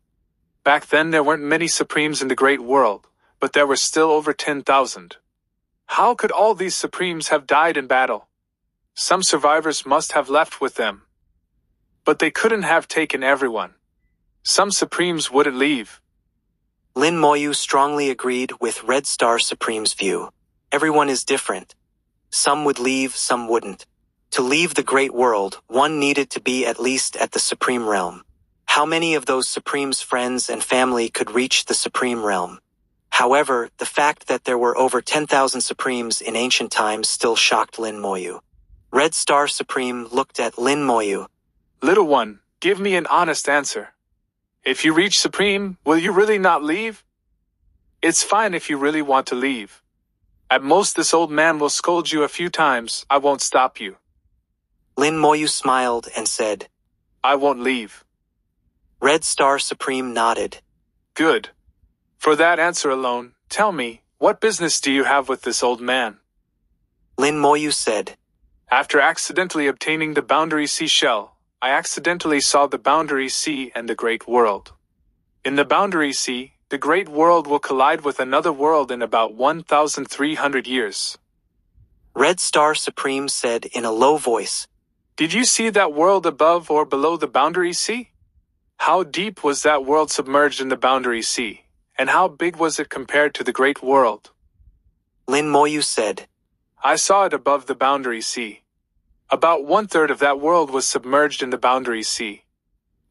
Back then there weren't many supremes in the great world, but there were still over 10,000. How could all these supremes have died in battle? Some survivors must have left with them. But they couldn't have taken everyone. Some supremes wouldn't leave. Lin Moyu strongly agreed with Red Star Supreme's view. Everyone is different. Some would leave, some wouldn't. To leave the great world, one needed to be at least at the Supreme Realm. How many of those Supreme's friends and family could reach the Supreme Realm? However, the fact that there were over 10,000 Supremes in ancient times still shocked Lin Moyu. Red Star Supreme looked at Lin Moyu. Little one, give me an honest answer. If you reach Supreme, will you really not leave? It's fine if you really want to leave. At most this old man will scold you a few times, I won't stop you. Lin Moyu smiled and said, I won't leave. Red Star Supreme nodded. Good. For that answer alone, tell me, what business do you have with this old man? Lin Moyu said, After accidentally obtaining the Boundary Sea shell, I accidentally saw the Boundary Sea and the Great World. In the Boundary Sea, the Great World will collide with another world in about 1,300 years. Red Star Supreme said in a low voice, Did you see that world above or below the Boundary Sea? How deep was that world submerged in the Boundary Sea, and how big was it compared to the Great World? Lin Moyu said, I saw it above the Boundary Sea. About 1/3 of that world was submerged in the Boundary Sea.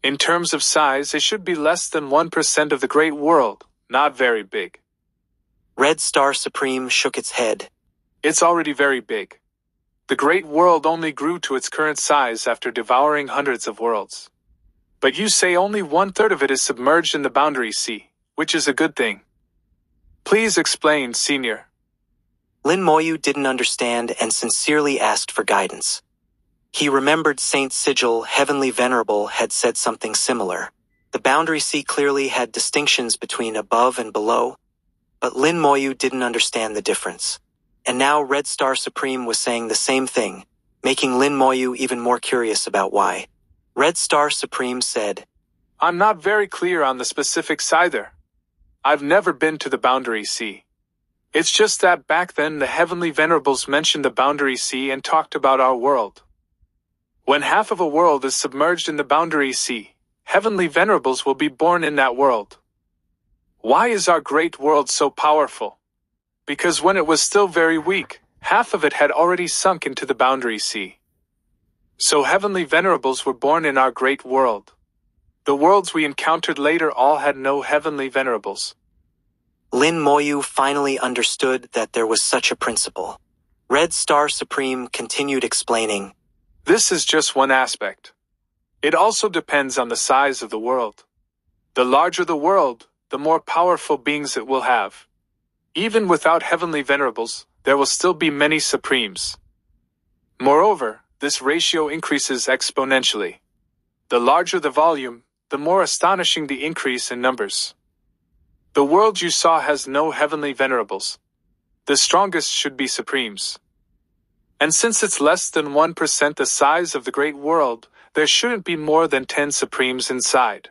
In terms of size, it should be less than 1% of the Great World, not very big. Red Star Supreme shook its head. It's already very big. The Great World only grew to its current size after devouring hundreds of worlds. But you say only 1/3 of it is submerged in the Boundary Sea, which is a good thing. Please explain, Senior. Lin Moyu didn't understand and sincerely asked for guidance. He remembered Saint Sigil, Heavenly Venerable, had said something similar. The Boundary Sea clearly had distinctions between above and below, but Lin Moyu didn't understand the difference. And now Red Star Supreme was saying the same thing, making Lin Moyu even more curious about why. Red Star Supreme said, I'm not very clear on the specifics either. I've never been to the Boundary Sea. It's just that back then the Heavenly Venerables mentioned the Boundary Sea and talked about our world. When half of a world is submerged in the Boundary Sea, Heavenly Venerables will be born in that world. Why is our great world so powerful? Because when it was still very weak, half of it had already sunk into the Boundary Sea. So Heavenly Venerables were born in our great world. The worlds we encountered later all had no Heavenly Venerables. Lin Moyu finally understood that there was such a principle. Red Star Supreme continued explaining, This is just one aspect. It also depends on the size of the world. The larger the world, the more powerful beings it will have. Even without Heavenly Venerables, there will still be many Supremes. Moreover, this ratio increases exponentially. The larger the volume, the more astonishing the increase in numbers. The world you saw has no Heavenly Venerables. The strongest should be Supremes. And since it's less than 1% the size of the Great World, there shouldn't be more than 10 Supremes inside.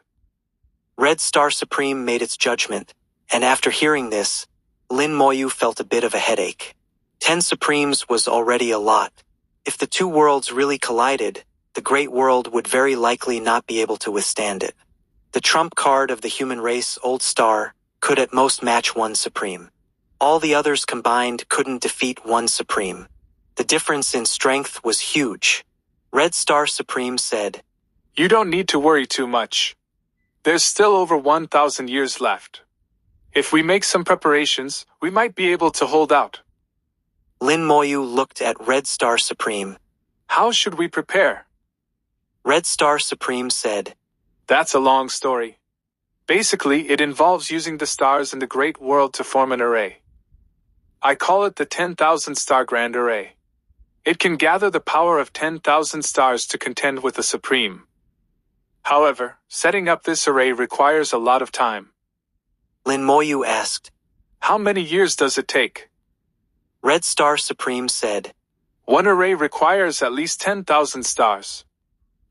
Red Star Supreme made its judgment, and after hearing this, Lin Moyu felt a bit of a headache. 10 Supremes was already a lot. If the two worlds really collided, the Great World would very likely not be able to withstand it. The trump card of the human race, Old Star, could at most match one Supreme. All the others combined couldn't defeat one Supreme. The difference in strength was huge. Red Star Supreme said, You don't need to worry too much. There's still over 1,000 years left. If we make some preparations, we might be able to hold out. Lin Moyu looked at Red Star Supreme. How should we prepare? Red Star Supreme said, That's a long story. Basically, it involves using the stars in the Great World to form an array. I call it the 10,000 Star Grand Array. It can gather the power of 10,000 stars to contend with the Supreme. However, setting up this array requires a lot of time. Lin Moyu asked, How many years does it take? Red Star Supreme said, One array requires at least 10,000 stars.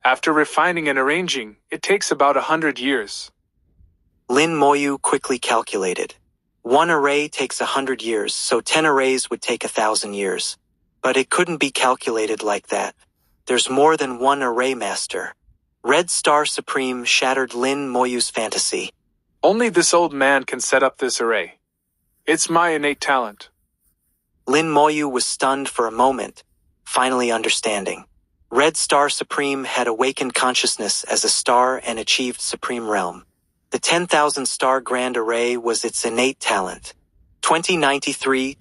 After refining and arranging, it takes about 100 years. Lin Moyu quickly calculated. One array takes 100 years, so 10 arrays would take 1,000 years. But it couldn't be calculated like that. There's more than one array master. Red Star Supreme shattered Lin Moyu's fantasy. Only this old man can set up this array. It's my innate talent. Lin Moyu was stunned for a moment, finally understanding. Red Star Supreme had awakened consciousness as a star and achieved supreme realm. The 10,000 star grand array was its innate talent. 2093.